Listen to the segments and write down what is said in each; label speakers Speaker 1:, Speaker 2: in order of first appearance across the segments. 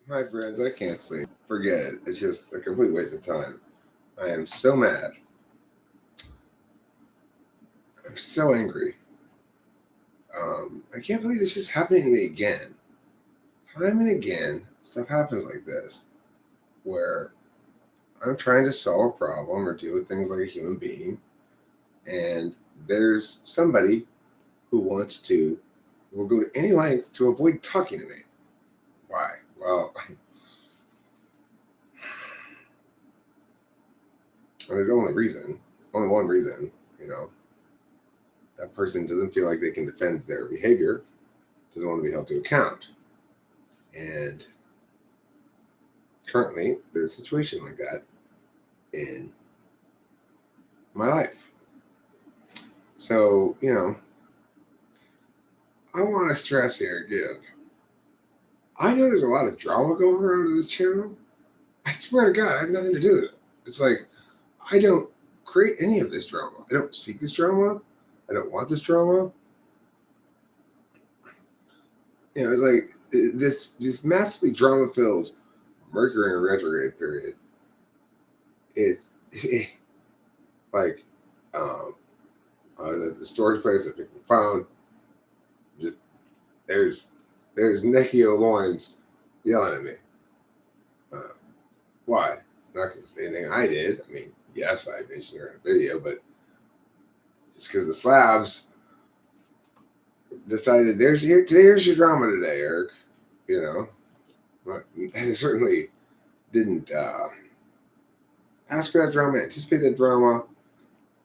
Speaker 1: My friends, I can't sleep. Forget it. It's just a complete waste of time. I am so mad. I'm so angry. I can't believe this is happening to me again. Time and again, stuff happens like this where I'm trying to solve a problem or deal with things like a human being, and there's somebody who wants to, will go to any length to avoid talking to me. Why? Well, there's only one reason, you know. That person doesn't feel like they can defend their behavior, doesn't want to be held to account. And currently, there's a situation like that in my life. So, I want to stress here again. I know there's a lot of drama going around on this channel. I swear to God, I have nothing to do with it. It's like, I don't create any of this drama. I don't seek this drama. I don't want this drama. It's like this massively drama-filled Mercury in retrograde period. It's like I was at the storage place. I picked the phone. Just there's Nekio Loins yelling at me. Why? Not because of anything I did. I mean, yes, I mentioned her in a video, but just because the slabs decided here's your drama today, Eric. I certainly didn't ask for that drama, anticipate that drama,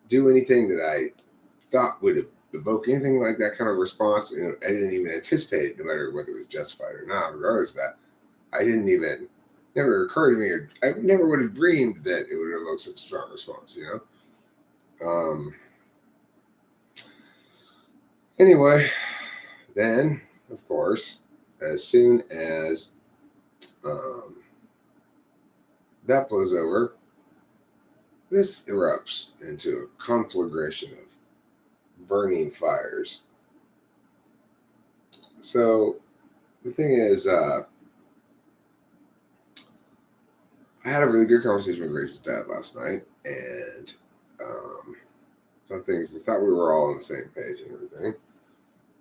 Speaker 1: do anything that I thought would evoke anything like that kind of response. I didn't even anticipate it, no matter whether it was justified or not. Regardless of that, I didn't even never occurred to me, or I never would have dreamed that it would evoke such a strong response. Anyway, then of course, as soon as that blows over, this erupts into a conflagration of burning fires. So the thing is, I had a really good conversation with Rachel's dad last night, and some things we thought we were all on the same page and everything.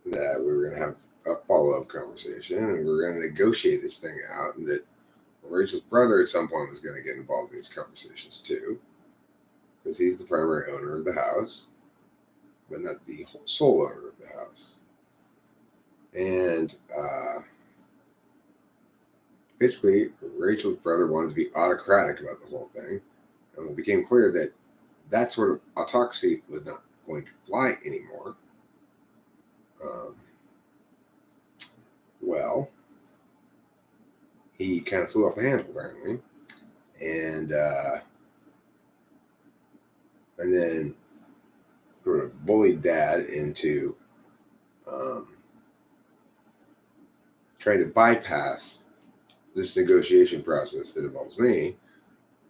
Speaker 1: That we were going to have a follow-up conversation, and we were going to negotiate this thing out, and that Rachel's brother at some point was going to get involved in these conversations too, because he's the primary owner of the house, but not the sole owner of the house. And basically, Rachel's brother wanted to be autocratic about the whole thing, and it became clear that that sort of autocracy was not going to fly anymore. Well, he kind of flew off the handle apparently, and then sort of bullied dad into trying to bypass this negotiation process that involves me,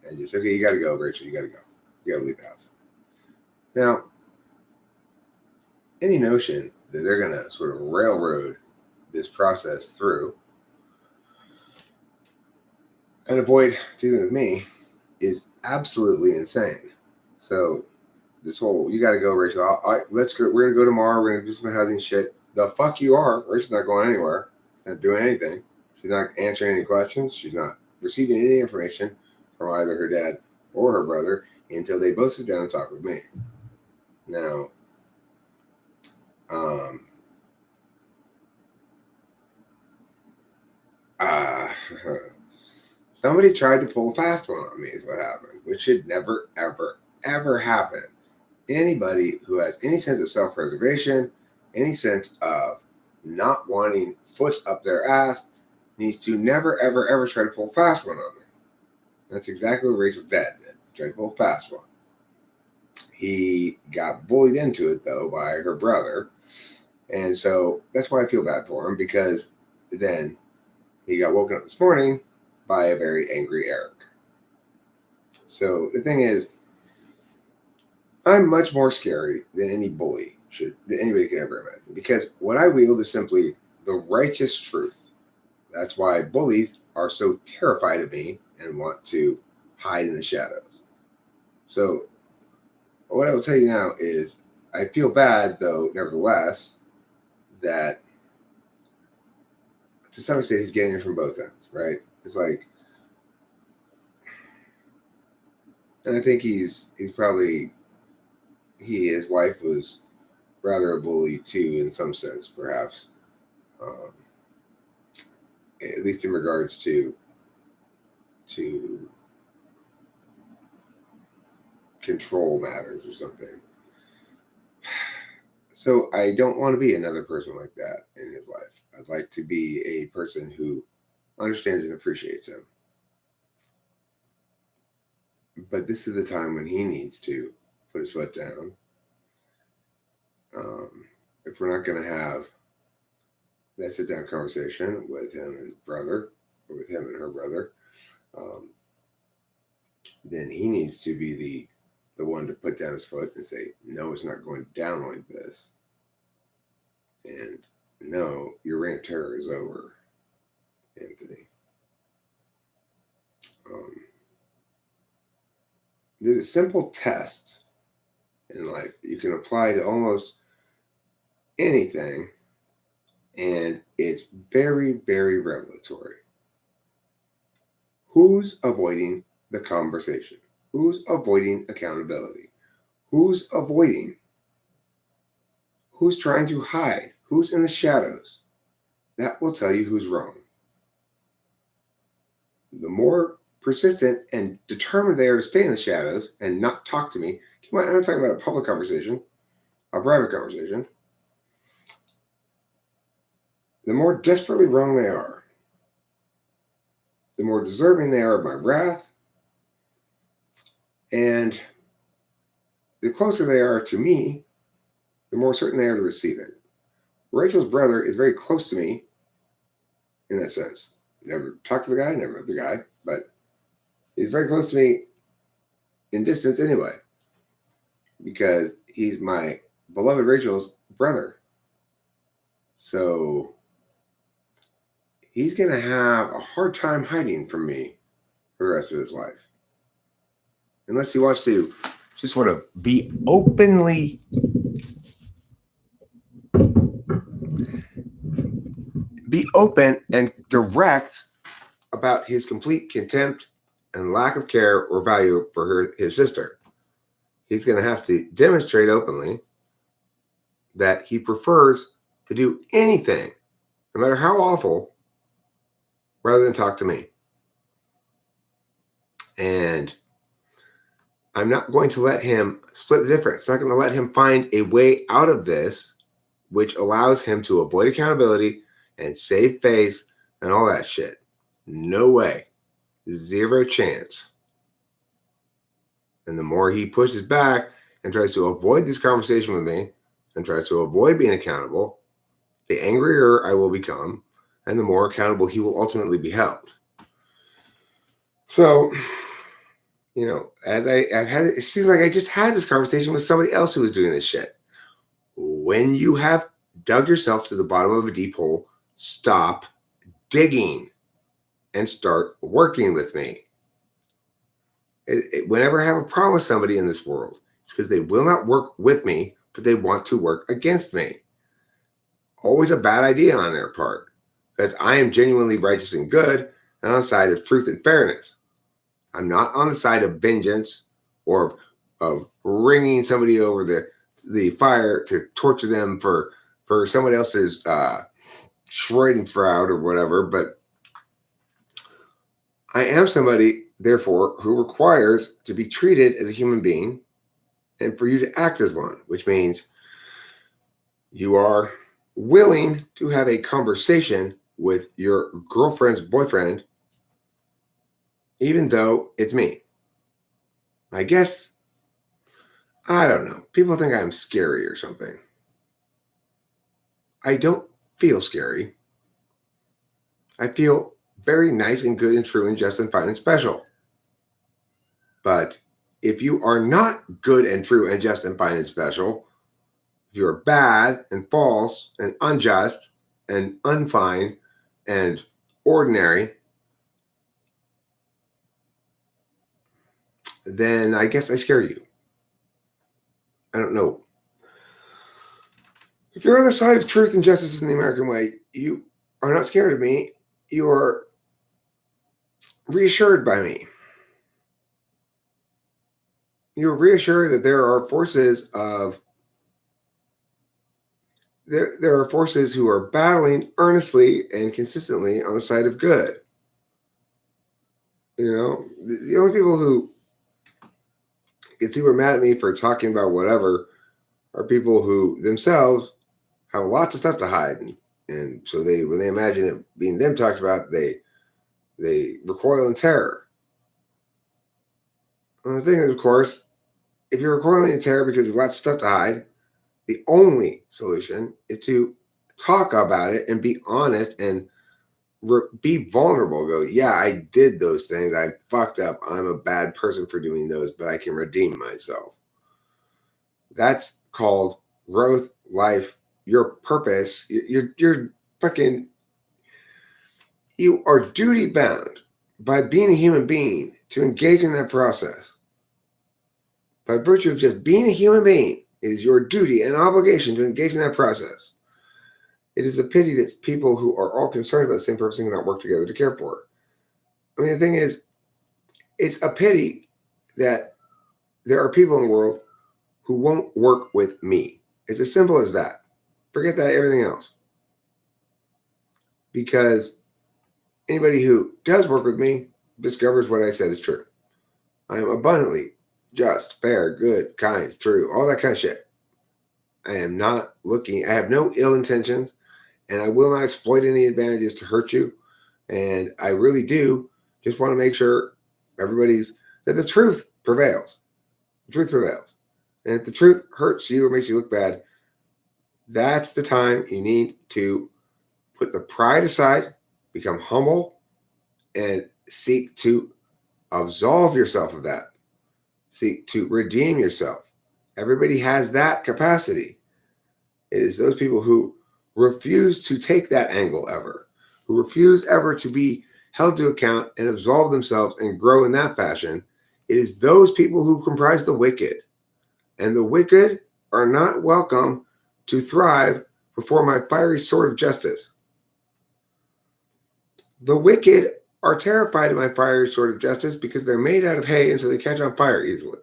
Speaker 1: and just, okay, you got to go, Rachel, you got to go, you got to leave the house. Now, any notion that they're going to sort of railroad this process through and avoid dealing with me is absolutely insane. So this whole, you got to go, Rachel. Let's go. We're going to go tomorrow. We're going to do some housing shit. The fuck you are. Rachel's not going anywhere. She's not doing anything. She's not answering any questions. She's not receiving any information from either her dad or her brother until they both sit down and talk with me. Now, somebody tried to pull a fast one on me is what happened, which should never, ever, ever happen. Anybody who has any sense of self-preservation, any sense of not wanting foot up their ass, needs to never, ever, ever try to pull a fast one on me. That's exactly what Rachel's dad did. Tried to pull a fast one. He got bullied into it, though, by her brother. And so that's why I feel bad for him, because then he got woken up this morning by a very angry Eric. So the thing is, I'm much more scary than any bully that anybody could ever imagine, because what I wield is simply the righteous truth. That's why bullies are so terrified of me and want to hide in the shadows. So what I will tell you now is I feel bad, though, nevertheless, that to some extent he's getting it from both ends, right? It's like, and I think his wife was rather a bully too, in some sense, perhaps, um, at least in regards to control matters or something. So I don't want to be another person like that in his life. I'd like to be a person who understands and appreciates him. But this is the time when he needs to put his foot down. If we're not going to have that sit down conversation with him and his brother, or with him and her brother, then he needs to be the one to put down his foot and say, no, it's not going down like this. And no, your reign of terror is over, Anthony. There's a simple test in life that you can apply to almost anything, and it's very, very revelatory. Who's avoiding the conversation? Who's avoiding accountability? Who's avoiding? Who's trying to hide? Who's in the shadows? That will tell you who's wrong. The more persistent and determined they are to stay in the shadows and not talk to me. Keep in mind, I'm not talking about a public conversation, a private conversation. The more desperately wrong they are, the more deserving they are of my wrath, and the closer they are to me, the more certain they are to receive it. Rachel's brother is very close to me in that sense. Never talked to the guy, never met the guy, but he's very close to me in distance anyway, because he's my beloved Rachel's brother. So he's going to have a hard time hiding from me for the rest of his life. Unless he wants to just sort of be open and direct about his complete contempt and lack of care or value for his sister. He's going to have to demonstrate openly that he prefers to do anything, no matter how awful, rather than talk to me. And I'm not going to let him split the difference. I'm not going to let him find a way out of this, which allows him to avoid accountability and save face and all that shit. No way. Zero chance. And the more he pushes back and tries to avoid this conversation with me and tries to avoid being accountable, the angrier I will become and the more accountable he will ultimately be held. So, as I've had, it seems like I just had this conversation with somebody else who was doing this shit. When you have dug yourself to the bottom of a deep hole, stop digging and start working with me. Whenever I have a problem with somebody in this world, it's because they will not work with me, but they want to work against me. Always a bad idea on their part, because I am genuinely righteous and good and on the side of truth and fairness. I'm not on the side of vengeance or of bringing somebody over the fire to torture them for someone else's Schadenfreude or whatever. But I am somebody, therefore, who requires to be treated as a human being and for you to act as one, which means you are willing to have a conversation with your girlfriend's boyfriend, even though it's me. I guess, I don't know. People think I'm scary or something. I don't feel scary. I feel very nice and good and true and just and fine and special. But if you are not good and true and just and fine and special, if you're bad and false and unjust and unfine and ordinary, then I guess I scare you. I don't know. If you're on the side of truth and justice in the American way, you are not scared of me. You are reassured by me. You're reassured that there are forces who are battling earnestly and consistently on the side of good. You know, the only people who get super mad at me for talking about whatever are people who themselves have lots of stuff to hide, and so when they imagine it being them talked about, they recoil in terror. And the thing is, of course, if you're recoiling in terror because you've lots of stuff to hide, the only solution is to talk about it and be honest and be vulnerable. Go, yeah, I did those things. I fucked up. I'm a bad person for doing those, but I can redeem myself. That's called growth, life, your purpose. You're fucking, you are duty bound by being a human being to engage in that process. By virtue of just being a human being, it is your duty and obligation to engage in that process. It is a pity that people who are all concerned about the same purpose cannot work together to care for it. I mean, the thing is, it's a pity that there are people in the world who won't work with me. It's as simple as that. Forget that, everything else. Because anybody who does work with me discovers what I said is true. I am abundantly just, fair, good, kind, true, all that kind of shit. I am not looking, I have no ill intentions, and I will not exploit any advantages to hurt you. And I really do just want to make sure that the truth prevails. The truth prevails. And if the truth hurts you or makes you look bad, that's the time you need to put the pride aside, become humble, and seek to absolve yourself of that. Seek to redeem yourself. Everybody has that capacity. It is those people who refuse to take that angle ever, who refuse ever to be held to account and absolve themselves and grow in that fashion. It is those people who comprise the wicked. And the wicked are not welcome to thrive before my fiery sword of justice. The wicked are terrified of my fiery sword of justice because they're made out of hay and so they catch on fire easily.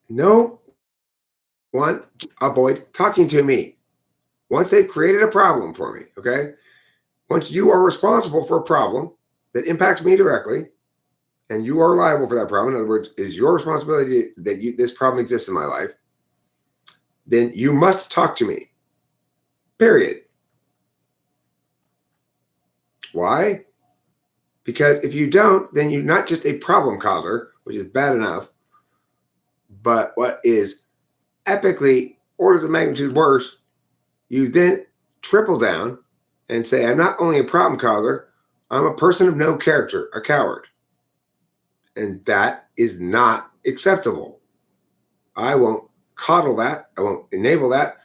Speaker 1: No one avoid talking to me. Once they've created a problem for me, okay? Once you are responsible for a problem that impacts me directly, and you are liable for that problem, in other words, is your responsibility that this problem exists in my life, then you must talk to me. Period. Why? Because if you don't, then you're not just a problem causer, which is bad enough, but what is epically orders of magnitude worse, you then triple down and say, I'm not only a problem causer, I'm a person of no character, a coward. And that is not acceptable. I won't coddle that. I won't enable that.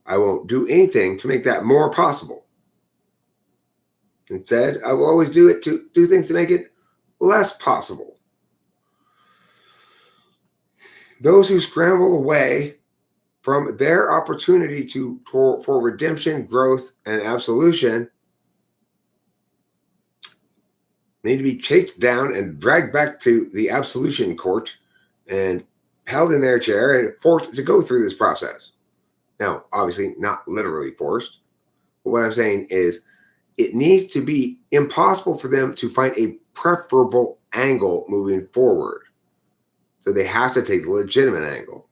Speaker 1: I won't do anything to make that more possible. Instead, I will always do things to make it less possible. Those who scramble away from their opportunity for redemption, growth, and absolution need to be chased down and dragged back to the absolution court and held in their chair and forced to go through this process. Now, obviously, not literally forced, but what I'm saying is it needs to be impossible for them to find a preferable angle moving forward. So they have to take the legitimate angle.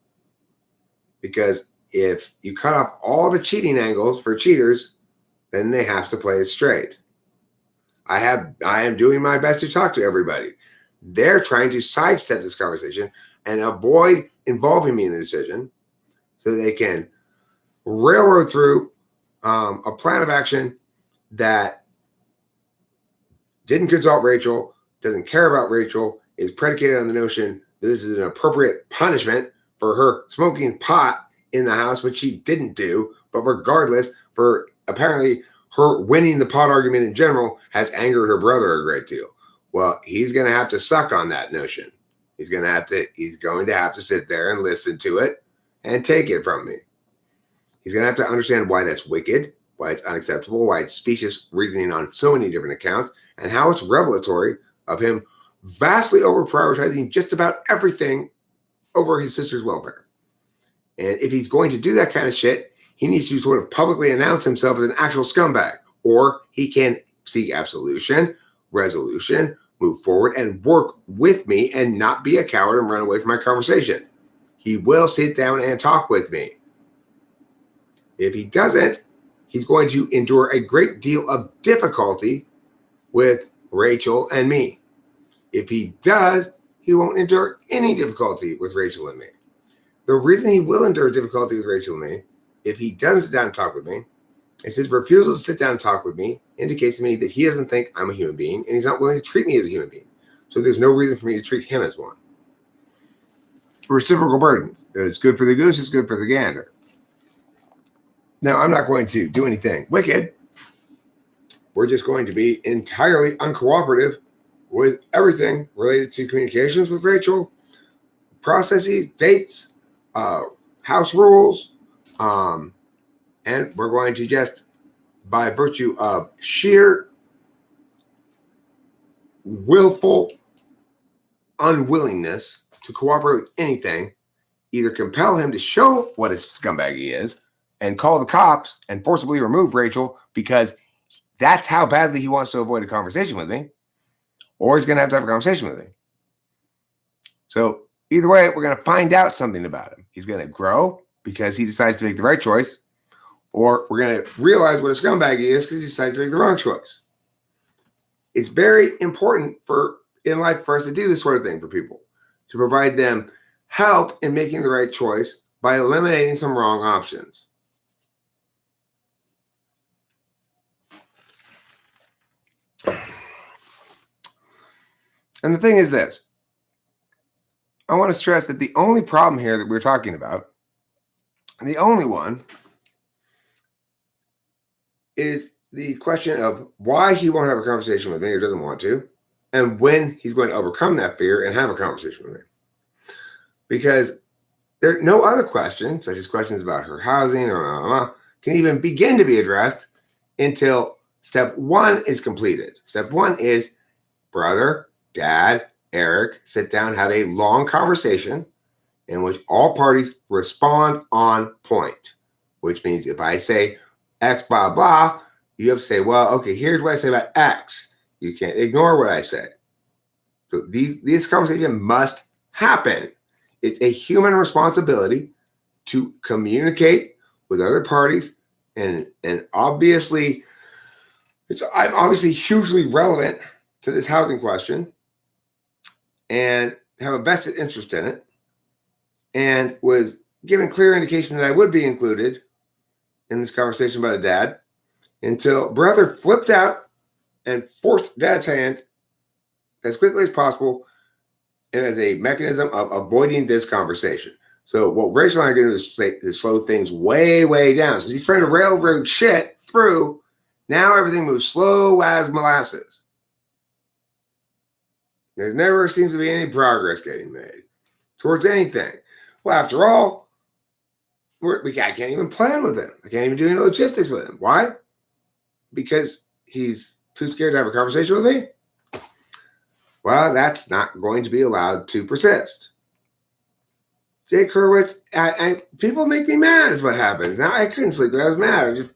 Speaker 1: Because if you cut off all the cheating angles for cheaters, then they have to play it straight. I am doing my best to talk to everybody. They're trying to sidestep this conversation and avoid involving me in the decision so they can railroad through a plan of action that didn't consult Rachel, doesn't care about Rachel, is predicated on the notion that this is an appropriate punishment for her smoking pot in the house, which she didn't do, but regardless, for apparently her winning the pot argument in general has angered her brother a great deal. Well, he's going to have to suck on that notion. He's going to have to sit there and listen to it and take it from me. He's going to have to understand why that's wicked, why it's unacceptable, why it's specious reasoning on so many different accounts, and how it's revelatory of him vastly over prioritizing just about everything over his sister's welfare. And if he's going to do that kind of shit, he needs to sort of publicly announce himself as an actual scumbag, or he can seek absolution, resolution, move forward, and work with me and not be a coward and run away from my conversation. He will sit down and talk with me. If he doesn't, he's going to endure a great deal of difficulty with Rachel and me. If he does, he won't endure any difficulty with Rachel and me. The reason he will endure difficulty with Rachel and me, if he doesn't sit down and talk with me, is his refusal to sit down and talk with me indicates to me that he doesn't think I'm a human being and he's not willing to treat me as a human being. So there's no reason for me to treat him as one. Reciprocal burdens. It's good for the goose, it's good for the gander. Now, I'm not going to do anything wicked. We're just going to be entirely uncooperative with everything related to communications with Rachel, processes, dates, house rules, and we're going to just, by virtue of sheer willful unwillingness to cooperate with anything, either compel him to show what a scumbag he is and call the cops and forcibly remove Rachel because that's how badly he wants to avoid a conversation with me, or he's going to have a conversation with me. So either way, we're going to find out something about him. He's going to grow because he decides to make the right choice, or we're going to realize what a scumbag he is because he decides to make the wrong choice. It's very important in life for us to do this sort of thing for people, to provide them help in making the right choice by eliminating some wrong options. And the thing is this. I want to stress that the only problem here that we're talking about, and the only one, is the question of why he won't have a conversation with me or doesn't want to, and when he's going to overcome that fear and have a conversation with me. Because there are no other questions, such as questions about her housing or can even begin to be addressed until step one is completed. Step one is brother, dad, Eric, sit down, have a long conversation in which all parties respond on point, which means if I say X, blah, blah, you have to say, well, okay, here's what I say about X. You can't ignore what I say. So this conversation must happen. It's a human responsibility to communicate with other parties, and obviously, I'm obviously hugely relevant to this housing question and have a vested interest in it, and was given clear indication that I would be included in this conversation by the dad until brother flipped out and forced dad's hand as quickly as possible and as a mechanism of avoiding this conversation. So what Rachel and I are going to do is slow things way, way down. So he's trying to railroad shit through. Now everything moves slow as molasses. There never seems to be any progress getting made towards anything. Well, after all, I can't even plan with him. I can't even do any logistics with him. Why? Because he's too scared to have a conversation with me? Well, that's not going to be allowed to persist. Jake Hurwitz, people make me mad is what happens. Now, I couldn't sleep, but I was mad. I just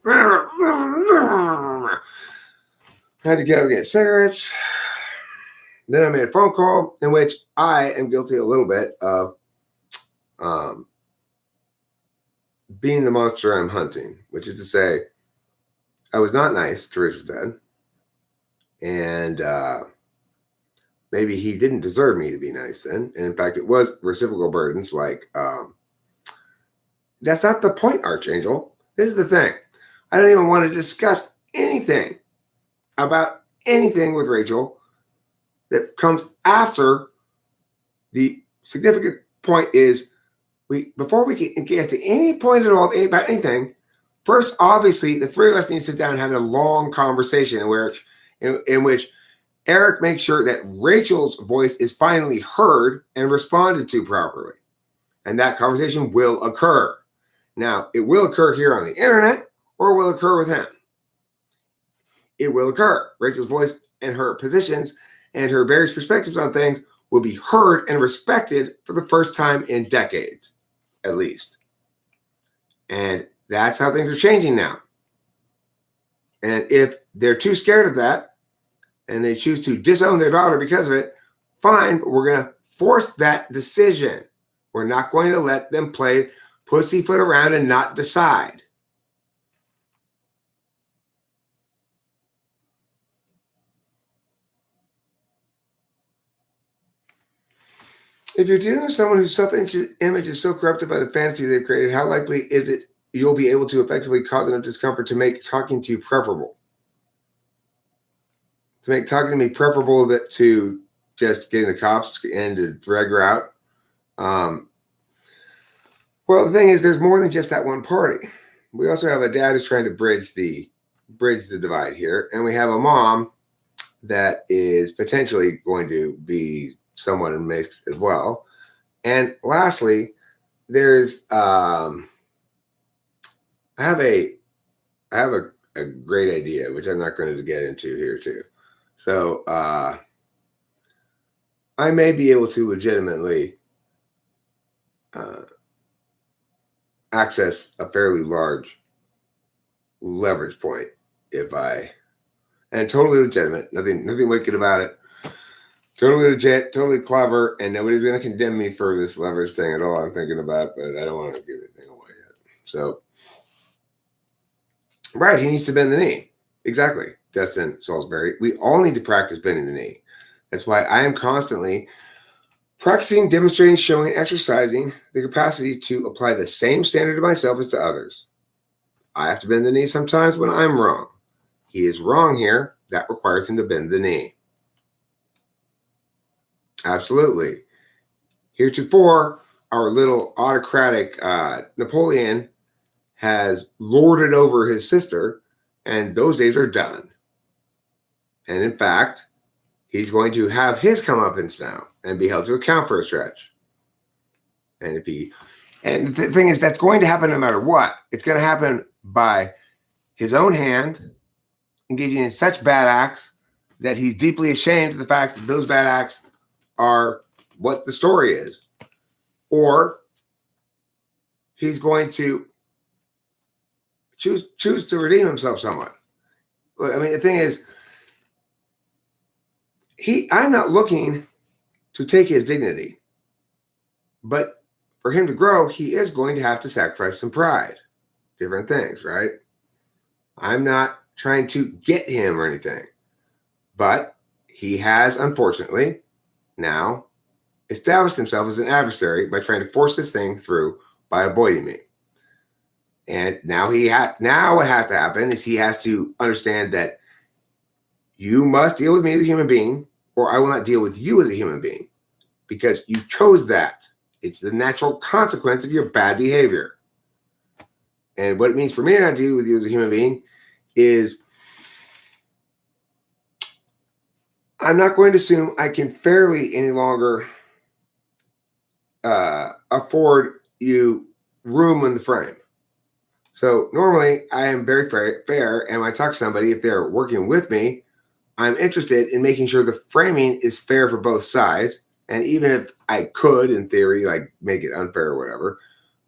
Speaker 1: had to get up and get cigarettes. Then I made a phone call in which I am guilty a little bit of being the monster I'm hunting, which is to say, I was not nice to Rich's dad, and maybe he didn't deserve me to be nice then. And in fact, it was reciprocal burdens. Like, that's not the point, Archangel. This is the thing. I don't even want to discuss anything about anything with Rachel that comes after the significant point is before we can get to any point at all about anything, First, obviously, the three of us need to sit down and have a long conversation in which Eric makes sure that Rachel's voice is finally heard and responded to properly. And that conversation will occur. Now, it will occur here on the internet, or will occur with him. It will occur. Rachel's voice and her positions and her various perspectives on things will be heard and respected for the first time in decades, at least. And that's how things are changing now. And if they're too scared of that and they choose to disown their daughter because of it, fine, but we're going to force that decision. We're not going to let them play pussyfoot around and not decide. If you're dealing with someone whose self-image is so corrupted by the fantasy they've created, how likely is it you'll be able to effectively cause enough discomfort to make talking to you preferable? To make talking to me preferable to just getting the cops and to drag her out? Well, the thing is, there's more than just that one party. We also have a dad who's trying to bridge the divide here, and we have a mom that is potentially going to be somewhat in the mix as well. And lastly, there's I have a great idea, which I'm not going to get into here too. So I may be able to legitimately access a fairly large leverage point and totally legitimate, nothing wicked about it. Totally legit, totally clever, and nobody's going to condemn me for this leverage thing at all. I'm thinking about, but I don't want to give anything away yet. So, right, he needs to bend the knee. Exactly, Dustin Salisbury. We all need to practice bending the knee. That's why I am constantly practicing, demonstrating, showing, exercising the capacity to apply the same standard to myself as to others. I have to bend the knee sometimes when I'm wrong. He is wrong here. That requires him to bend the knee. Absolutely. Heretofore, our little autocratic Napoleon has lorded over his sister, and those days are done. And in fact, he's going to have his comeuppance now and be held to account for a stretch. And the thing is, that's going to happen no matter what. It's going to happen by his own hand, engaging in such bad acts that he's deeply ashamed of the fact that those bad acts are what the story is. Or he's going to choose to redeem himself somewhat. I mean, the thing is, I'm not looking to take his dignity, but for him to grow, he is going to have to sacrifice some pride. Different things, right? I'm not trying to get him or anything, but he has, unfortunately, now established himself as an adversary by trying to force this thing through by avoiding me. And now what has to happen is he has to understand that you must deal with me as a human being, or I will not deal with you as a human being, because you chose that. It's the natural consequence of your bad behavior. And what it means for me not to deal with you as a human being is I'm not going to assume I can fairly any longer afford you room in the frame. So normally I am very fair, and when I talk to somebody, if they're working with me, I'm interested in making sure the framing is fair for both sides. And even if I could, in theory, like make it unfair or whatever,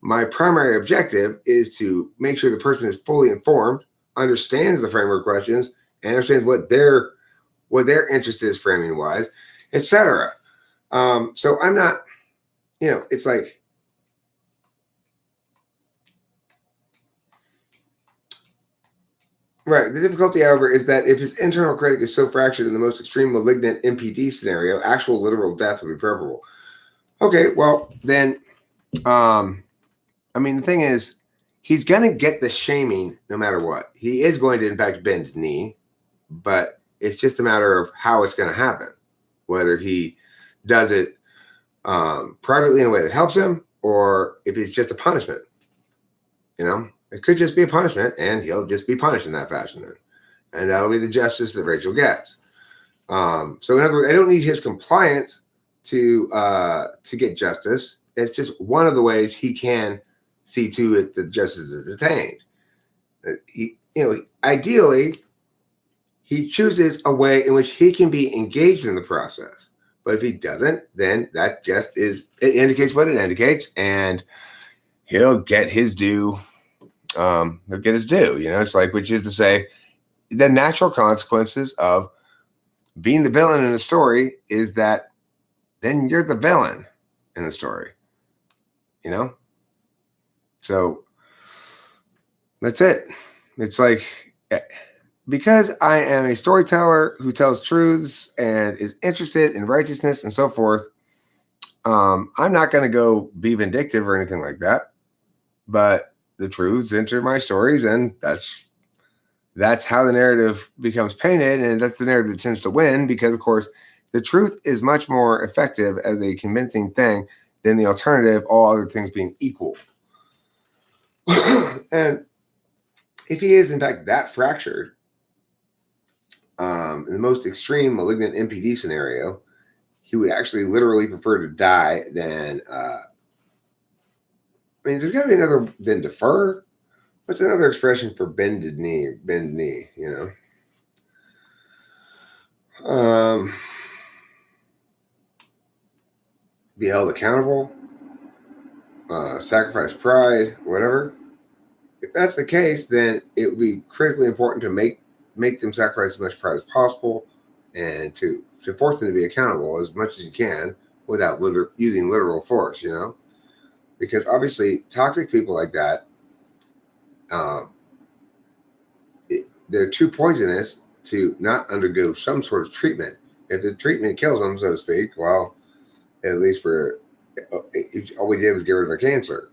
Speaker 1: my primary objective is to make sure the person is fully informed, understands the framework questions, and understands what their interest is framing wise, etc. So I'm not, it's like, right. The difficulty, however, is that if his internal critic is so fractured in the most extreme malignant MPD scenario, actual literal death would be preferable. Okay, well, then, the thing is, he's going to get the shaming no matter what. He is going to, in fact, bend the knee, but it's just a matter of how it's going to happen, whether he does it privately in a way that helps him, or if it's just a punishment, It could just be a punishment, and he'll just be punished in that fashion then. And that'll be the justice that Rachel gets. So in other words, I don't need his compliance to get justice. It's just one of the ways he can see to it that justice is attained. Ideally, he chooses a way in which he can be engaged in the process. But if he doesn't, then that just it indicates what it indicates, and he'll get his due. He'll get his due. It's like, which is to say, the natural consequences of being the villain in a story is that then you're the villain in the story. So that's it. It's like, because I am a storyteller who tells truths and is interested in righteousness and so forth, I'm not going to go be vindictive or anything like that. But the truths enter my stories, and that's how the narrative becomes painted, and that's the narrative that tends to win, because, of course, the truth is much more effective as a convincing thing than the alternative, all other things being equal. And if he is, in fact, that fractured, in the most extreme malignant MPD scenario, he would actually literally prefer to die than, there's got to be another than defer. What's another expression for bended knee? Bend knee, be held accountable, sacrifice pride, whatever. If that's the case, then it would be critically important to make them sacrifice as much pride as possible, and to force them to be accountable as much as you can without using literal force, because obviously toxic people like that, they're too poisonous to not undergo some sort of treatment. If the treatment kills them, so to speak, well, at least all we did was get rid of a cancer.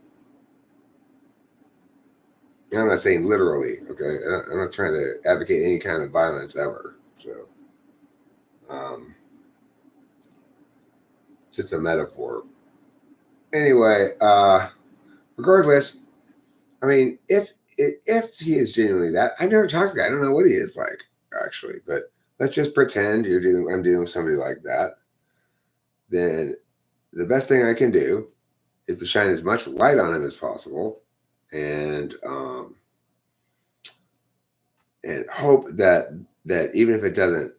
Speaker 1: I'm not saying literally, okay? I'm not trying to advocate any kind of violence ever. So, just a metaphor. Anyway, regardless, if he is genuinely that, I've never talked to the guy. I don't know what he is like, actually, but let's just pretend I'm dealing with somebody like that. Then the best thing I can do is to shine as much light on him as possible, and hope that even if it doesn't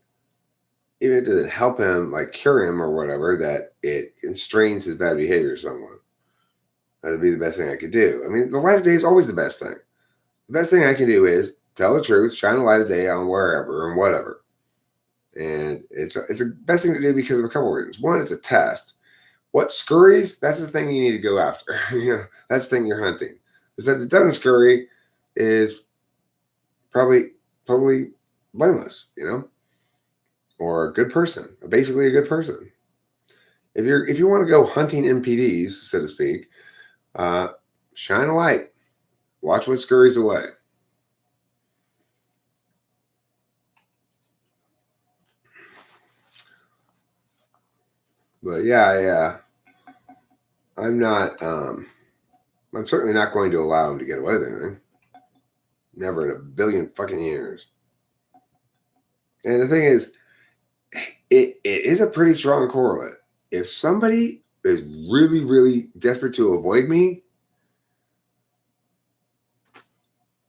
Speaker 1: help him, like cure him or whatever, that it constrains his bad behavior somewhat. That'd be the best thing I could do. The light of day is always the best thing. The best thing I can do is tell the truth, shine the light of day on wherever and whatever. And it's the best thing to do because of a couple of reasons. One, it's a test. What scurries, that's the thing you need to go after. That's the thing you're hunting. If it doesn't scurry, is probably blameless, or a good person, basically a good person. If you want to go hunting MPDs, so to speak, shine a light. Watch what scurries away. But yeah, I'm not. I'm certainly not going to allow him to get away with anything. Never in a billion fucking years. And the thing is, it is a pretty strong correlate. If somebody is really, really desperate to avoid me,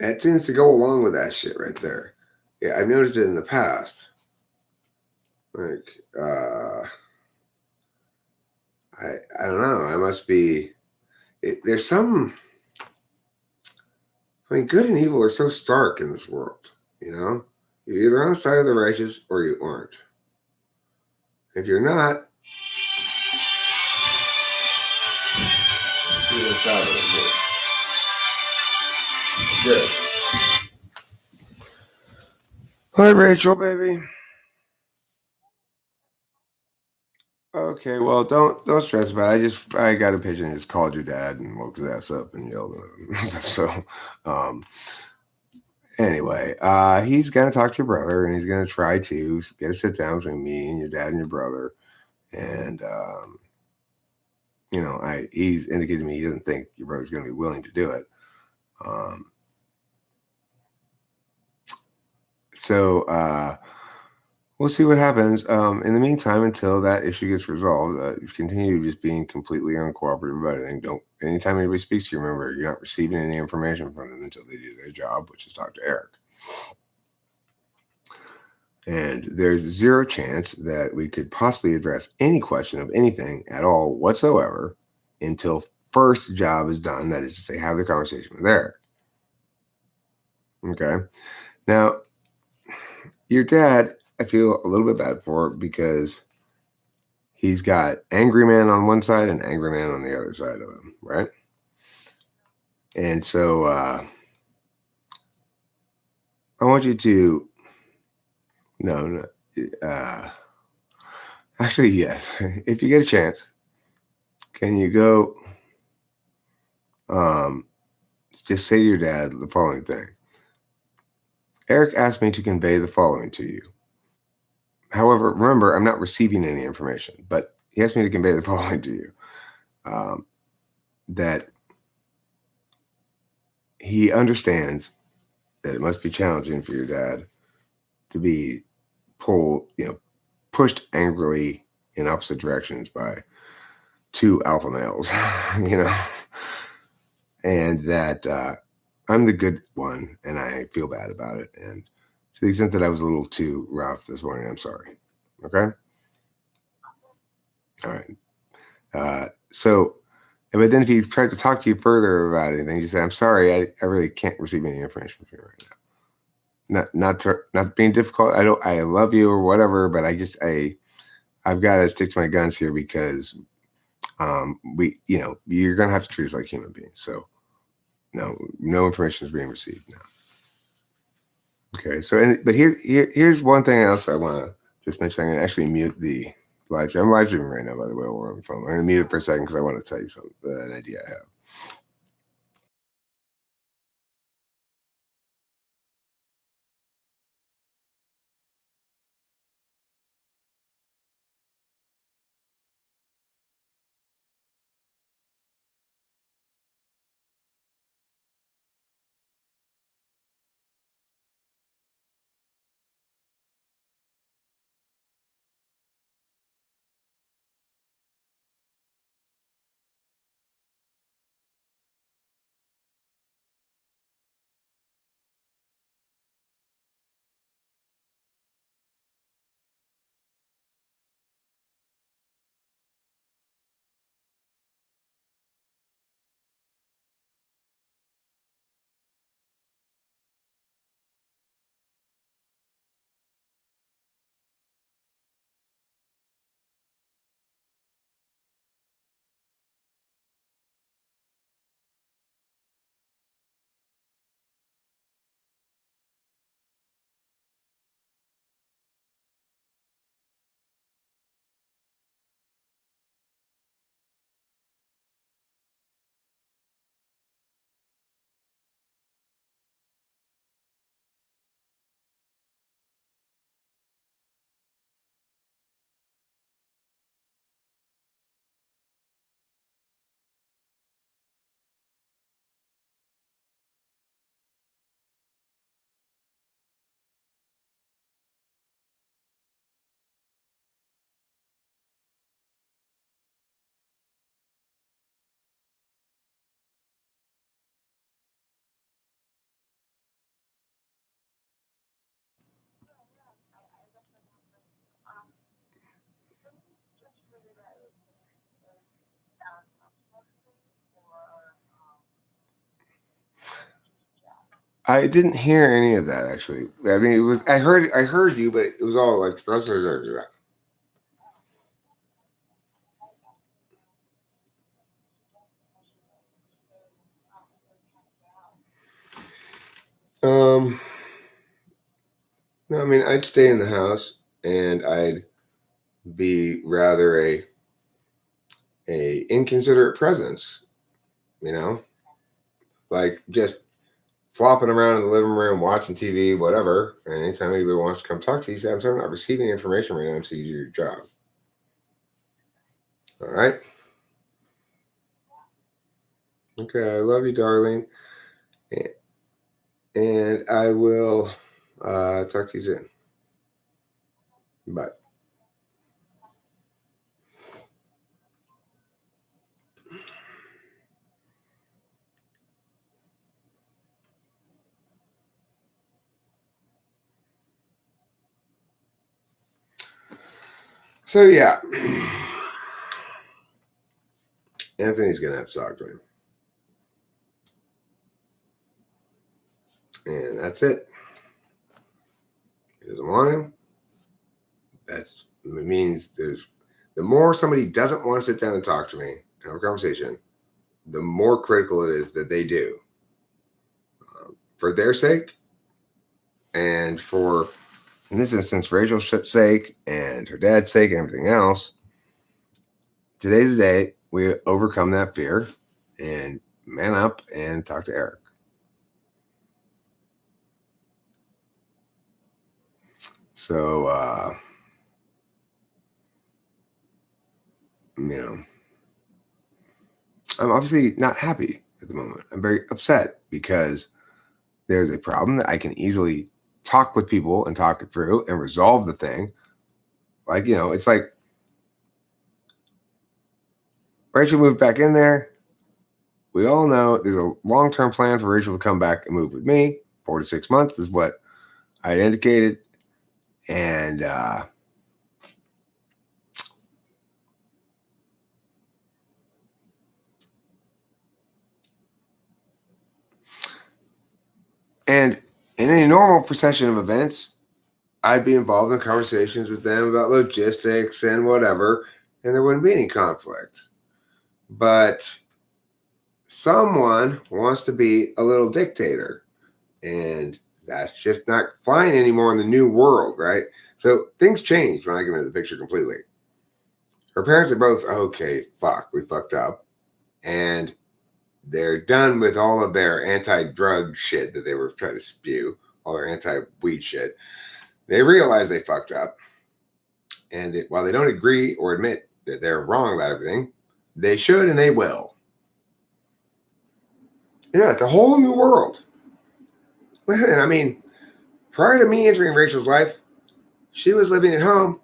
Speaker 1: that tends to go along with that shit right there. Yeah, I've noticed it in the past. Like, I don't know. I must be. There's some. Good and evil are so stark in this world. You're either on the side of the righteous or you aren't. If you're not, good. Hi, Rachel, baby. Okay, well, don't stress about it. I got a pigeon and just called your dad and woke his ass up and yelled at him. So, anyway, he's gonna talk to your brother, and he's gonna try to get a sit down between me and your dad and your brother. And he's indicated to me he doesn't think your brother's gonna be willing to do it. So we'll see what happens. In the meantime, until that issue gets resolved, you continue just being completely uncooperative about anything. Don't anytime anybody speaks to you, remember you're not receiving any information from them until they do their job, which is talk to Eric. And there's zero chance that we could possibly address any question of anything at all whatsoever until first job is done. That is to say, have the conversation with Eric. Okay. Now, your dad, I feel a little bit bad for because he's got angry man on one side and angry man on the other side of him, right? And so I want you to, no, actually, yes. If you get a chance, can you go just say to your dad the following thing? Eric asked me to convey the following to you. However, remember, I'm not receiving any information, but he asked me to convey the following to you. That he understands that it must be challenging for your dad to be pushed angrily in opposite directions by two alpha males, and that I'm the good one and I feel bad about it. And to the extent that I was a little too rough this morning, I'm sorry. Okay. All right. But then if he tries to talk to you further about anything, you say, I'm sorry, I really can't receive any information from you right now. Not being difficult. I love you or whatever, but I've got to stick to my guns here because you're going to have to treat us like human beings. So no information is being received now. Okay. So, but here's one thing else I want to just mention. I'm going to actually mute the live stream. I'm live streaming right now, by the way, while we're on the phone. I'm going to mute it for a second because I want to tell you something, an idea I have. I didn't hear any of that actually. I mean, I heard you, but it was all like. No, I mean, I'd stay in the house and I'd be rather a inconsiderate presence, like just flopping around in the living room, watching TV, whatever. And anytime anybody wants to come talk to you, say, I'm sorry, I'm not receiving information right now until you do your job. All right. Okay. I love you, darling. And I will Talk to you soon. Bye. So yeah, Anthony's gonna have to talk to him, and that's it. He doesn't want him. That means there's the more somebody doesn't want to sit down and talk to me, have a conversation, the more critical it is that they do, for their sake, and for, in this instance, Rachel's sake and her dad's sake and everything else. Today's the day we overcome that fear and man up and talk to Eric. So, I'm obviously not happy at the moment. I'm very upset because there's a problem that I can easily talk with people and talk it through and resolve the thing. Like, it's like Rachel moved back in there. We all know there's a long-term plan for Rachel to come back and move with me. 4 to 6 months is what I indicated. And in any normal procession of events, I'd be involved in conversations with them about logistics and whatever, and there wouldn't be any conflict. But someone wants to be a little dictator, and that's just not flying anymore in the new world, right? So things changed when I came into the picture completely. Her parents are both, okay, fuck, we fucked up. And they're done with all of their anti-drug shit that they were trying to spew, all their anti-weed shit. They realize they fucked up. And while they don't agree or admit that they're wrong about everything, they should and they will. Yeah, it's a whole new world. Listen, I mean, prior to me entering Rachel's life, she was living at home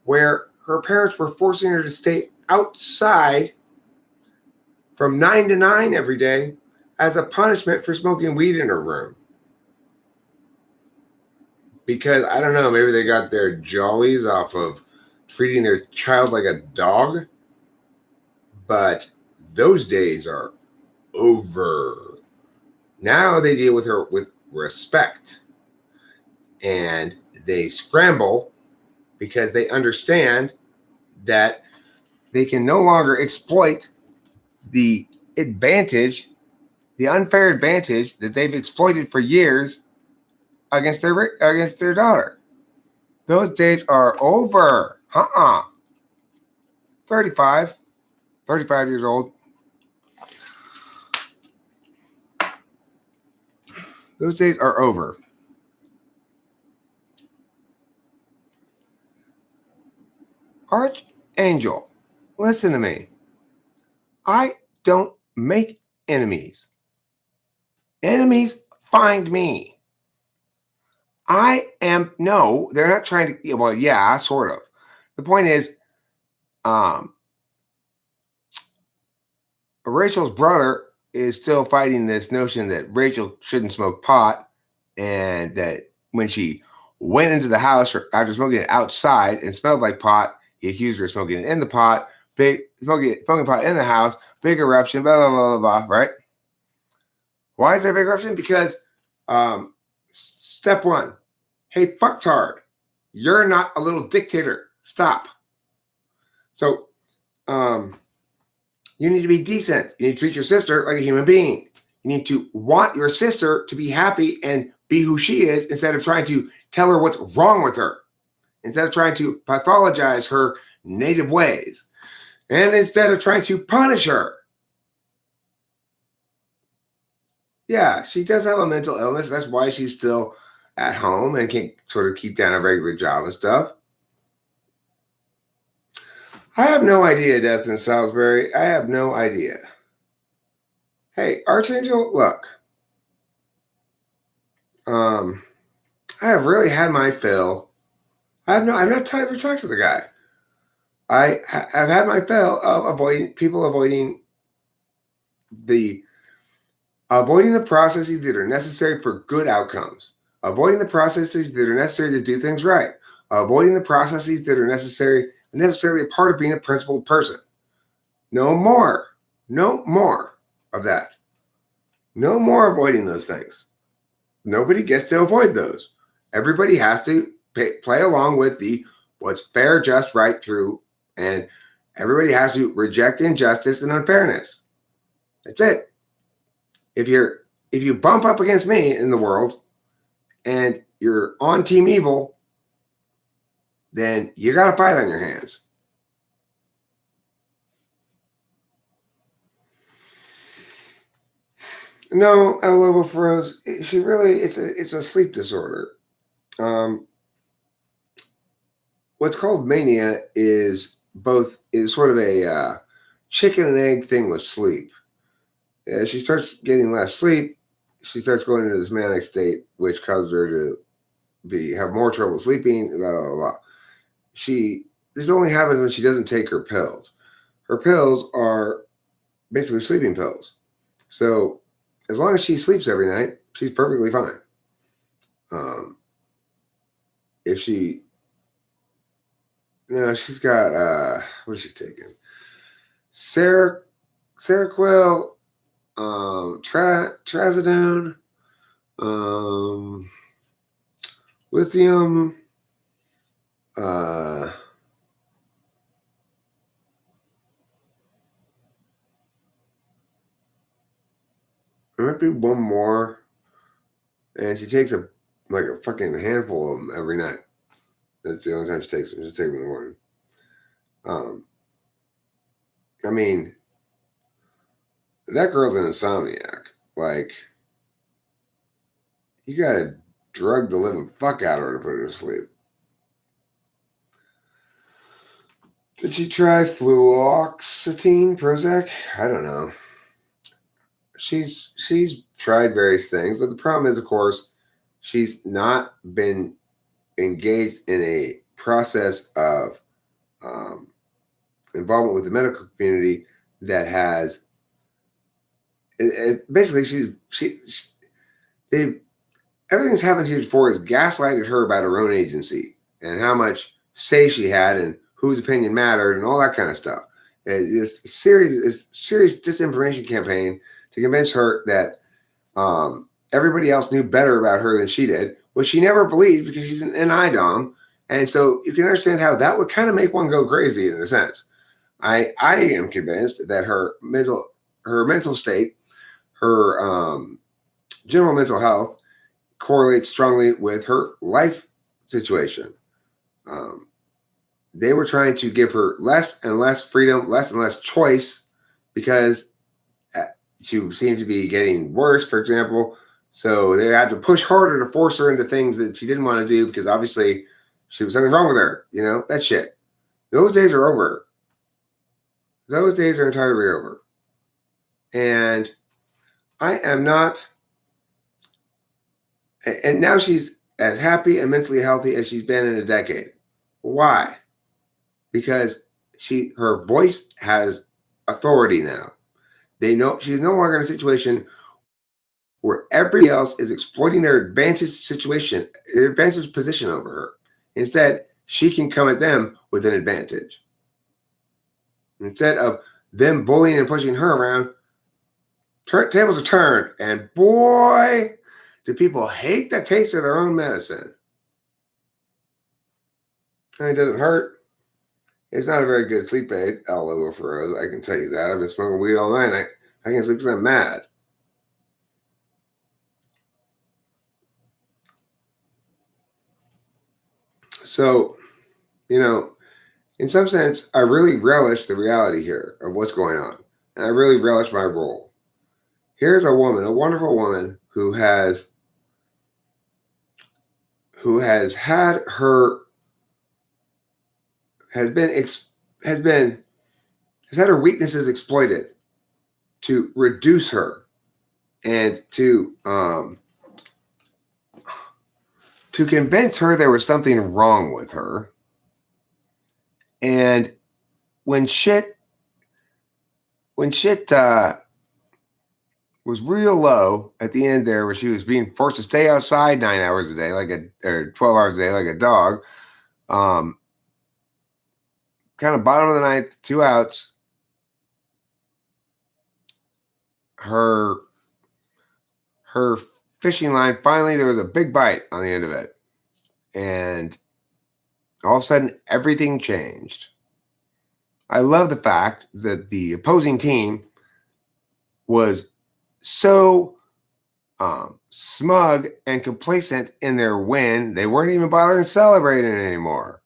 Speaker 1: where her parents were forcing her to stay outside from 9 to 9 every day as a punishment for smoking weed in her room. Because, I don't know, maybe they got their jollies off of treating their child like a dog. But those days are over. Now they deal with her with respect. And they scramble because they understand that they can no longer exploit the advantage, the unfair advantage that they've exploited for years against their daughter. Those days are over. 35 years old. Those days are over. Archangel, listen to me. I don't make enemies. Enemies find me. No, they're not trying to, well, yeah, sort of. The point is, Rachel's brother is still fighting this notion that Rachel shouldn't smoke pot, and that when she went into the house after smoking it outside and smelled like pot, he accused her of smoking it in the pot, smoking pot in the house, big eruption, blah, blah, blah, blah, blah, right? Why is there a big eruption? Because step one, hey, fucktard, you're not a little dictator. Stop. So you need to be decent. You need to treat your sister like a human being. You need to want your sister to be happy and be who she is instead of trying to tell her what's wrong with her, instead of trying to pathologize her native ways, and instead of trying to punish her. Yeah, she does have a mental illness. That's why she's still at home and can sort of keep down a regular job and stuff. I have no idea, Destin Salisbury. I have no idea. Hey, Archangel, look. I I have really had my fill. I've not time to talk to the guy. I've had my fill of avoiding the processes that are necessary for good outcomes, avoiding the processes that are necessary to do things right, avoiding the processes that are necessarily a part of being a principled person. No more of that. No more avoiding those things. Nobody gets to avoid those. Everybody has to play along with the what's fair, just, right, true, and everybody has to reject injustice and unfairness. That's it. If you bump up against me in the world and you're on team evil, then you got a fight on your hands. No, Lobo Froze, she really, it's a sleep disorder. What's called mania is sort of a chicken and egg thing with sleep. As she starts getting less sleep, she starts going into this manic state, which causes her to have more trouble sleeping. Blah blah blah. This only happens when she doesn't take her pills. Her pills are basically sleeping pills. So as long as she sleeps every night, she's perfectly fine. If she, she's got what is she taking? Seroquel, trazodone, lithium, there might be one more, and she takes a fucking handful of them every night. That's the only time she takes them. She takes them in the morning. I mean, that girl's an insomniac. Like, you gotta drug the living fuck out of her to put her to sleep. Did she try fluoxetine, Prozac? I don't know. She's tried various things, but the problem is, of course, she's not been engaged in a process of involvement with the medical community that has basically everything's happened to her before has gaslighted her about her own agency and how much say she had and whose opinion mattered and all that kind of stuff. This serious disinformation campaign to convince her that everybody else knew better about her than she did, which she never believed because she's an IDOM. And so you can understand how that would kind of make one go crazy in a sense. I am convinced that her mental state, her general mental health correlates strongly with her life situation. They were trying to give her less and less freedom, less and less choice because she seemed to be getting worse, for example. So they had to push harder to force her into things that she didn't want to do because obviously she was something wrong with her. That shit. Those days are over. Those days are entirely over. And I am not. And now she's as happy and mentally healthy as she's been in a decade. Why? Because her voice has authority now. They know she's no longer in a situation where everybody else is exploiting their advantage position over her. Instead, she can come at them with an advantage. Instead of them bullying and pushing her around, tables are turned, and boy, do people hate the taste of their own medicine. And it doesn't hurt. It's not a very good sleep aid, L-Level for us. I can tell you that. I've been smoking weed all night. I can't sleep because I'm mad. So, in some sense, I really relish the reality here of what's going on. And I really relish my role. Here's a woman, a wonderful woman who has had her has had her weaknesses exploited to reduce her and to to convince her there was something wrong with her. And when shit was real low at the end there, where she was being forced to stay outside 9 hours a day, or 12 hours a day, like a dog. Kind of bottom of the ninth, 2 outs. Her fishing line, finally, there was a big bite on the end of it. And all of a sudden, everything changed. I love the fact that the opposing team was so smug and complacent in their win, they weren't even bothering celebrating anymore.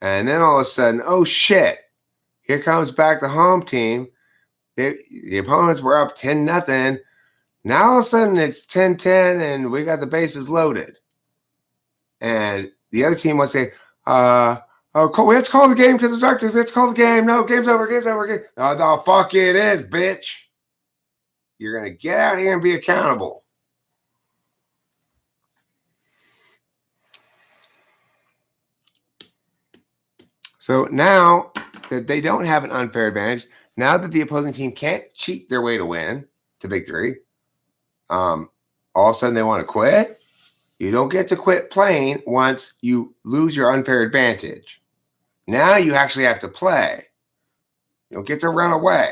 Speaker 1: And then all of a sudden, oh shit, here comes back the home team. The opponents were up 10-0. Now all of a sudden it's 10-10 and we got the bases loaded. And the other team would say, let's call the game because the directors, let's call the game. No, game's over. No, the fuck it is, bitch. You're going to get out here and be accountable. So now that they don't have an unfair advantage, now that the opposing team can't cheat their way to win to victory, all of a sudden they want to quit. You don't get to quit playing once you lose your unfair advantage. Now you actually have to play. You don't get to run away.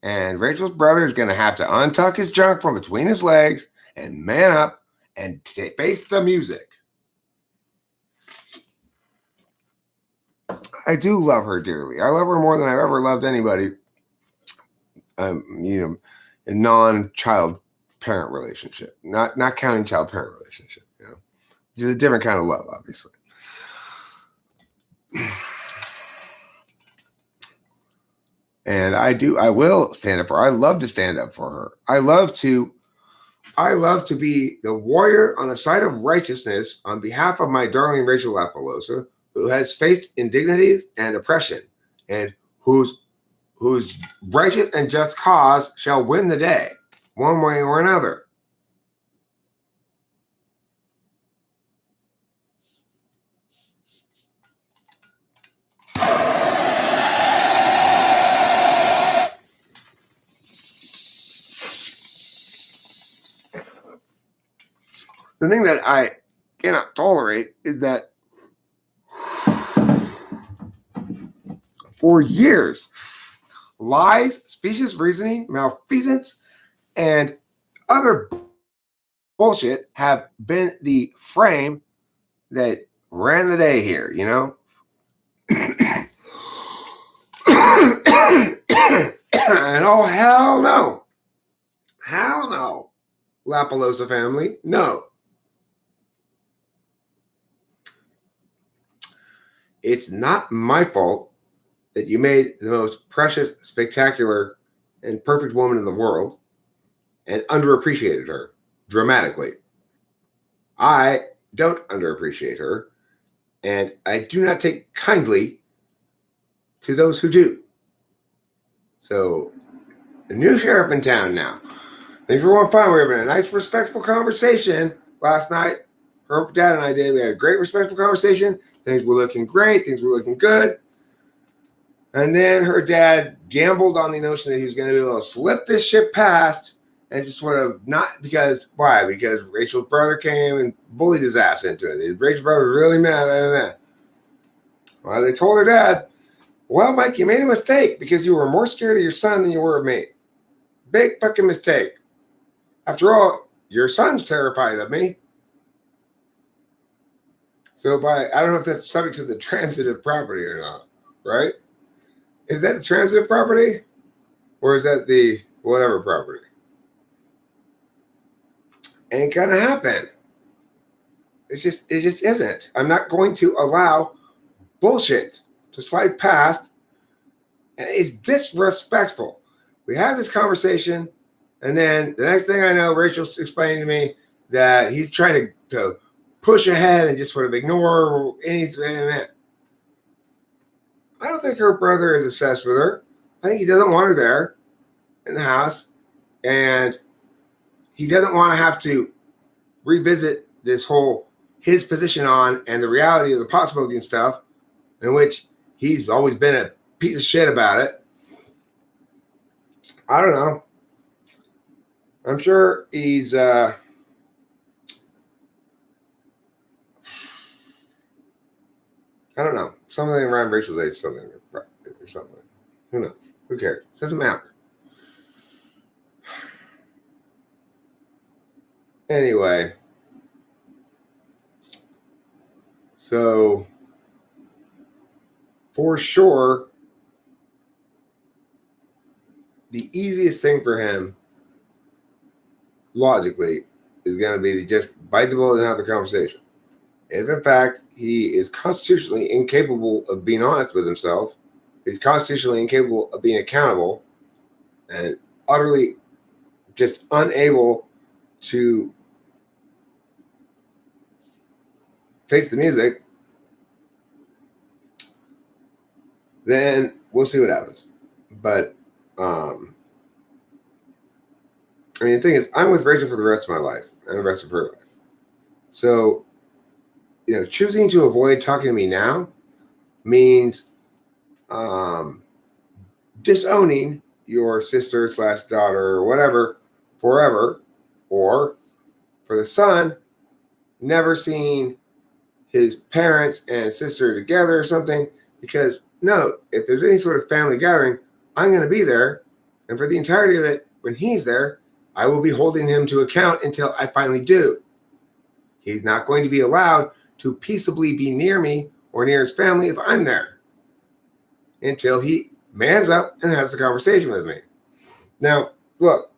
Speaker 1: And Rachel's brother is going to have to untuck his junk from between his legs and man up and face the music. I do love her dearly. I love her more than I've ever loved anybody. A non-child parent relationship, not counting child parent relationship. Which is a different kind of love, obviously. And I will stand up for her. I love to stand up for her. I love to be the warrior on the side of righteousness on behalf of my darling Rachel Lapalosa, who has faced indignities and oppression, and whose righteous and just cause shall win the day, one way or another. The thing that I cannot tolerate is that for years, lies, specious reasoning, malfeasance, and other bullshit have been the frame that ran the day here, you know? And oh, hell no. Hell no. Lapalosa family, no. It's not my fault that you made the most precious, spectacular, and perfect woman in the world and underappreciated her dramatically. I don't underappreciate her, and I do not take kindly to those who do. So, a new sheriff in town now. Things were going fine. We were having a nice, respectful conversation last night. Her dad and I did. We had a great, respectful conversation. Things were looking great. Things were looking good. And then her dad gambled on the notion that he was going to be able to slip this shit past and just sort of not because, why? Because Rachel's brother came and bullied his ass into it. Rachel's brother was really mad. Well, they told her dad, well, Mike, you made a mistake because you were more scared of your son than you were of me. Big fucking mistake. After all, your son's terrified of me. So I don't know if that's subject to the transitive property or not, right? Is that the transitive property? Or is that the whatever property? Ain't gonna happen. It just isn't. I'm not going to allow bullshit to slide past. And it's disrespectful. We had this conversation, and then the next thing I know, Rachel's explaining to me that he's trying to push ahead and just sort of ignore anything. I don't think her brother is obsessed with her. I think he doesn't want her there in the house, and he doesn't want to have to revisit this whole his position on and the reality of the pot smoking stuff, in which he's always been a piece of shit about it. I don't know. I'm sure he's I don't know, something around Rachel's age, something or something. Who knows? Who cares? Doesn't matter. Anyway, so for sure, the easiest thing for him, logically, is going to be to just bite the bullet and have the conversation. If, in fact, he is constitutionally incapable of being honest with himself, he's constitutionally incapable of being accountable, and utterly just unable to face the music, then we'll see what happens. But, I mean, the thing is, I'm with Rachel for the rest of my life and the rest of her life. So, choosing to avoid talking to me now means disowning your sister / daughter or whatever forever, or for the son, never seeing his parents and sister together or something, because no, if there's any sort of family gathering, I'm going to be there. And for the entirety of it, when he's there, I will be holding him to account until I finally do. He's not going to be allowed to peaceably be near me or near his family if I'm there until he mans up and has the conversation with me. Now, look,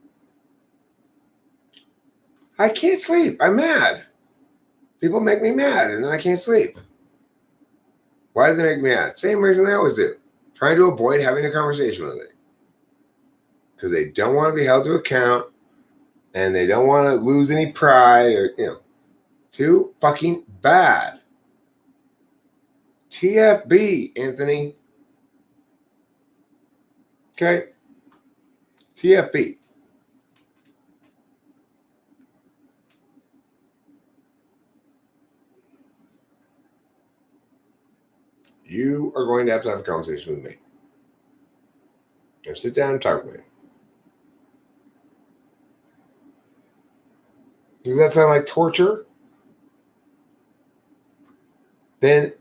Speaker 1: I can't sleep. I'm mad. People make me mad and then I can't sleep. Why do they make me mad? Same reason they always do. Trying to avoid having a conversation with me. Because they don't want to be held to account and they don't want to lose any pride or, too fucking bad. TFB, Anthony. Okay? TFB. You are going to have a conversation with me. And sit down and talk with me. Does that sound like torture? Then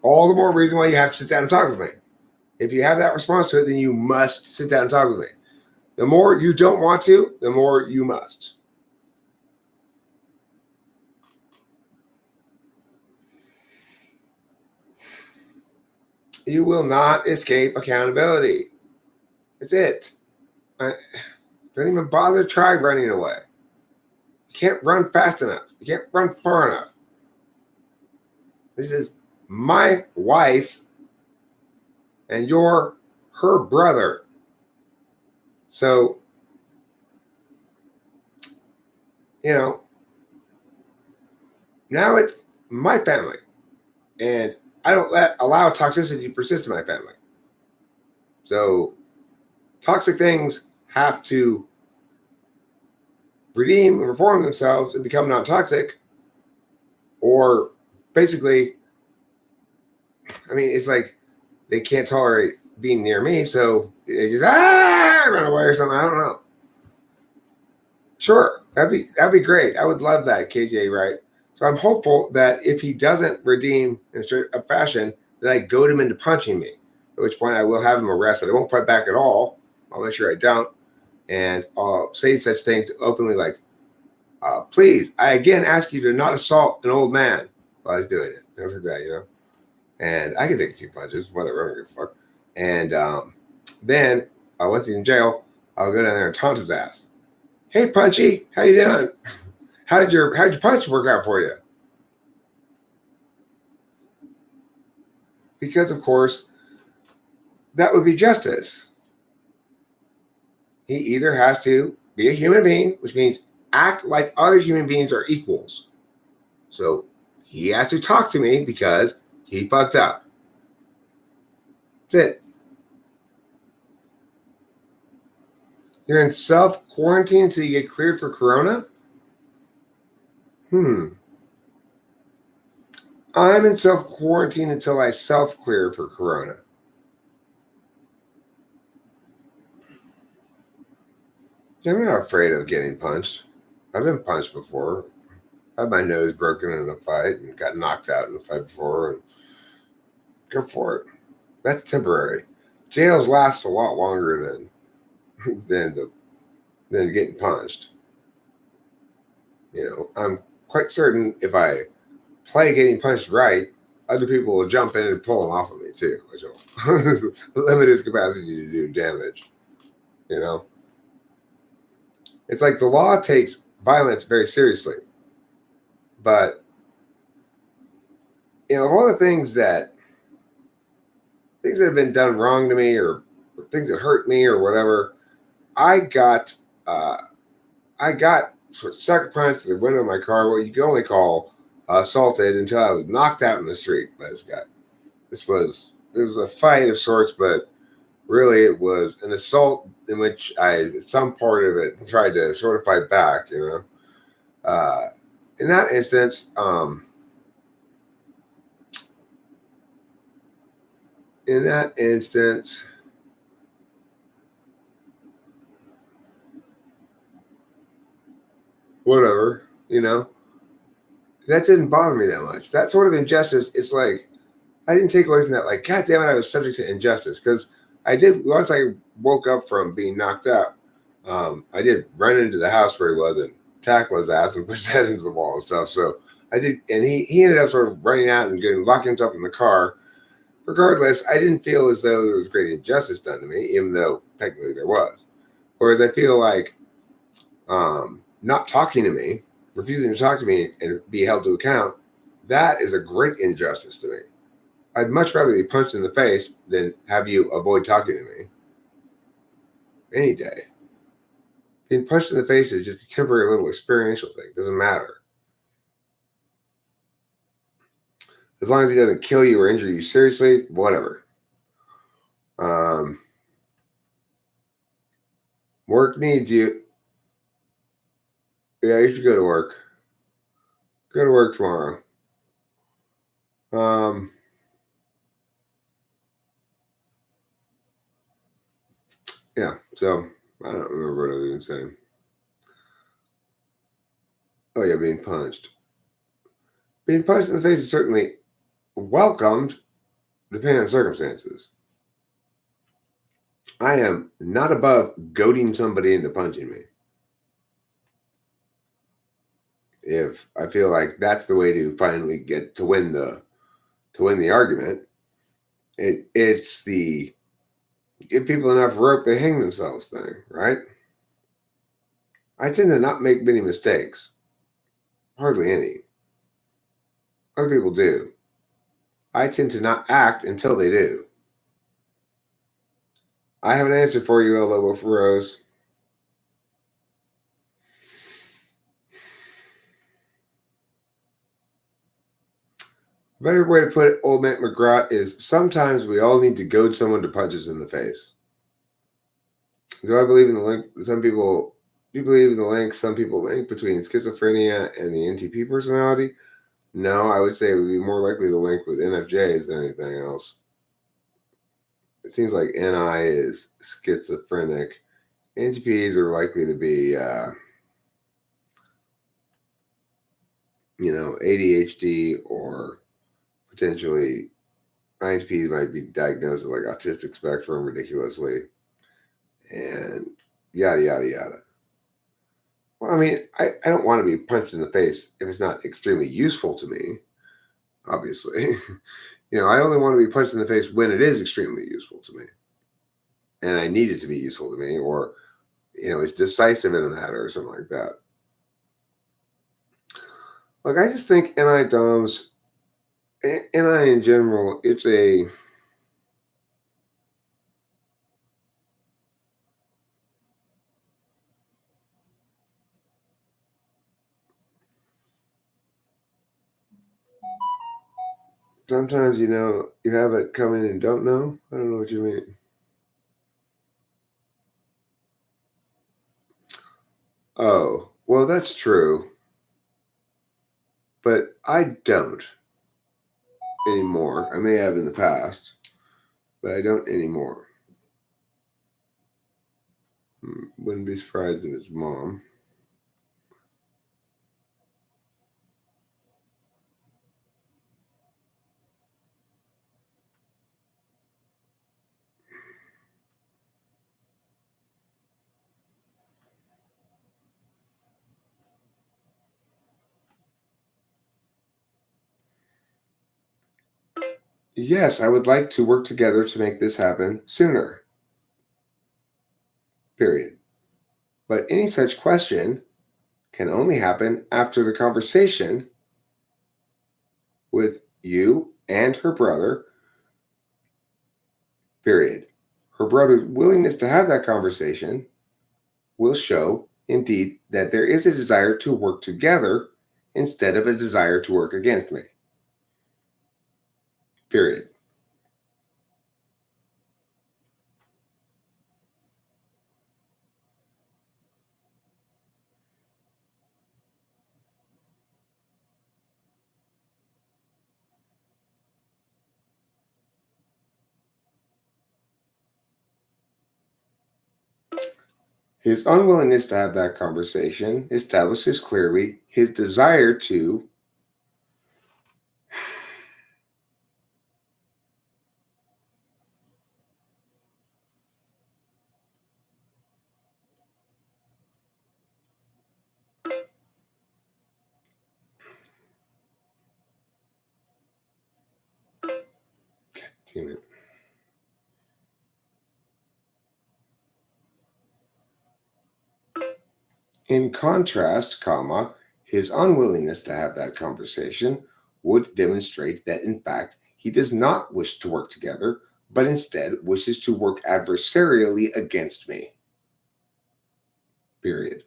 Speaker 1: all the more reason why you have to sit down and talk with me. If you have that response to it, then you must sit down and talk with me. The more you don't want to, the more you must. You will not escape accountability. That's it. Don't even bother try running away. You can't run fast enough. You can't run far enough. This is my wife and you're her brother. So, now it's my family. And I don't allow toxicity to persist in my family. So toxic things have to redeem and reform themselves and become non-toxic, or basically, it's like they can't tolerate being near me, so they just run away or something. I don't know. Sure, that'd be great. I would love that, KJ, right? So I'm hopeful that if he doesn't redeem in a straight up fashion, that I goad him into punching me, at which point I will have him arrested. I won't fight back at all. I'll make sure I don't. And I'll say such things openly like, please, I again ask you to not assault an old man while he's doing it. Things like that, And I can take a few punches, whatever, I don't give a fuck. And then, once he's in jail, I'll go down there and taunt his ass. Hey, Punchy, how you doing? How'd your punch work out for you? Because, of course, that would be justice. He either has to be a human being, which means act like other human beings are equals. So he has to talk to me because he fucked up. That's it. You're in self-quarantine until you get cleared for corona? I'm in self quarantine until I self clear for corona. I'm not afraid of getting punched. I've been punched before. I had my nose broken in a fight and got knocked out in a fight before. And go for it. That's temporary. Jails last a lot longer than getting punched. I'm quite certain if I play getting punched right, other people will jump in and pull them off of me too, which will limit his capacity to do damage. You know, it's like the law takes violence very seriously, but all the things that have been done wrong to me, or things that hurt me, or whatever, I got uh, I got sort of sucker punched to the window of my car. What you can only call assaulted until I was knocked out in the street by this guy. It was a fight of sorts, but really it was an assault in which some part of it tried to sort of fight back. Uh, in that instance, in that instance, whatever, that didn't bother me that much. That sort of injustice, it's like I didn't take away from that. Like, God damn it, I was subject to injustice because I did. Once I woke up from being knocked out, I did run into the house where he was and tackle his ass and push that into the wall and stuff. So I did, and he ended up sort of running out and getting locked himself in the car. Regardless, I didn't feel as though there was great injustice done to me, even though technically there was. Whereas I feel like not talking to me, refusing to talk to me and be held to account, that is a great injustice to me. I'd much rather be punched in the face than have you avoid talking to me any day. Being punched in the face is just a temporary little experiential thing. It doesn't matter. As long as he doesn't kill you or injure you seriously, whatever. Work needs you. Yeah, you should go to work. Go to work tomorrow. Yeah, so I don't remember what I was even saying. Oh yeah, being punched. Being punched in the face is certainly welcomed, depending on circumstances. I am not above goading somebody into punching me. If I feel like that's the way to finally get to win the argument, it's the give people enough rope they hang themselves thing, right? I tend to not make many mistakes, hardly any. Other people do. I tend to not act until they do. I have an answer for you, El Lobo Feroz. A better way to put it, old man McGrath, is sometimes we all need to goad someone to punch us in the face. Do I believe in the link? Some people do believe in the link. Some people link between schizophrenia and the NTP personality. No, I would say it would be more likely to link with NFJs than anything else. It seems like NI is schizophrenic. NTPs are likely to be, ADHD, or potentially INTPs might be diagnosed with like autistic spectrum ridiculously, and yada yada yada. Well, I mean, I don't want to be punched in the face if it's not extremely useful to me, obviously. I only want to be punched in the face when it is extremely useful to me. And I need it to be useful to me, or, it's decisive in a matter or something like that. Like, I just think NI DOMs, NI in general, it's a. Sometimes, you have it coming and don't know. I don't know what you mean. Oh, well, that's true. But I don't. anymore. I may have in the past, but I don't anymore. Wouldn't be surprised if it's mom. Yes, I would like to work together to make this happen sooner. Period. But any such question can only happen after the conversation with you and her brother. Period. Her brother's willingness to have that conversation will show, indeed, that there is a desire to work together instead of a desire to work against me. Period. His unwillingness to have that conversation establishes clearly his desire to damn it. In contrast, comma, his unwillingness to have that conversation would demonstrate that in fact he does not wish to work together, but instead wishes to work adversarially against me. Period.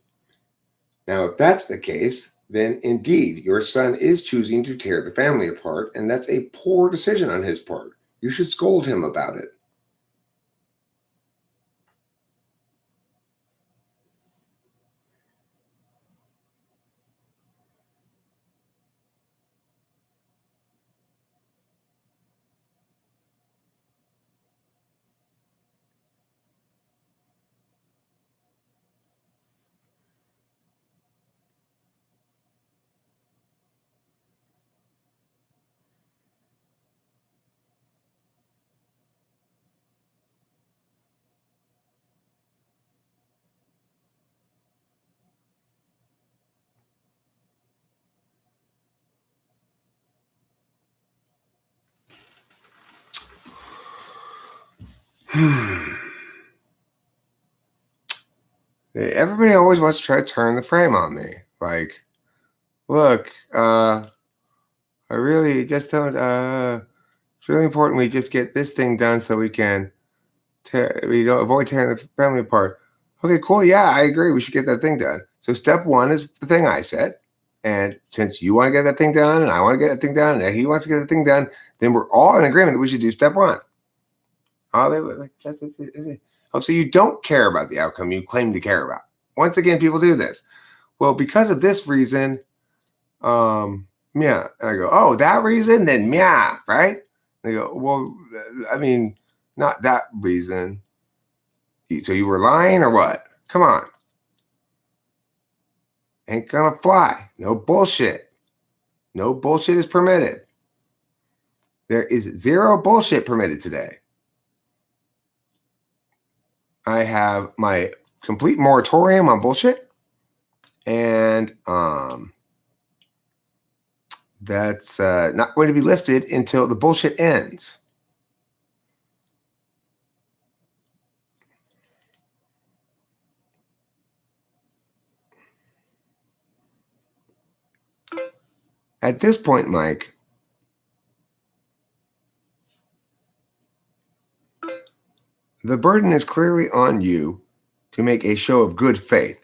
Speaker 1: Now, if that's the case, then indeed your son is choosing to tear the family apart, and that's a poor decision on his part. You should scold him about it. Everybody always wants to try to turn the frame on me. Like, look, I really just don't. It's really important we just get this thing done so we can we don't avoid tearing the family apart. Okay, cool. Yeah, I agree. We should get that thing done. So step one is the thing I said. And since you want to get that thing done and I want to get that thing done and he wants to get the thing done, then we're all in agreement that we should do step one. Oh, so you don't care about the outcome you claim to care about. Once again, people do this. Well, because of this reason, yeah. And I go, oh, that reason? Then yeah, right? They go, well, I mean, not that reason. So you were lying or what? Come on. Ain't gonna fly. No bullshit. No bullshit is permitted. There is zero bullshit permitted today. I have my complete moratorium on bullshit. And that's not going to be lifted until the bullshit ends. At this point, Mike, the burden is clearly on you to make a show of good faith.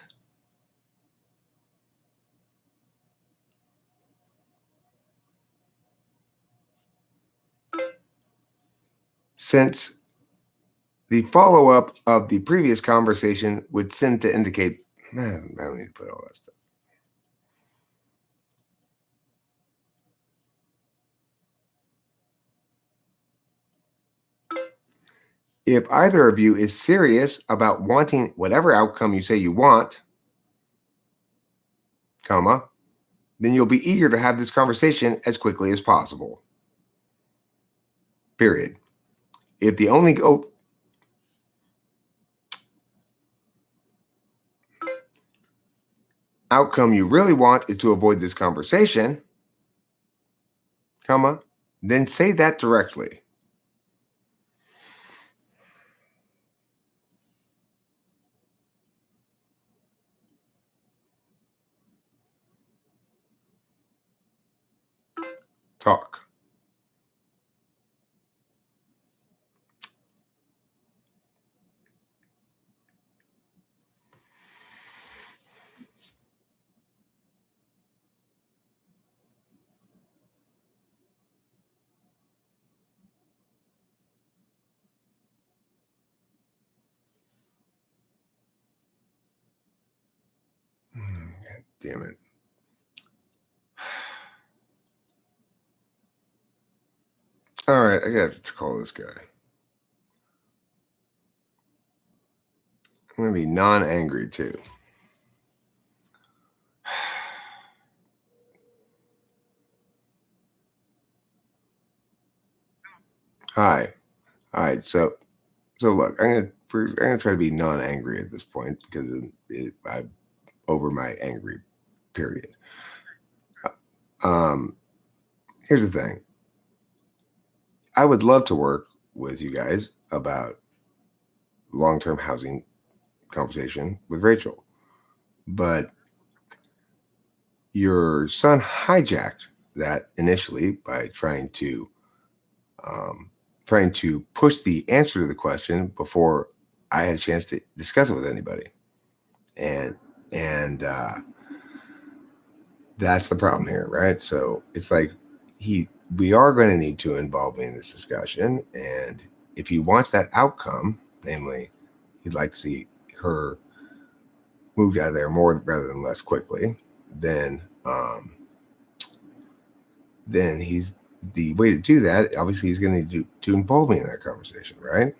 Speaker 1: Since the follow-up of the previous conversation would tend to indicate, man, I don't need to put all that stuff. If either of you is serious about wanting whatever outcome you say you want, comma, then you'll be eager to have this conversation as quickly as possible. Period. If the only outcome you really want is to avoid this conversation, comma, then say that directly. Talk. God damn it. All right, I got to call this guy. I'm going to be non-angry too. Hi. All right, so look, I'm gonna try to be non-angry at this point because I'm over my angry period. Here's the thing. I would love to work with you guys about long-term housing conversation with Rachel, but your son hijacked that initially by trying to push the answer to the question before I had a chance to discuss it with anybody, and that's the problem here, right? So it's like we are going to need to involve me in this discussion, and if he wants that outcome, namely, he'd like to see her moved out of there more rather than less quickly, then he's the way to do that. Obviously, he's going to need to involve me in that conversation, right?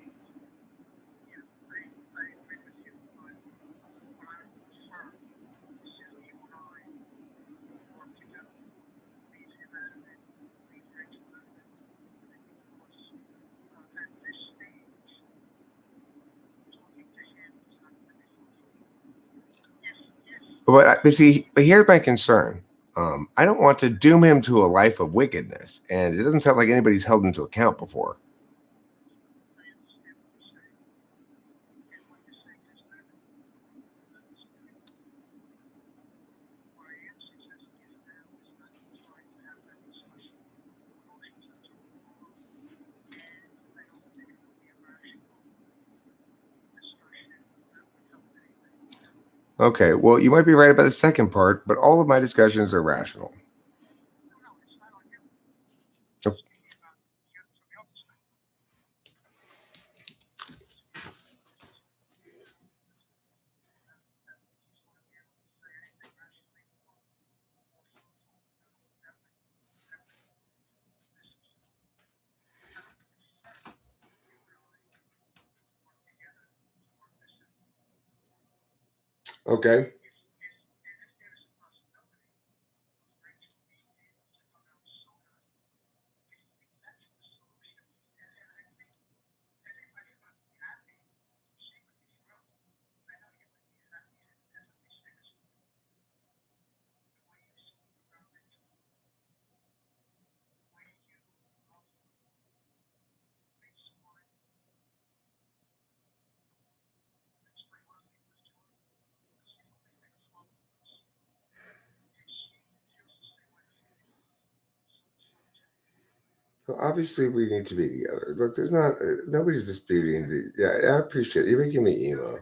Speaker 1: But here's my concern. I don't want to doom him to a life of wickedness, and it doesn't sound like anybody's held him to account before. Okay, well, you might be right about the second part, but all of my discussions are rational. Okay. Well, obviously, we need to be together. Look, there's not nobody's disputing the. Yeah, I appreciate it. You're making me emo.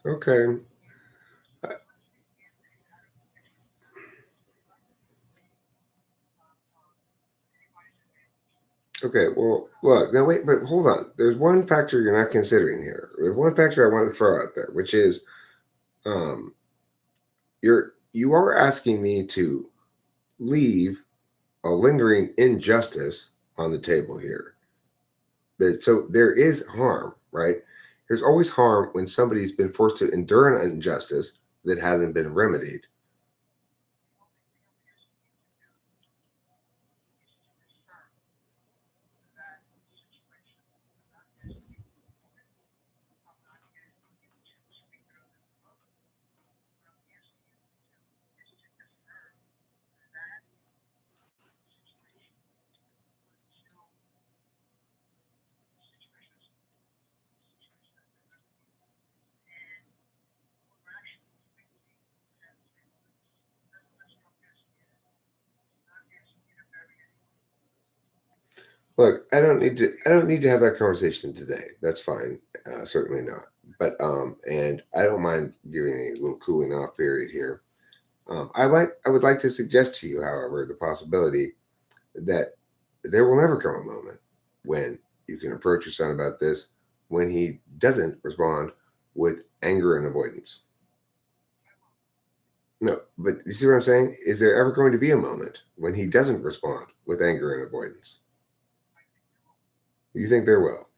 Speaker 1: Okay. Okay, well, look, now wait, but hold on. There's one factor you're not considering here. There's one factor I want to throw out there, which is um, you are asking me to leave a lingering injustice on the table here. So there is harm, right? There's always harm when somebody's been forced to endure an injustice that hasn't been remedied. Look, I don't need to have that conversation today. That's fine. Certainly not. But and I don't mind giving a little cooling off period here. I would like to suggest to you, however, the possibility that there will never come a moment when you can approach your son about this when he doesn't respond with anger and avoidance. No, but you see what I'm saying? Is there ever going to be a moment when he doesn't respond with anger and avoidance? You think there will?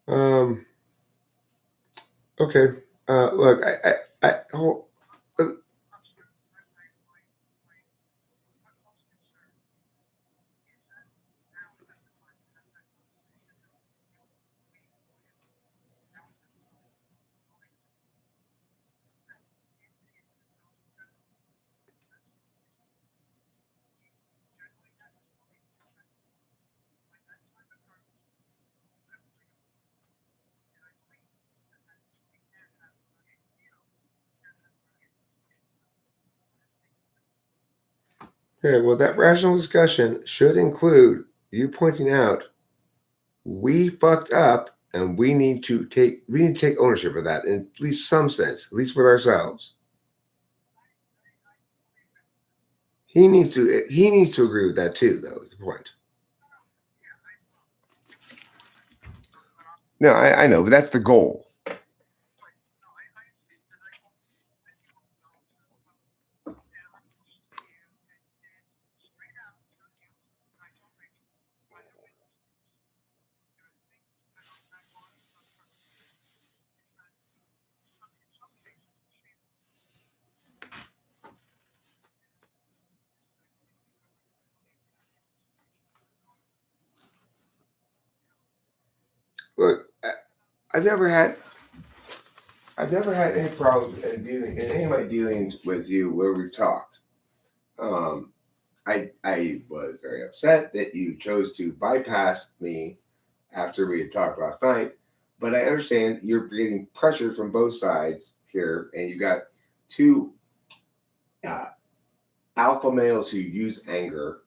Speaker 1: Um. Okay. Look, uh, okay. Well, that rational discussion should include you pointing out we fucked up and we need to take ownership of that in at least some sense, at least with ourselves. He needs to agree with that too, though, is the point. No, I know, but that's the goal. Look, I've never had I've never had any problems in any of my dealings with you where we've talked. Um, I was very upset that you chose to bypass me after we had talked last night, but I understand you're getting pressure from both sides here, and you got two uh, alpha males who use anger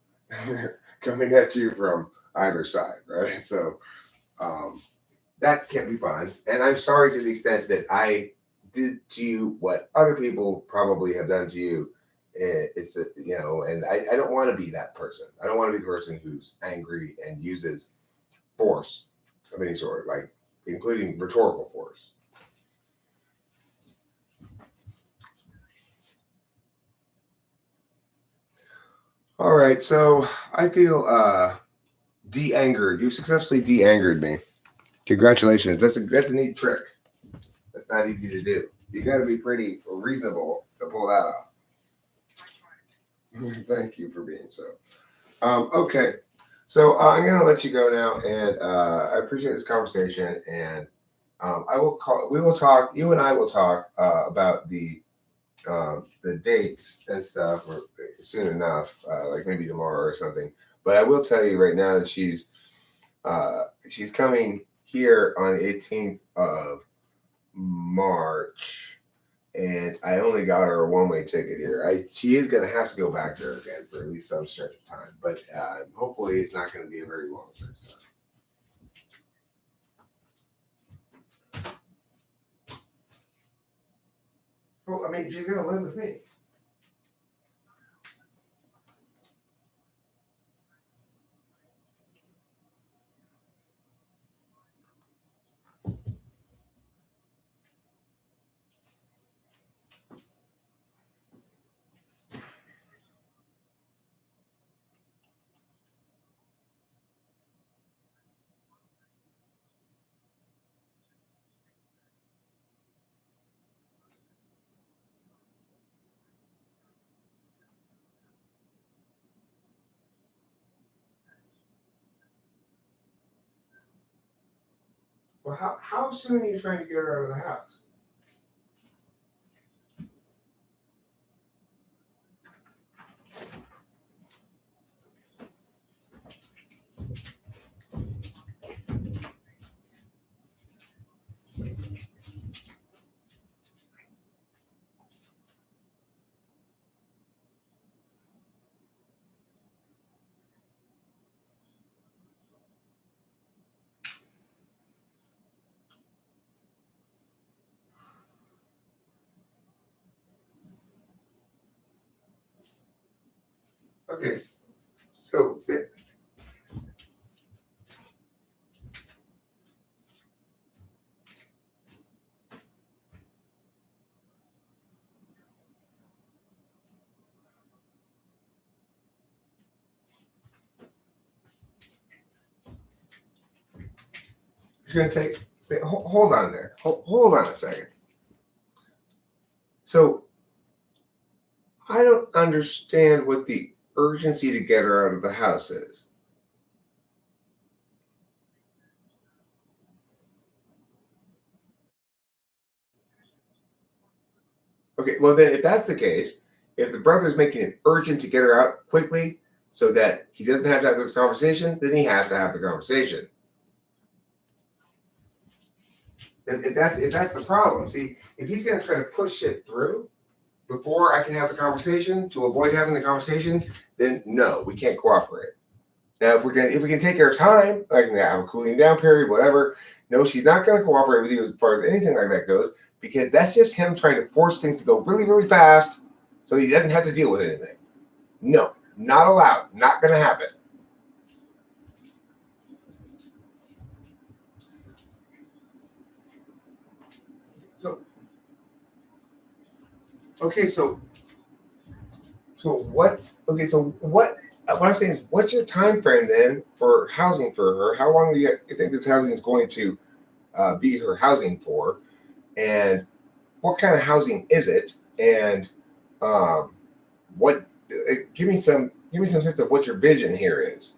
Speaker 1: coming at you from either side, right? So um, that can't be fun. And I'm sorry to the extent that I did to you what other people probably have done to you. It's a, you know, and I don't want to be that person. I don't want to be the person who's angry and uses force of any sort, like including rhetorical force. All right, so I feel de-angered. You successfully de-angered me. Congratulations. That's a neat trick. That's not easy to do. You got to be pretty reasonable to pull that off. Thank you for being so. Okay, so I'm going to let you go now, and I appreciate this conversation. And I will call. We will talk. You and I will talk about the dates and stuff soon enough, like maybe tomorrow or something. But I will tell you right now that she's coming here on the 18th of March, and I only got her a one-way ticket here. She is going to have to go back there again for at least some stretch of time, but hopefully it's not going to be a very long stretch of time. Well, I mean, she's going to live with me. Well, how soon are you trying to get her out of the house? Okay, so it's going to take. Hold on there. Hold on a second. So I don't understand what the urgency to get her out of the house is. Okay, well then, if that's the case, if the brother's making it urgent to get her out quickly so that he doesn't have to have this conversation, then he has to have the conversation. If that's the problem, see, if he's going to try to push it through before I can have the conversation to avoid having the conversation, then no, we can't cooperate. Now, if we can take our time, like have a cooling down period, whatever. No, she's not going to cooperate with you as far as anything like that goes, because that's just him trying to force things to go really, really fast, so he doesn't have to deal with anything. No, not allowed. Not going to happen. So, okay, so what's okay? So what I'm saying is, what's your time frame then for housing for her? How long do you think this housing is going to be her housing for? And what kind of housing is it? And what? Give me some sense of what your vision here is.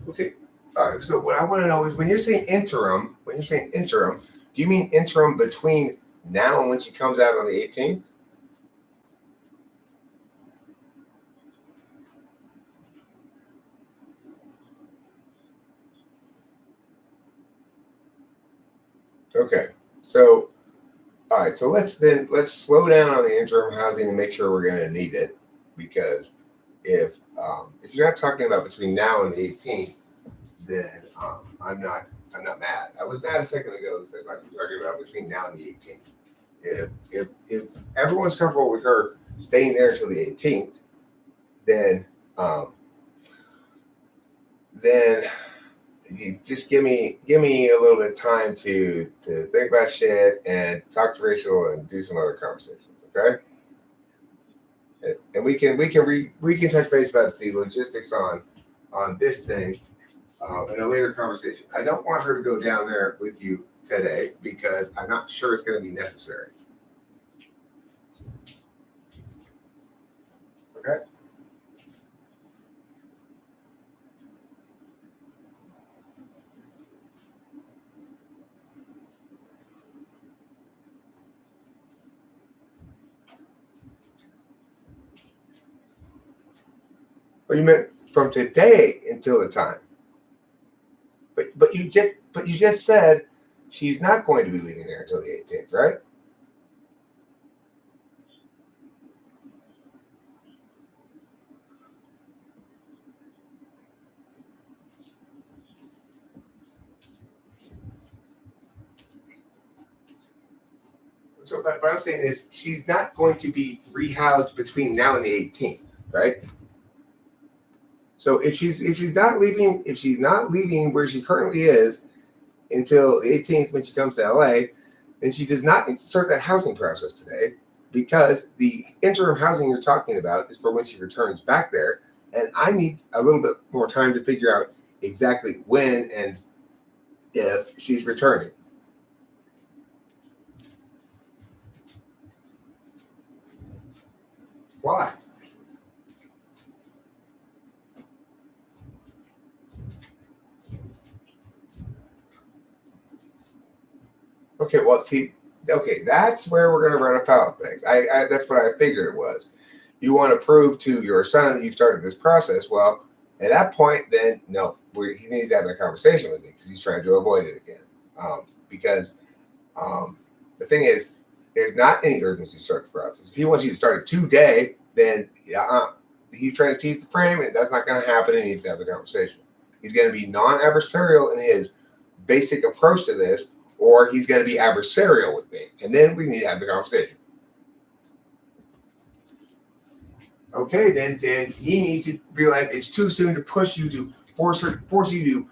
Speaker 1: Okay. So what I want to know is, when you're saying interim, do you mean interim between now and when she comes out on the 18th? Okay. So all right. So let's slow down on the interim housing and make sure we're going to need it, because if you're not talking about between now and the 18th, then I'm not mad. I was mad a second ago that I was talking about between now and the 18th. If everyone's comfortable with her staying there until the 18th, then then you just give me a little bit of time to think about shit and talk to Rachel and do some other conversations, okay? And we can touch base about the logistics on this thing in a later conversation. I don't want her to go down there with you today because I'm not sure it's going to be necessary. Okay. Well, you meant from today until the time. But you just said she's not going to be leaving there until the 18th, right? So what I'm saying is she's not going to be rehoused between now and the 18th, right? So if she's not leaving where she currently is until the 18th when she comes to LA, then she does not need to start that housing process today because the interim housing you're talking about is for when she returns back there, and I need a little bit more time to figure out exactly when and if she's returning. Why? Okay, well, see, okay, that's where we're going to run afoul of things. I that's what I figured it was. You want to prove to your son that you've started this process. Well, at that point, then no, he needs to have that conversation with me because he's trying to avoid it again. Because the thing is, there's not any urgency to start the process. If he wants you to start it today, then he's trying to tease the frame, and that's not going to happen. And he needs to have the conversation. He's going to be non-adversarial in his basic approach to this, or he's going to be adversarial with me, and then we need to have the conversation. Okay, then he needs to realize it's too soon to push you to force you to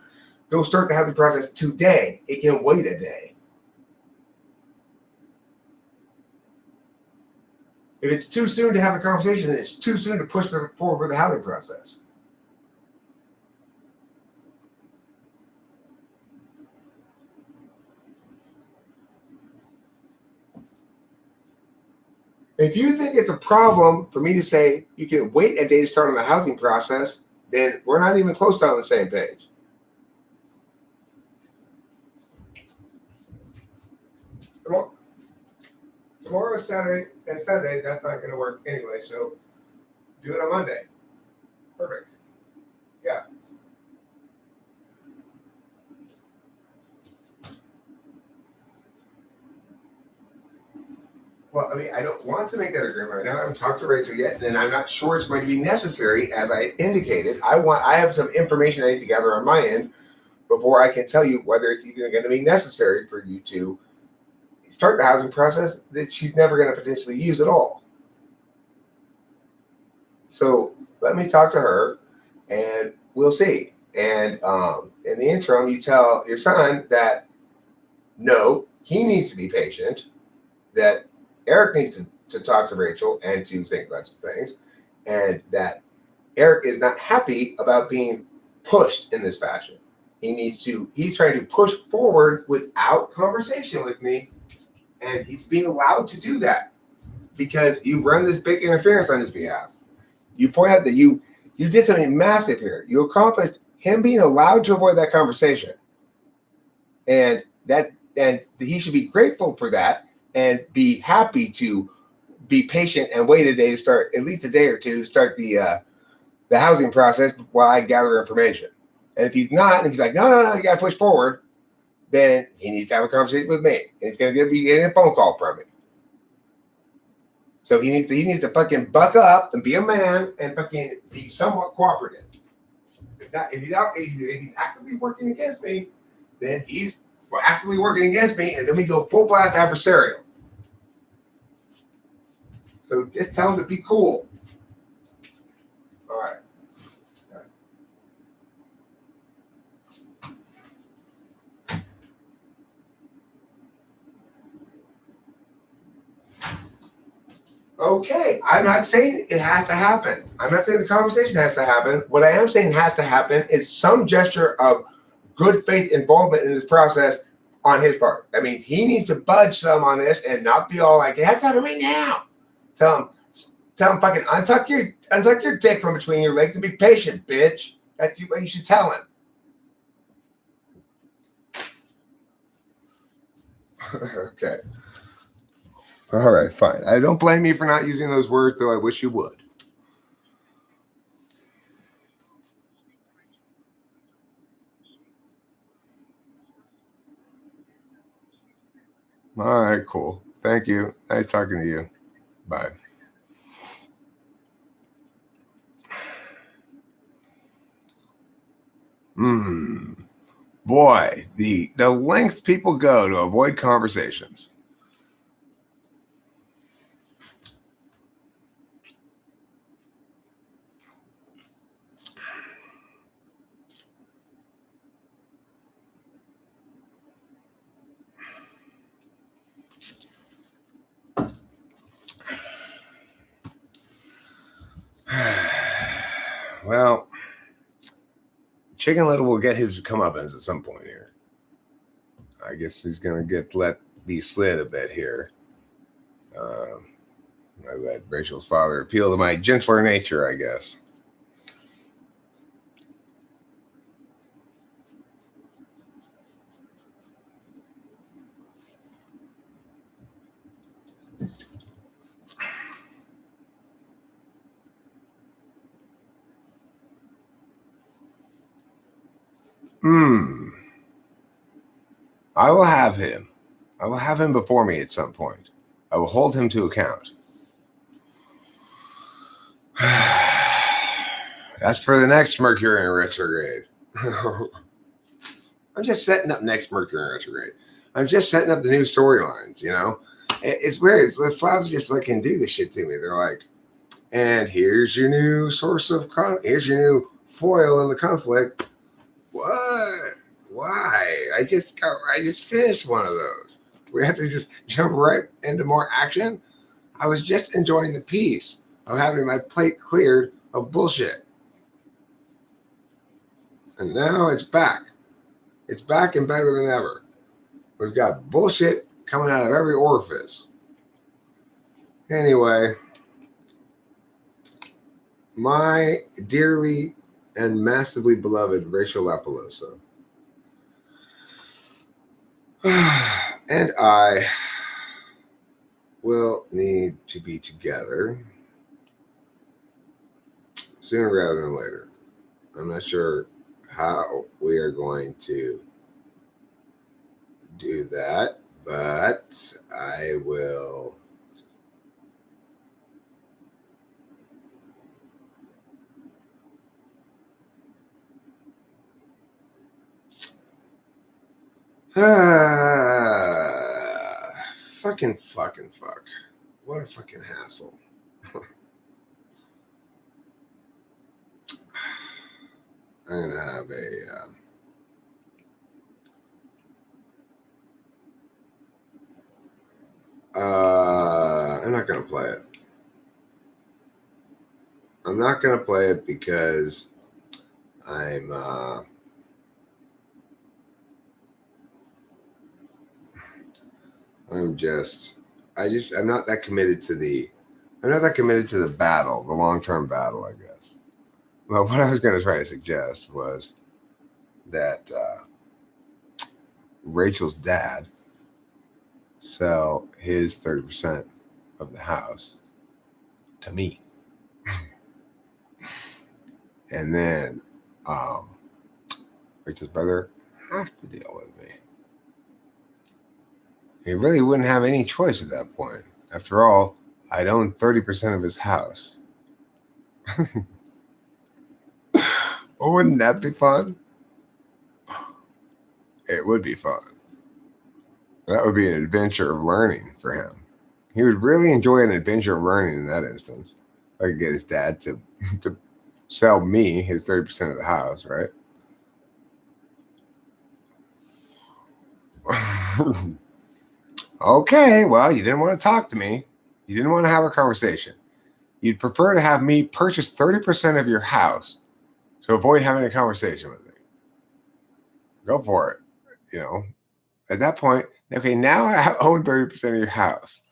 Speaker 1: go start the housing process today. It can wait a day. If it's too soon to have the conversation, then it's too soon to push forward with the housing process. If you think it's a problem for me to say you can wait a day to start on the housing process, then we're not even close to on the same page. Tomorrow is Saturday and Sunday. That's not going to work anyway. So do it on Monday. Perfect. Yeah. Well, I mean, I don't want to make that agreement right now. I haven't talked to Rachel yet, and I'm not sure it's going to be necessary. As I indicated, I have some information I need to gather on my end before I can tell you whether it's even going to be necessary for you to start the housing process that she's never going to potentially use at all. So let me talk to her, and we'll see. And in the interim, you tell your son that no, he needs to be patient, that Eric needs to talk to Rachel and to think about some things, and that Eric is not happy about being pushed in this fashion. He's trying to push forward without conversation with me, and he's being allowed to do that because you run this big interference on his behalf. You point out that you did something massive here. You accomplished him being allowed to avoid that conversation, and he should be grateful for that and be happy to be patient and wait a day to start, at least a day or two, to start the housing process while I gather information. And if he's not, and he's like, no, you got to push forward, then he needs to have a conversation with me. And he's going to be getting a phone call from me. So he needs to fucking buck up and be a man and fucking be somewhat cooperative. If he's actively working against me, then he's actively working against me, and then we go full blast adversarial. So just tell him to be cool. All right. Okay, I'm not saying it has to happen. I'm not saying the conversation has to happen. What I am saying has to happen is some gesture of good faith involvement in this process on his part. I mean, he needs to budge some on this and not be all like, it has to happen right now. Tell him fucking untuck your dick from between your legs and be patient, bitch. That's what you should tell him. Okay. All right, fine. I don't blame you for not using those words, though I wish you would. All right, cool. Thank you. Nice talking to you. Bye. Boy, the lengths people go to avoid conversations. Well, Chicken Little will get his comeuppance at some point here. I guess he's going to get let be slid a bit here. I let Rachel's father appeal to my gentler nature, I guess. I will have him. I will have him before me at some point. I will hold him to account. That's for the next Mercury in retrograde. I'm just setting up next Mercury in retrograde. I'm just setting up the new storylines, you know? It's weird. The Slavs just like can do this shit to me. They're like, and here's your new source of here's your new foil in the conflict. What? Why? I just finished one of those. We have to just jump right into more action. I was just enjoying the peace of having my plate cleared of bullshit. And now it's back. It's back and better than ever. We've got bullshit coming out of every orifice. Anyway, my dearly and massively beloved Rachel Lapalosa and I will need to be together sooner rather than later. I'm not sure how we are going to do that, but I will. Fucking fuck. What a fucking hassle. I'm going to have I'm not going to play it. I'm not going to play it because I'm not that committed to the battle, the long-term battle, I guess. Well, what I was going to try to suggest was that Rachel's dad sell his 30% of the house to me. And then Rachel's brother has to deal with me. He really wouldn't have any choice at that point. After all, I'd own 30% of his house. Well, wouldn't that be fun? It would be fun. That would be an adventure of learning for him. He would really enjoy an adventure of learning in that instance. If I could get his dad to sell me his 30% of the house, right? Okay, well, you didn't want to talk to me. You didn't want to have a conversation. You'd prefer to have me purchase 30% of your house to avoid having a conversation with me. Go for it. At that point, okay, now I own 30% of your house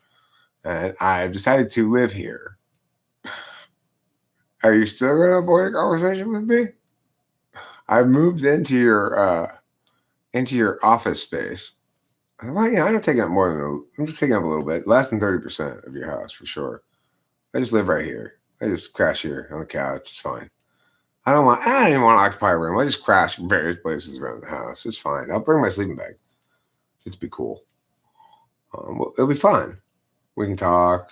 Speaker 1: and I've decided to live here. Are you still going to avoid a conversation with me? I've moved into your office space. Well, I'm not taking up more than I'm just taking up a little bit, less than 30% of your house for sure. I just live right here. I just crash here on the couch. It's fine. I don't even want to occupy a room. I just crash in various places around the house. It's fine. I'll bring my sleeping bag. It'll be cool. It'll be fun. We can talk.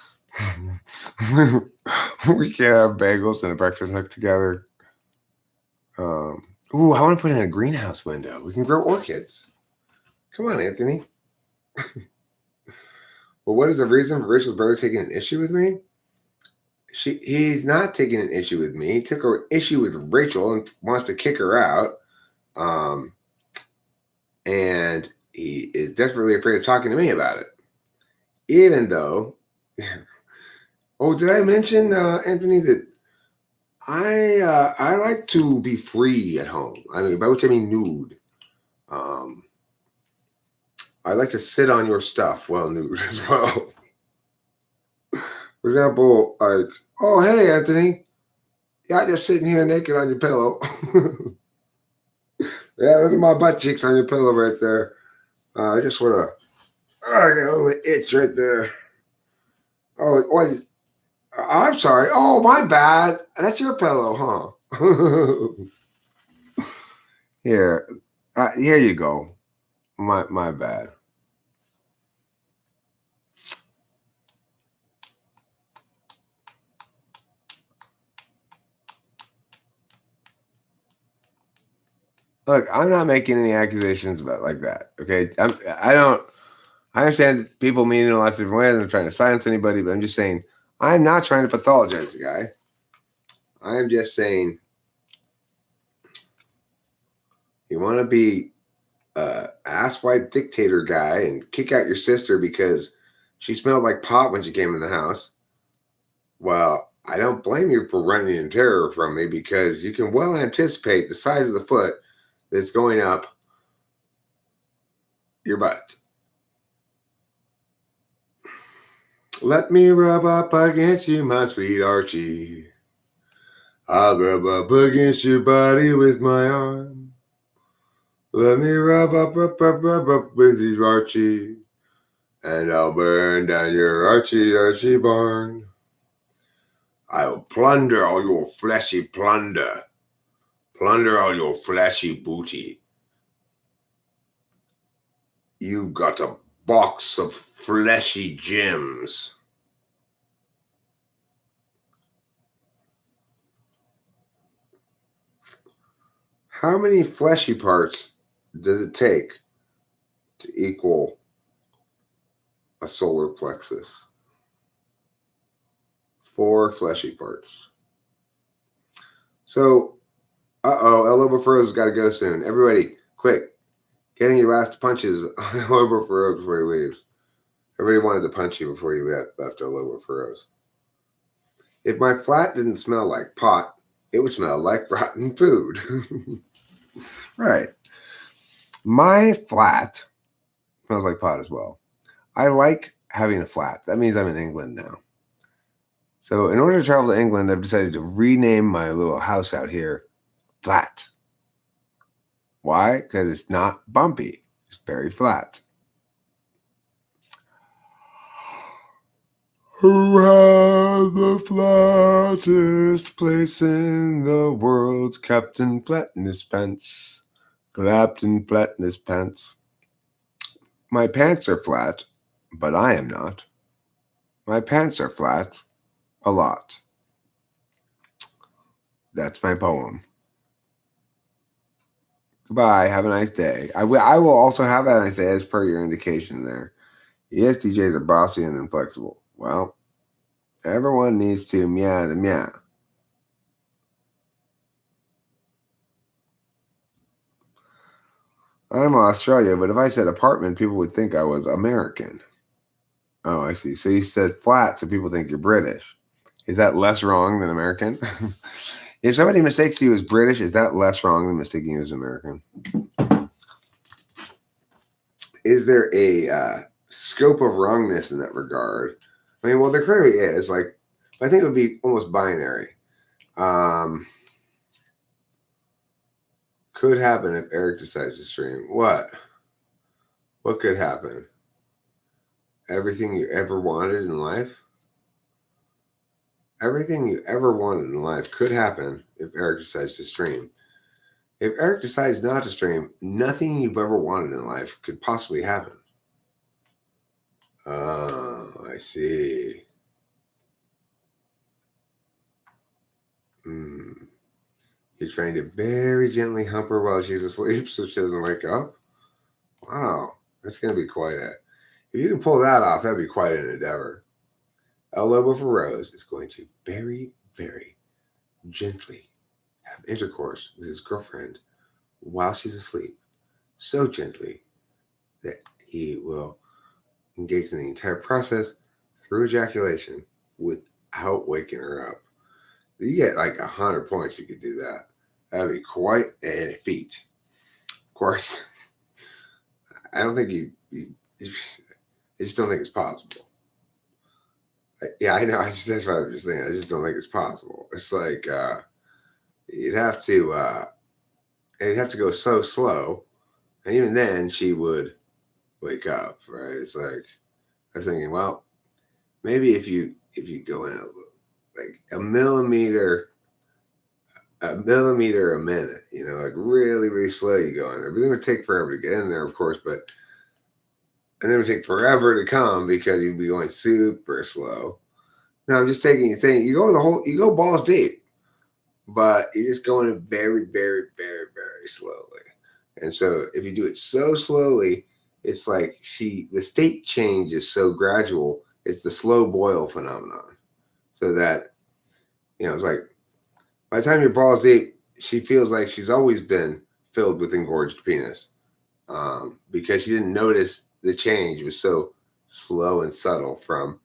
Speaker 1: We can have bagels and a breakfast nook together. I want to put in a greenhouse window. We can grow orchids. Come on, Anthony. Well, what is the reason for Rachel's brother taking an issue with me? He's not taking an issue with me. He took an issue with Rachel and wants to kick her out. And he is desperately afraid of talking to me about it. Even though, did I mention, Anthony, that I like to be free at home. I mean, by which I mean nude. I like to sit on your stuff while nude as well. For example, like, oh, hey, Anthony. Yeah, I'm just sitting here naked on your pillow. Yeah, those are my butt cheeks on your pillow right there. I just want to, I got a little itch right there. Oh, I'm sorry. Oh, my bad. That's your pillow, huh? Here you go. My bad. Look, I'm not making any accusations about like that. Okay, I understand people mean it in lots of different ways. I'm not trying to silence anybody, but I'm just saying I'm not trying to pathologize the guy. I'm just saying you want to be asswipe dictator guy and kick out your sister because she smelled like pot when she came in the house. Well, I don't blame you for running in terror from me because you can well anticipate the size of the foot that's going up your butt. Let me rub up against you, my sweet Archie. I'll rub up against your body with my arm. Let me rub up with you, Archie. And I'll burn down your Archie barn. I'll plunder all your fleshy plunder. Plunder all your fleshy booty. You've got a box of fleshy gems. How many fleshy parts does it take to equal a solar plexus? 4 fleshy parts. So, Elbow Furrow's got to go soon. Everybody, quick, getting your last punches on Elbow Furrows before he leaves. Everybody wanted to punch you before you left Elbow Furrows. If my flat didn't smell like pot, it would smell like rotten food. Right. My flat smells like pot as well. I like having a flat. That means I'm in England now. So in order to travel to England, I've decided to rename my little house out here Flat. Why? Because it's not bumpy. It's very flat. Who has the flattest place in the world? Captain Flatness Pants. Captain Flatness Pants. My pants are flat, but I am not. My pants are flat a lot. That's my poem. Goodbye. Have a nice day. I will also have a nice day as per your indication there. Yes, DJs are bossy and inflexible. Well, everyone needs to meow the meow. I'm Australia, but if I said apartment, people would think I was American. Oh, I see. So you said flat, so people think you're British. Is that less wrong than American? If somebody mistakes you as British, is that less wrong than mistaking you as American? Is there a scope of wrongness in that regard? I mean, well, there clearly is. Like, I think it would be almost binary. Could happen if Eric decides to stream. What? What could happen? Everything you ever wanted in life? Everything you ever wanted in life could happen if Eric decides to stream. If Eric decides not to stream, nothing you've ever wanted in life could possibly happen. Oh, I see. You're trying to very gently hump her while she's asleep so she doesn't wake up? Wow, that's going to be quite a... If you can pull that off, that'd be quite an endeavor. El Lobo for Rose is going to very, very gently have intercourse with his girlfriend while she's asleep. So gently that he will engage in the entire process through ejaculation without waking her up. You get like 100 points. You could do that. That'd be quite a feat. Of course, I don't think I just don't think it's possible. Yeah, I know. That's what I'm just saying. I just don't think it's possible. It's like you'd have to go so slow, and even then she would wake up, right? It's like I was thinking, well, maybe if you go in like a millimeter a minute, like really, really slow, you go in there. But then it would take forever to get in there, of course, and then it would take forever to come because you'd be going super slow. No, I'm just saying you go balls deep, but you're just going in very, very, very, very slowly. And so if you do it so slowly, it's like the state change is so gradual. It's the slow boil phenomenon. So that, it's like by the time your balls deep, she feels like she's always been filled with engorged penis because she didn't notice the change. It was so slow and subtle from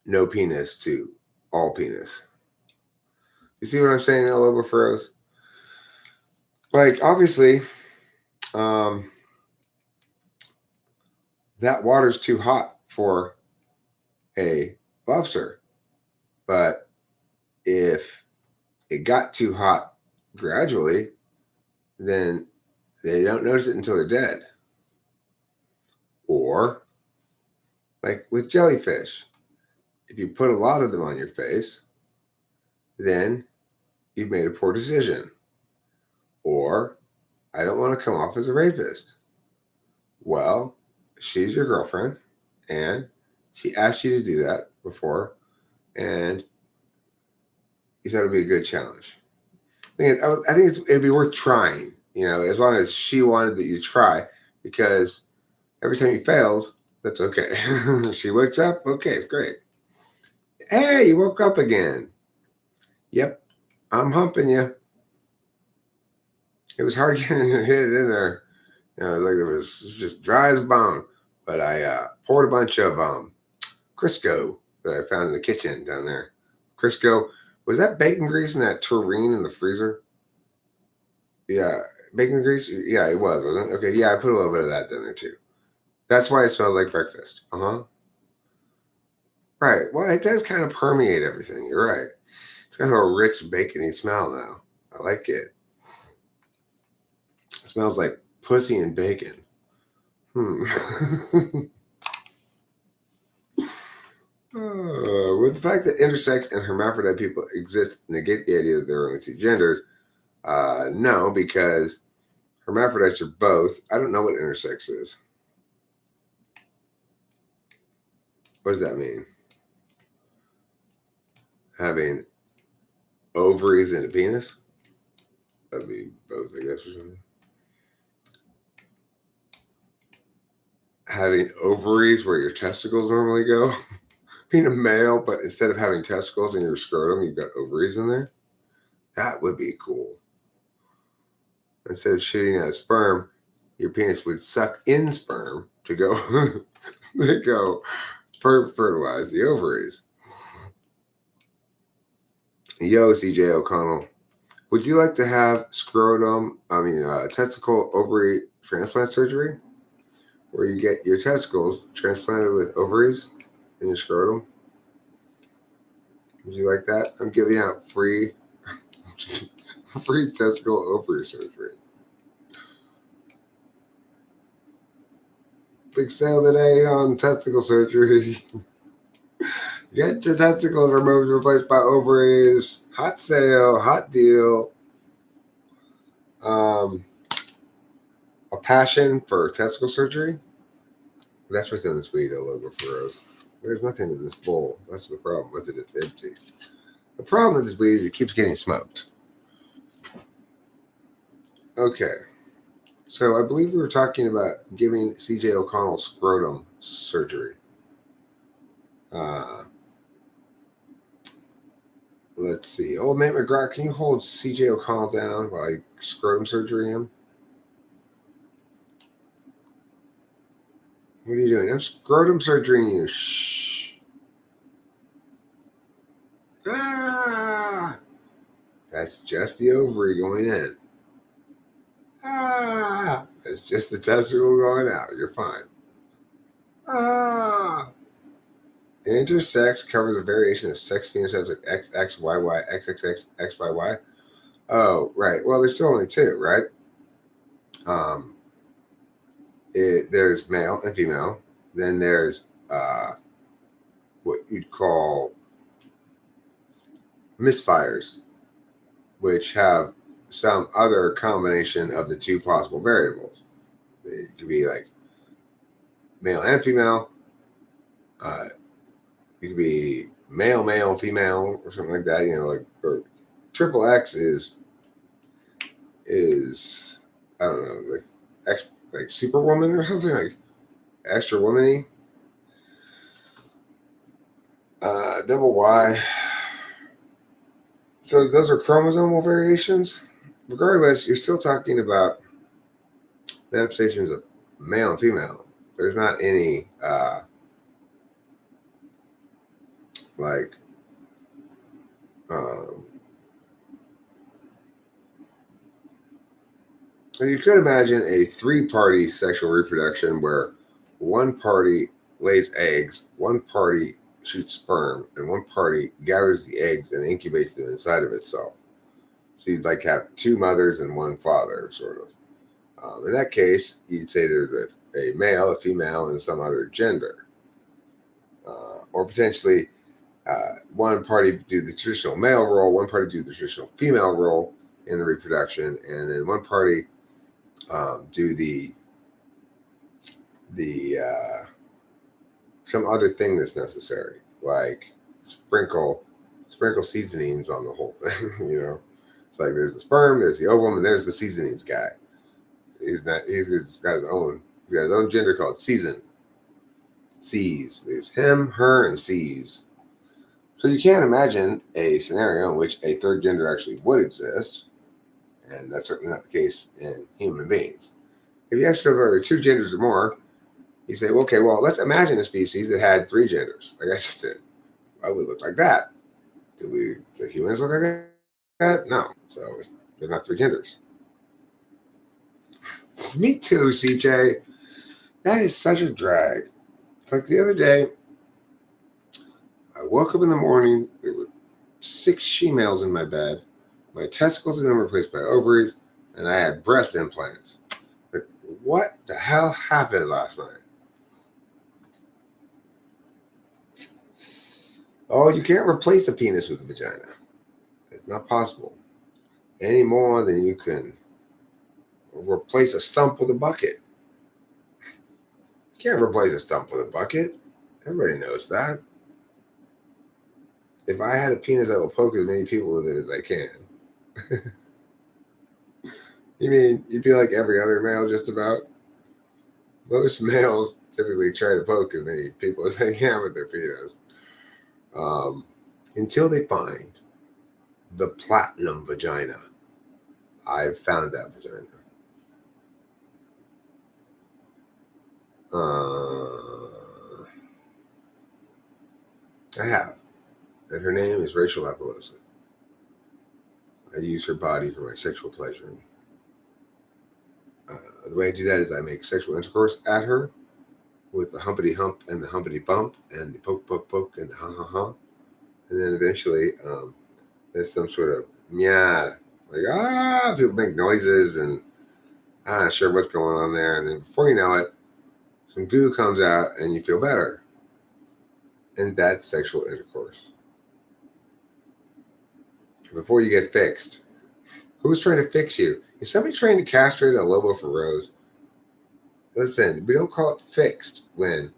Speaker 1: no penis to all penis. You see what I'm saying, El Lobo Furrows? Like, obviously, that water's too hot for a lobster. But if it got too hot gradually, then they don't notice it until they're dead. Or, like with jellyfish, if you put a lot of them on your face, then you've made a poor decision. Or, I don't want to come off as a rapist. Well, she's your girlfriend, and she asked you to do that before, and you thought it'd be a good challenge. I think it'd be worth trying, as long as she wanted that you try, because every time he fails, that's okay. She wakes up, okay, great. Hey, you woke up again. Yep, I'm humping you. It was hard getting it in there. Like it was just dry as a bone. But I poured a bunch of Crisco that I found in the kitchen down there. Crisco, was that bacon grease in that tureen in the freezer? Yeah, bacon grease? Yeah, it was, wasn't it? Okay, yeah, I put a little bit of that down there too. That's why it smells like breakfast. Uh-huh. Right. Well, it does kind of permeate everything. You're right. It's got a rich bacony smell now. I like it. It smells like pussy and bacon. With the fact that intersex and hermaphrodite people exist, negate the idea that there are only two genders. No, because hermaphrodites are both. I don't know what intersex is. What does that mean? Having ovaries and a penis? That'd be both, I guess, or something. Having ovaries where your testicles normally go. Being a male, but instead of having testicles in your scrotum, you've got ovaries in there. That would be cool. Instead of shooting out sperm, your penis would suck in sperm to go fertilize the ovaries. Yo, CJ O'Connell. Would you like to have testicle ovary transplant surgery? Where you get your testicles transplanted with ovaries in your scrotum? Would you like that? I'm giving out free testicle ovary surgery. Big sale today on testicle surgery. Get your testicles removed and replaced by ovaries. Hot sale, hot deal. A passion for testicle surgery. That's what's in this weed, a logo for us. There's nothing in this bowl. That's the problem with it. It's empty. The problem with this weed is it keeps getting smoked. Okay. So I believe we were talking about giving CJ O'Connell scrotum surgery. Let's see. Oh, Matt McGrath, can you hold CJ O'Connell down while I scrotum surgery him? What are you doing? I'm scrotum surgerying you. Shh. Ah! That's just the ovary going in. Ah! It's just the testicle going out. You're fine. Ah! Intersex covers a variation of sex phenotypes like XXYY, XXX, XYY. Oh, right. Well, there's still only two, right? There's male and female. Then there's what you'd call misfires, which have some other combination of the two possible variables. It could be like male and female. It could be male, female, or something like that. Or triple X is I don't know, like Superwoman or something, like extra womany. Double Y. So those are chromosomal variations. Regardless, you're still talking about manifestations of male and female. There's not any you could imagine a three-party sexual reproduction where one party lays eggs, one party shoots sperm, and one party gathers the eggs and incubates them inside of itself. So you'd like have two mothers and one father, sort of. In that case, you'd say there's a male, a female, and some other gender. Or potentially one party do the traditional male role, one party do the traditional female role in the reproduction, and then one party do the some other thing that's necessary, like sprinkle seasonings on the whole thing. It's like there's the sperm, there's the ovum, and there's the seasonings guy. He's got his own gender called season. Seas. There's him, her, and seas. So you can't imagine a scenario in which a third gender actually would exist, and that's certainly not the case in human beings. If you ask if there are two genders or more, you say, okay, well, let's imagine a species that had three genders, like I just did. Why would it look like that? Do humans look like that? No. So there's not three genders. Me too, CJ. That is such a drag. It's like the other day, I woke up in the morning, there were 6 she-males in my bed, my testicles had been replaced by ovaries, and I had breast implants. Like, what the hell happened last night? Oh, you can't replace a penis with a vagina. It's not possible. Any more than you can replace a stump with a bucket. You can't replace a stump with a bucket. Everybody knows that. If I had a penis, I will poke as many people with it as I can. You mean you'd be like every other male just about? Most males typically try to poke as many people as they can with their penis. Until they find the platinum vagina. I've found that vagina. I have. And her name is Rachel Apollosa. I use her body for my sexual pleasure. The way I do that is I make sexual intercourse at her with the humpity hump and the humpity bump and the poke, poke, poke and the ha ha ha. And then eventually there's some sort of meow, like people make noises and I'm not sure what's going on there. And then before you know it, some goo comes out and you feel better. And that's sexual intercourse. Before you get fixed. Who's trying to fix you? Is somebody trying to castrate a lobo for Rose? Listen, we don't call it fixed when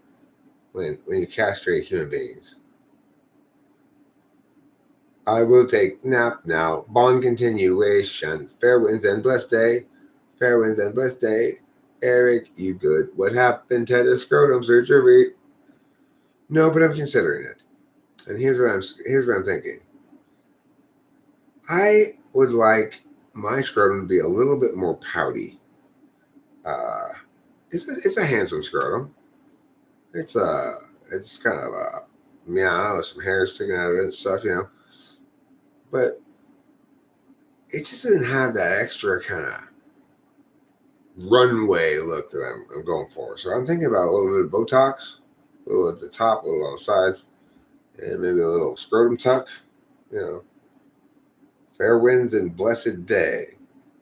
Speaker 1: you castrate human beings. I will take nap now. Bond continuation. Fair winds and blessed day. Fair winds and blessed day. Eric, you good? What happened to the scrotum surgery? No, but I'm considering it. And here's what I'm thinking. I would like my scrotum to be a little bit more pouty. It's a handsome scrotum. It's kind of a meow with some hair sticking out of it and stuff, But it just didn't have that extra kind of runway look that I'm going for. So I'm thinking about a little bit of Botox, a little at the top, a little on the sides, and maybe a little scrotum tuck. Fair winds and blessed day.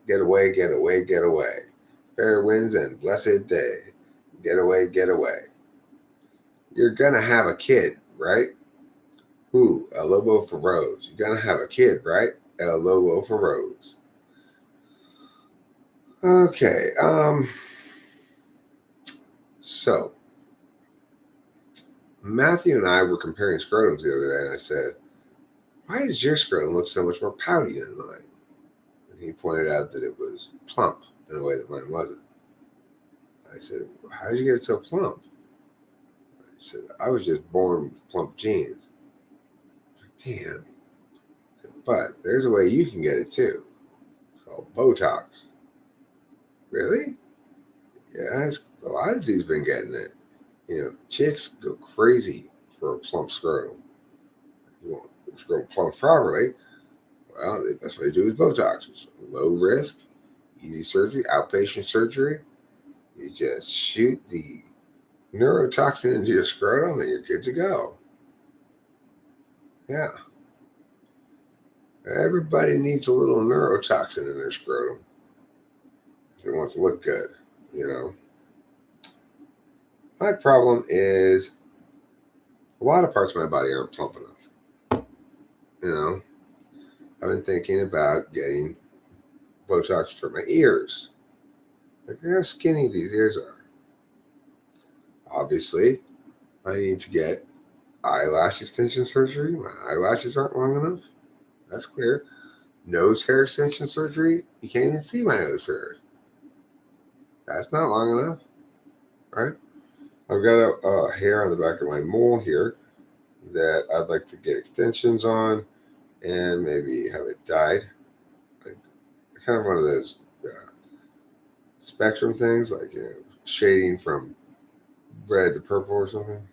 Speaker 1: Get away, get away, get away. Fair winds and blessed day. Get away, get away. You're gonna have a kid, right? Who? A Lobo for Rose. You're gonna have a kid, right? A Lobo for Rose. Okay. So Matthew and I were comparing scrotums the other day, and I said, "Why does your scrotum look so much more pouty than mine?" And he pointed out that it was plump in a way that mine wasn't. I said, "How did you get it so plump?" He said, "I was just born with plump genes." I said, "Damn." I said, "But there's a way you can get it too. It's called Botox." Really? Yeah, a lot of dudes been getting it. Chicks go crazy for a plump scrotum. You want the scrotum plump properly, well, the best way to do is Botox. It's low risk, easy surgery, outpatient surgery. You just shoot the neurotoxin into your scrotum and you're good to go. Yeah. Everybody needs a little neurotoxin in their scrotum if they want to look good, My problem is a lot of parts of my body aren't plump enough. I've been thinking about getting Botox for my ears. Look how skinny these ears are. Obviously, I need to get eyelash extension surgery. My eyelashes aren't long enough. That's clear. Nose hair extension surgery. You can't even see my nose hairs. That's not long enough, right? I've got a hair on the back of my mole here that I'd like to get extensions on and maybe have it dyed. Like kind of one of those spectrum things, like shading from red to purple or something.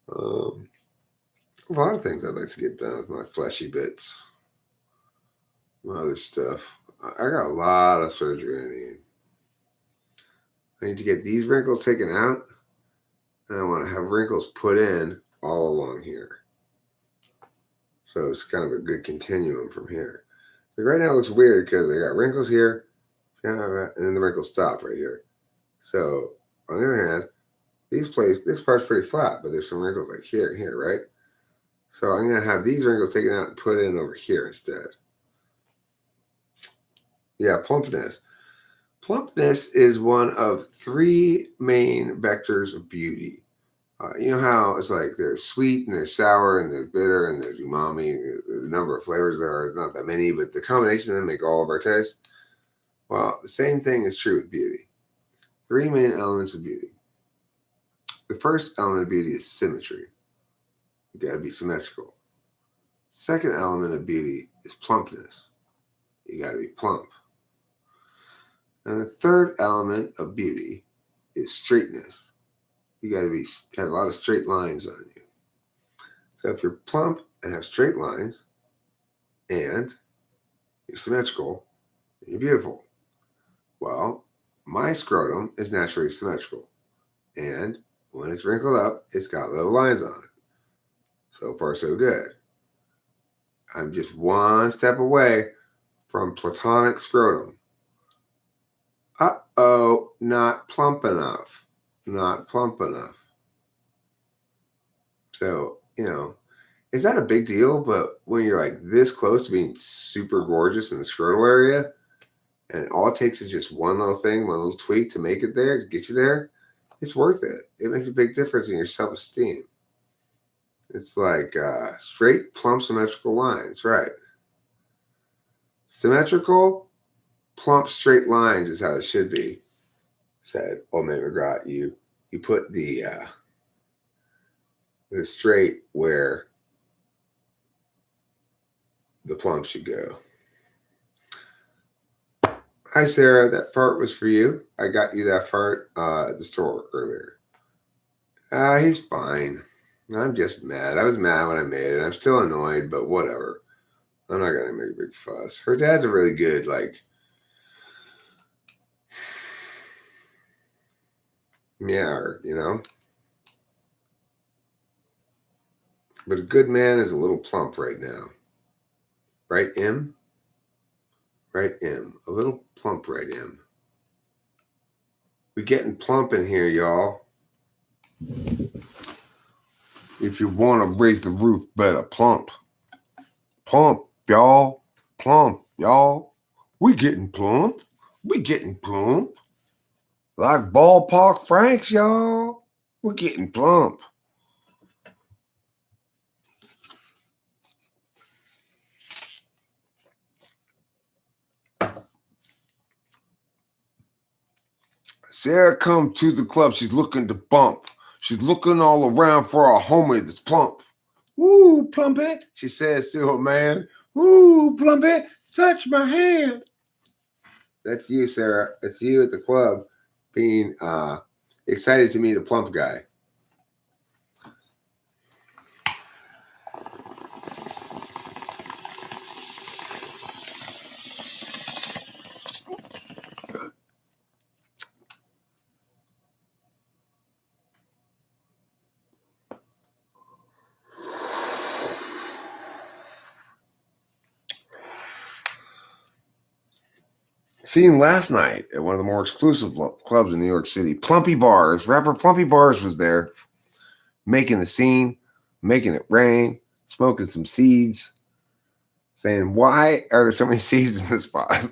Speaker 1: A lot of things I'd like to get done with my fleshy bits, my other stuff. I got a lot of surgery I need. I need to get these wrinkles taken out, and I want to have wrinkles put in all along here. So it's kind of a good continuum from here. Like right now it looks weird because I got wrinkles here, and then the wrinkles stop right here. So on the other hand, this part's pretty flat, but there's some wrinkles like here and here, right? So I'm going to have these wrinkles taken out and put in over here instead. Yeah, plumpness. Plumpness is one of three main vectors of beauty. You know how it's like there's sweet and there's sour and there's bitter and there's umami. The number of flavors there are not that many, but the combination of them make all of our taste. Well, the same thing is true with beauty. Three main elements of beauty. The first element of beauty is symmetry. You got to be symmetrical. Second element of beauty is plumpness. You got to be plump. And the third element of beauty is straightness. You got to have a lot of straight lines on you. So if you're plump and have straight lines and you're symmetrical, then you're beautiful. Well, my scrotum is naturally symmetrical. And when it's wrinkled up, it's got little lines on it. So far, so good. I'm just one step away from platonic scrotum. Uh-oh, not plump enough. Not plump enough. So, is that a big deal? But when you're like this close to being super gorgeous in the scrotal area, and all it takes is just one little thing, one little tweak to make it there, to get you there, it's worth it. It makes a big difference in your self-esteem. It's like straight, plump, symmetrical lines, right? Symmetrical, plump, straight lines is how it should be, said Old Man McGraw. You put the straight where the plump should go. Hi, Sarah. That fart was for you. I got you that fart at the store earlier. He's fine. I'm just mad. I was mad when I made it. I'm still annoyed, but whatever. I'm not going to make a big fuss. Her dad's a really good, meower, But a good man is a little plump right now. Right, M? Right, M. A little plump, right, M. We getting plump in here, y'all. If you want to raise the roof, better plump. Plump, y'all. Plump, y'all. We getting plump. We getting plump. Like ballpark Franks, y'all. We're getting plump. Sarah come to the club. She's looking to bump. She's looking all around for a homie that's plump. Woo, plumpy, she says to her man. Woo, plumpy, touch my hand. That's you, Sarah. That's you at the club being excited to meet a plump guy. Seen last night at one of the more exclusive clubs in New York City, Plumpy Bars. Rapper Plumpy Bars was there, making the scene, making it rain, smoking some seeds, saying, "Why are there so many seeds in this spot?"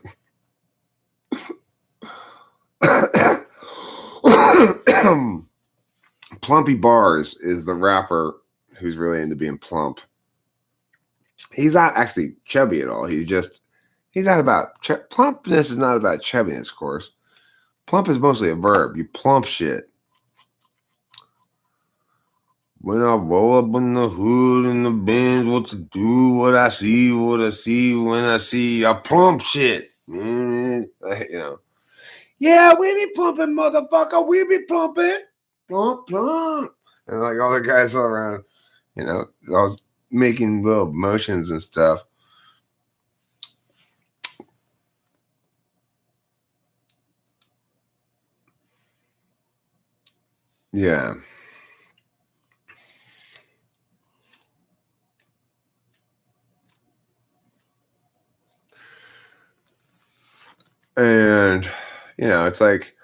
Speaker 1: Plumpy Bars is the rapper who's really into being plump. He's not actually chubby at all. He's not about plumpness is not about chubbiness, of course. Plump is mostly a verb. You plump shit. When I roll up in the hood and the Benz, what to do, what I see when I see I plump shit. Yeah, we be plumping, motherfucker. We be plumping. Plump, plump. And like all the guys all around, I was making little motions and stuff. Yeah. And, it's like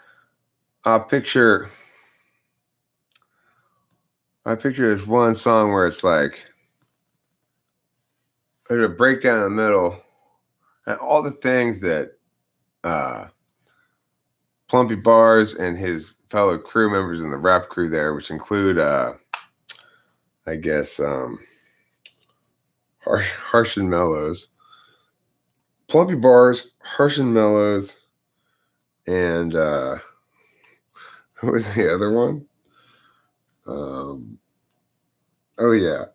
Speaker 1: I picture this one song where it's like there's a breakdown in the middle and all the things that Plumpy Bars and his fellow crew members in the rap crew there, which include, I guess, Harsh and Mellows. Plumpy Bars, Harsh and Mellows, and who was the other one? Oh yeah.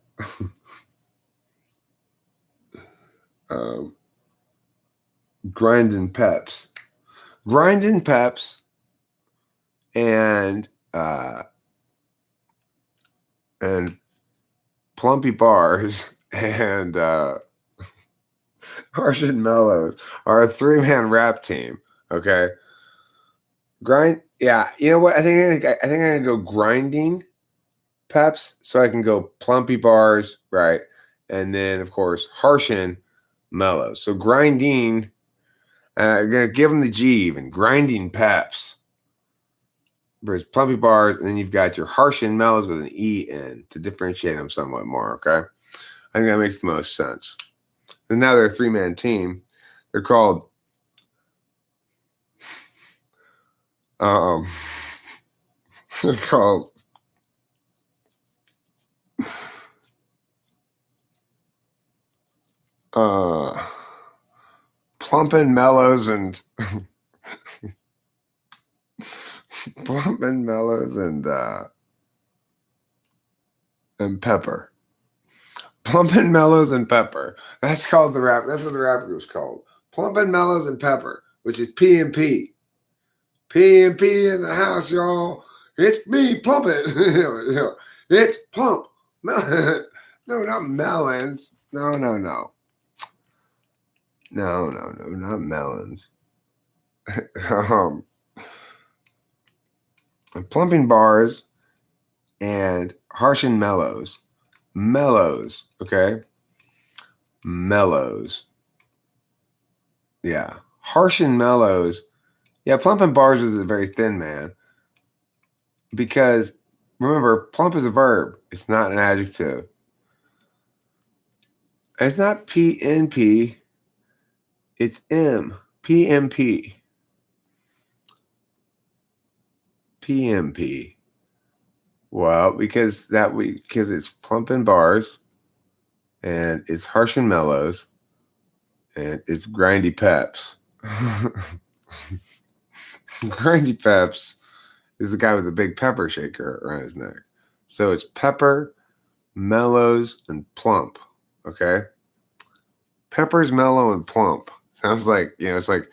Speaker 1: Grindin' Peps, and Plumpy Bars and Harsh and Mellows are a 3-man rap team. Okay. Yeah. You know what? I think I'm gonna go Grinding Peps, so I can go Plumpy Bars, right? And then of course Harsh and Mellows. So Grinding. I'm gonna give them the G even. Grinding Peps. There's Plumpy Bars, and then you've got your Harsh and Mellows with an E in to differentiate them somewhat more. Okay. I think that makes the most sense. And now they're a 3-man team. They're called they're called Plumpin' Mellows and Plumpin' Mellows and Pepper. Plumpin' Mellows and Pepper. That's called the rap. That's what the rap group's called. Plumpin' Mellows and Pepper, which is P&P. P&P in the house, y'all. It's me, Plumpin'. It's Plump. No, not melons. No. No, not melons. Plumping Bars and Harsh and Mellows. Mellows, okay? Mellows. Yeah. Harsh and Mellows. Yeah, Plumping Bars is a very thin man. Because remember, plump is a verb. It's not an adjective. It's not PNP. It's M. PMP. PMP. Well, because it's Plumping Bars and it's Harsh and Mellows and it's Grindy Peps. Grindy Peps is the guy with the big pepper shaker around his neck. So it's Pepper, Mellows, and Plump. Okay? Pepper's mellow and plump. Sounds like, it's like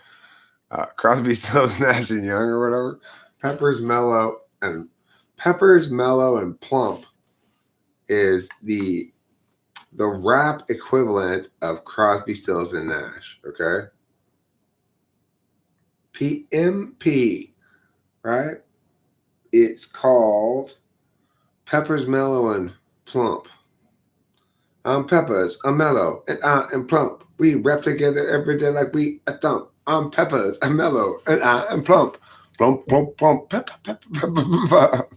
Speaker 1: Crosby, Stills, Nash and Young or whatever. Pepper's mellow and plump is the rap equivalent of Crosby, Stills, and Nash. Okay? PMP, right? It's called Pepper's Mellow and Plump. I'm Peppers, I'm mellow, and I am plump. We rap together every day like we a thump. I'm Peppers, I'm mellow, and I am plump. Plump, plump, plump, pepper, pepper, pepper, pepper.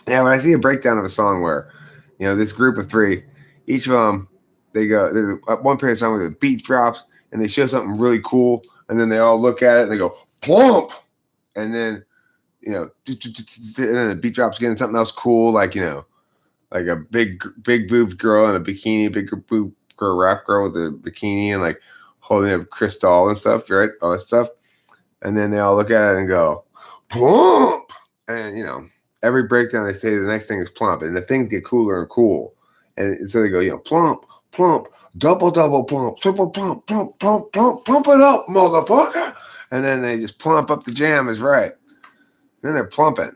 Speaker 1: Yeah, when I see a breakdown of a song where, this group of 3, each of them, there's one period of song where the beat drops and they show something really cool, and then they all look at it and they go, plump! And then, and then the beat drops again, something else cool, like a big boobed girl in a bikini, big boob girl, rap girl with a bikini and like holding a crystal and stuff, right? All that stuff. And then they all look at it and go, plump! And, every breakdown they say the next thing is plump, and the things get cooler and cool. And so they go, plump, plump, double plump, triple plump, plump, plump, plump, plump it up, motherfucker. And then they just plump up the jam is right. Then they're plumping.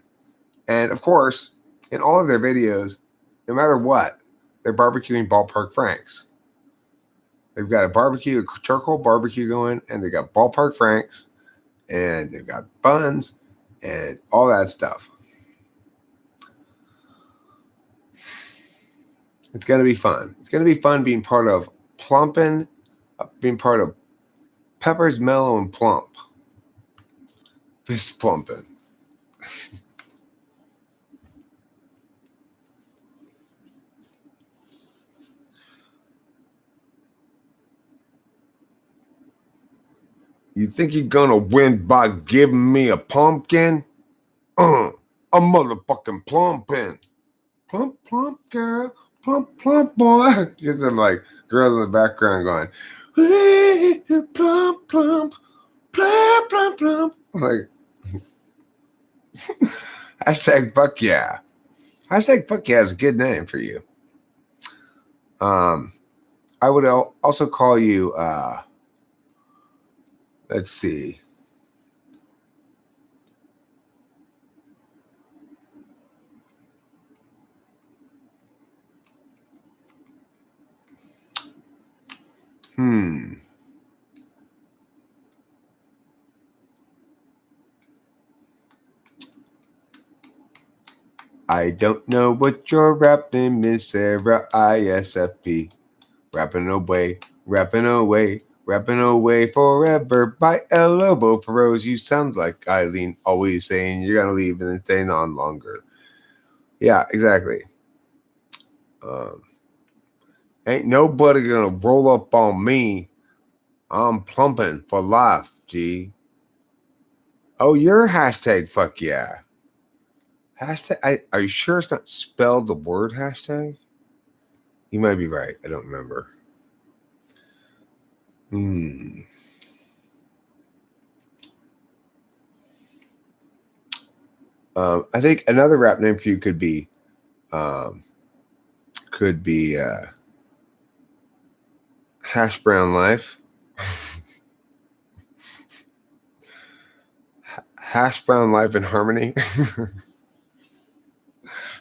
Speaker 1: And of course, in all of their videos, no matter what, they're barbecuing Ballpark Franks. They've got a charcoal barbecue going, and they got Ballpark Franks, and they've got buns, and all that stuff. It's going to be fun. It's going to be fun being part of Plumpin', being part of Pepper's Mellow and Plump. Fist plumping. You think you're gonna win by giving me a pumpkin? A motherfucking plumpin'. Plump, plump, girl. Plump, plump, boy. Get some like girls in the background going, plump, plump, plump, plump, plump. Like, hashtag fuck yeah. Hashtag fuck yeah is a good name for you. I would also call you, let's see. I don't know what your rap name is, Sarah ISFP. Rapping away, rapping away, rapping away forever by Lobo Feroz. You sound like Eileen, always saying you're gonna leave and then staying on longer. Yeah, exactly. Ain't nobody gonna roll up on me. I'm plumping for life, G. Oh, you're hashtag fuck yeah. Hashtag. Are you sure it's not spelled the word hashtag? You might be right. I don't remember. I think another rap name for you could be Hash Brown Life. Hash Brown Life in Harmony.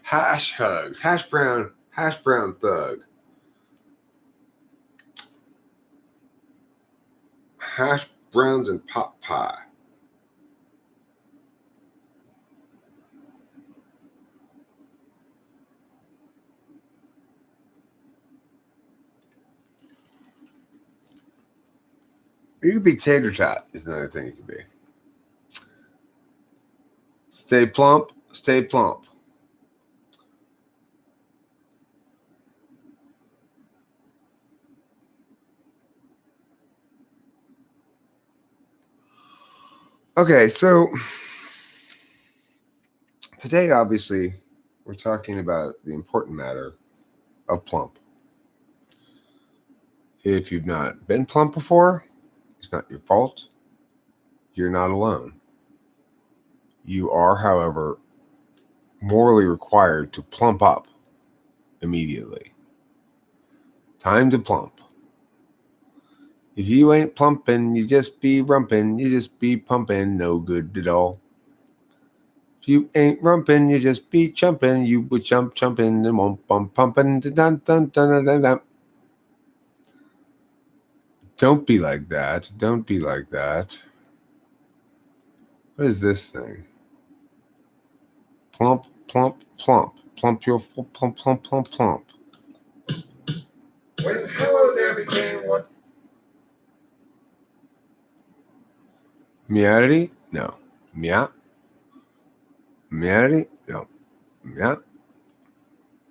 Speaker 1: Hash Hugs. Hash Brown Thug. Hash Browns and Pot Pie. You could be Tater Tot is another thing you could be. Stay plump, stay plump. Okay, so today, obviously, we're talking about the important matter of plump. If you've not been plump before, it's not your fault. You're not alone. You are, however, morally required to plump up immediately. Time to plump. If you ain't plumping, you just be rumping, you just be pumping, no good at all. If you ain't rumping, you just be chumping, you would chumping, and won't pumping, dun dun dun dun dun dun. Don't be like that. Don't be like that. What is this thing? Plump, plump, plump. Plump your plump, plump, plump, plump. When hello there became what? Meowity? No. Meow? Meowity? No. Meow?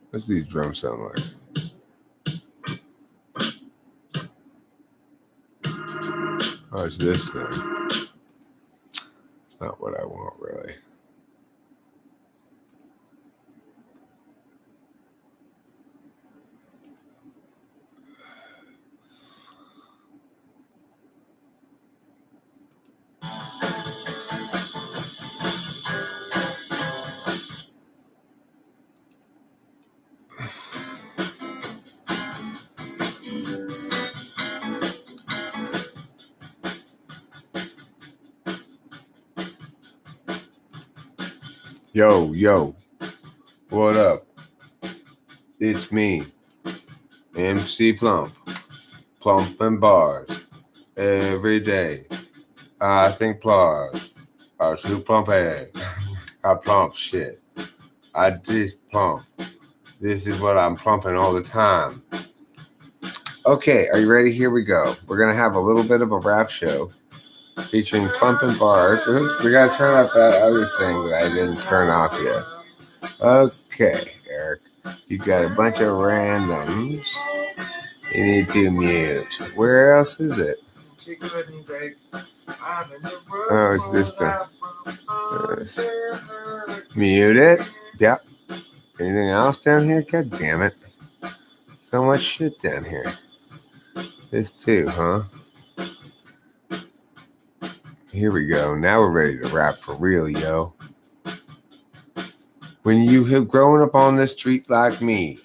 Speaker 1: What's these drums sound like? Oh, it's this thing. It's not what I want, really. Yo, yo. What up? It's me, MC Plump. Plumping bars every day. I think plars are too plumpy. I plump shit. I did plump. This is what I'm plumping all the time. Okay, are you ready? Here we go. We're going to have a little bit of a rap show featuring plumping bars. Oops, we got to turn off that other thing that I didn't turn off yet. Okay, Eric. You got a bunch of randoms. You need to mute. Where else is it? Oh, it's this thing. Mute it. Yep. Anything else down here? God damn it. So much shit down here. This too, huh? Here we go. Now we're ready to rap for real, yo. When you have grown up on the street like me,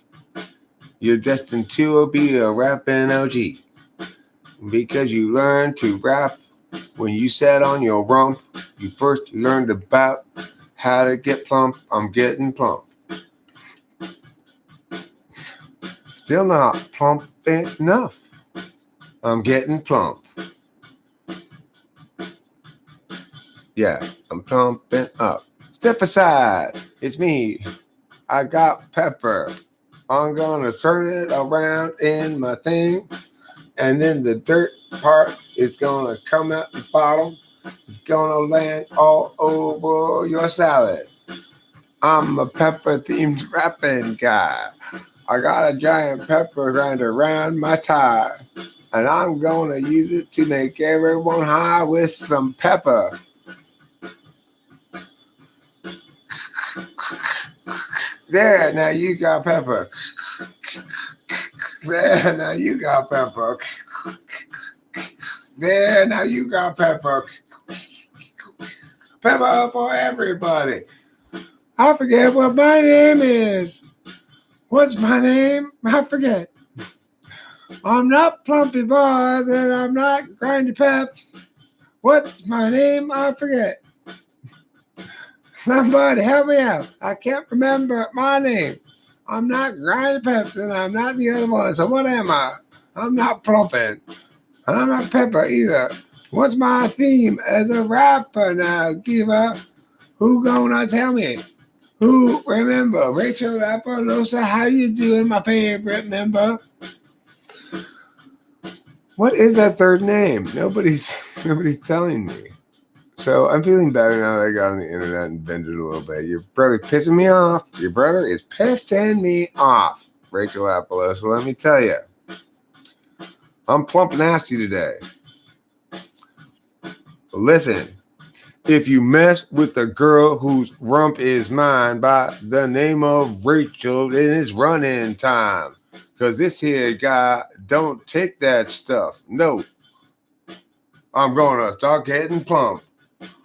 Speaker 1: you're destined to be a rapping OG. Because you learned to rap when you sat on your rump. You first learned about how to get plump. I'm getting plump. Still not plump enough. I'm getting plump. Yeah, I'm plumping up. Step aside. It's me, I got pepper. I'm gonna turn it around in my thing, and then the dirt part is gonna come out the bottom. It's gonna land all over your salad. I'm a pepper themed rapping guy. I got a giant pepper grinder around my tie, and I'm gonna use it to make everyone high with some pepper. There, now you got pepper. There, now you got pepper. There, now you got pepper. Pepper for everybody. I forget what my name is. What's my name? I forget. I'm not Plumpy Bars and I'm not Grindy Peps. What's my name? I forget. Somebody help me out. I can't remember my name. I'm not Grindy Peps and I'm not the other one. So what am I? I'm not Plumpin'. And I'm not Pepper either. What's my theme as a rapper now, Giva? Who gonna tell me? Who remember? Rachel Appaloosa, how you doing, my favorite member? What is that third name? Nobody's telling me. So I'm feeling better now that I got on the internet and bended a little bit. Your brother pissing me off. Your brother is pissing me off, Rachel Appaloosa. Let me tell you. I'm plump nasty today. Listen. If you mess with a girl whose rump is mine by the name of Rachel, then it's running time. Because this here guy don't take that stuff. No. I'm going to start getting plump.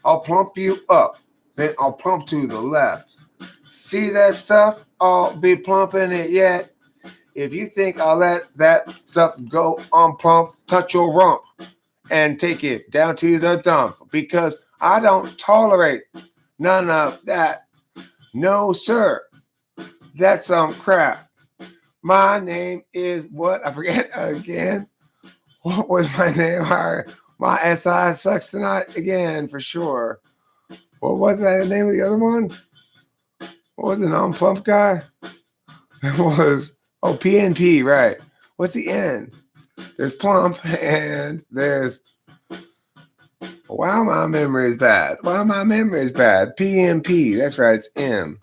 Speaker 1: I'll plump you up. Then I'll plump to the left. See that stuff? I'll be plumping it yet. If you think I'll let that stuff go on plump, touch your rump and take it down to the dump. Because I don't tolerate none of that. No, sir. That's some crap. My name is what? I forget again. What was my name? My SI sucks tonight again, for sure. What was the name of the other one? What was the non-plump guy? It was, PNP, right. What's the N? There's plump and there's... Wow, my memory is bad. PMP. That's right. It's M.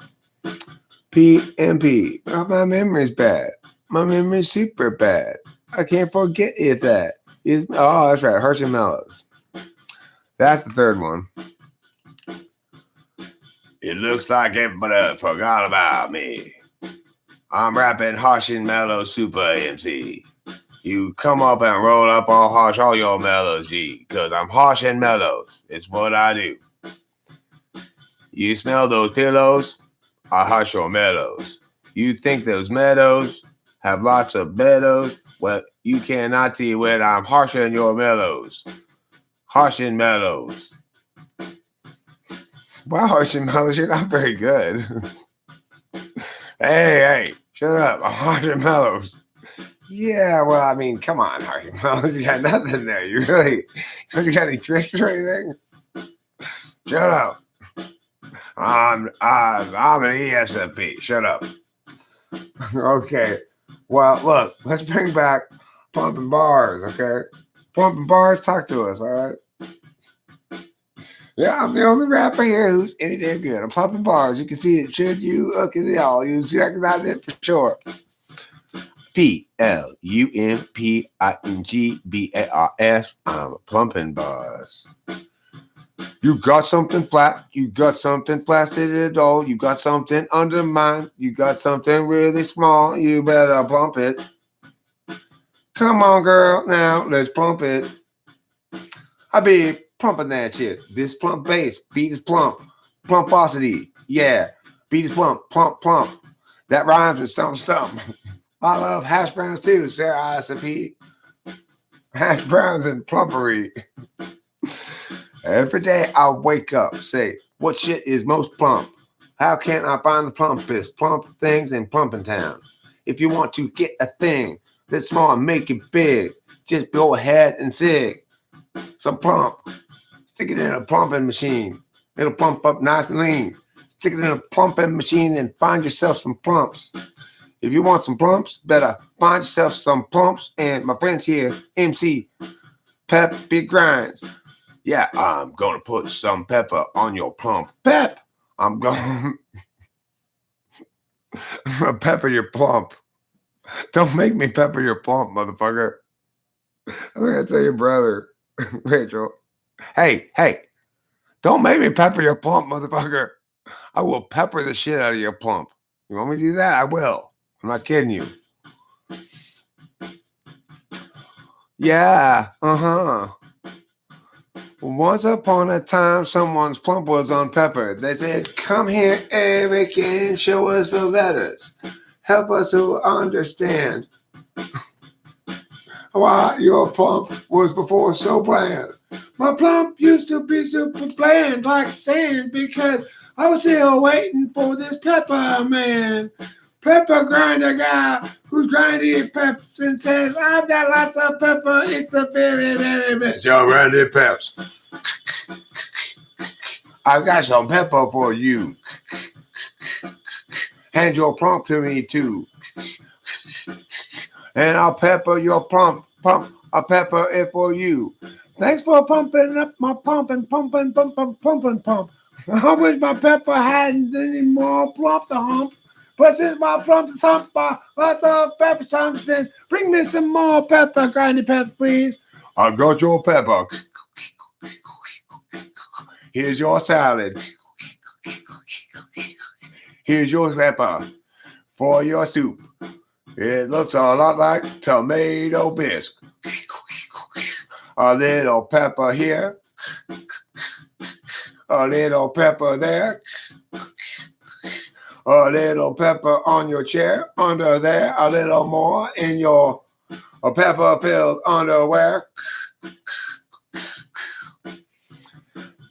Speaker 1: PMP. Wow, my memory is bad. My memory is super bad. I can't forget it. That is. Oh, that's right. Harsh and Mellows. That's the third one. It looks like everybody forgot about me. I'm rapping Harsh and Mellow Super MC. You come up and roll up all harsh all your mellows, G, because I'm harsh and mellows. It's what I do. You smell those pillows? I hush your meadows. You think those meadows have lots of meadows? Well, you cannot see when I'm harshing your mellows. Harshing mellows. Wow, harshing mellows, you're not very good. Hey, shut up. I'm harshing mellows. Yeah, well, I mean, come on, Hardy Mellows. You got nothing there. You got any tricks or anything? Shut up. I'm an ESFP. Shut up. Okay. Well, look, let's bring back Pumping Bars, okay? Pumping Bars, talk to us, all right? Yeah, I'm the only rapper here who's any damn good. I'm Pumping Bars. You can see it. Should you look at it all? You recognize it for sure. PLUMPINGBARS. I'm Pumping Bars. You got something flat. You got something flaccid at all. You got something undermined. You got something really small. You better plump it. Come on, girl. Now let's plump it. I be pumping that shit. This plump bass. Beat is plump. Plumposity. Yeah. Beat is plump. Plump, plump. That rhymes with stump, stump. I love hash browns too, Sarah ISP. Hash browns and plumpery. Every day I wake up, say, what shit is most plump? How can I find the plumpest plump things in Plumping Town? If you want to get a thing that's small and make it big, just go ahead and sig some plump. Stick it in a plumping machine. It'll plump up nice and lean. stick it in a plumping machine and find yourself some plumps. If you want some plumps, better find yourself some plumps. And my friends here, MC Peppy Grinds. Yeah, I'm gonna put some pepper on your plump. Pep! I'm gonna pepper your plump. Don't make me pepper your plump, motherfucker. I'm gonna tell your brother, Rachel. Hey, don't make me pepper your plump, motherfucker. I will pepper the shit out of your plump. You want me to do that? I will. I'm not kidding you. Yeah, Once upon a time, someone's plump was unpeppered. They said, come here, Eric, and show us the letters. Help us to understand why your plump was before so bland. My plump used to be super bland like sand because I was still waiting for this pepper man. Pepper grinder guy who's grinding peps and says, I've got lots of pepper. It's the very, very best. Yo, Randy Peps. I've got some pepper for you. Hand your plump to me too. And I'll pepper your plump. I'll pepper it for you. Thanks for pumping up my pump. I wish my pepper hadn't any more plump to hump. But since my plump is humped by lots of pepper chunks, then bring me some more pepper, grindy peps, please. I got your pepper. Here's your salad. Here's your pepper for your soup. It looks a lot like tomato bisque. A little pepper here. A little pepper there. A little pepper on your chair. Under there. A little more in your pepper-filled underwear.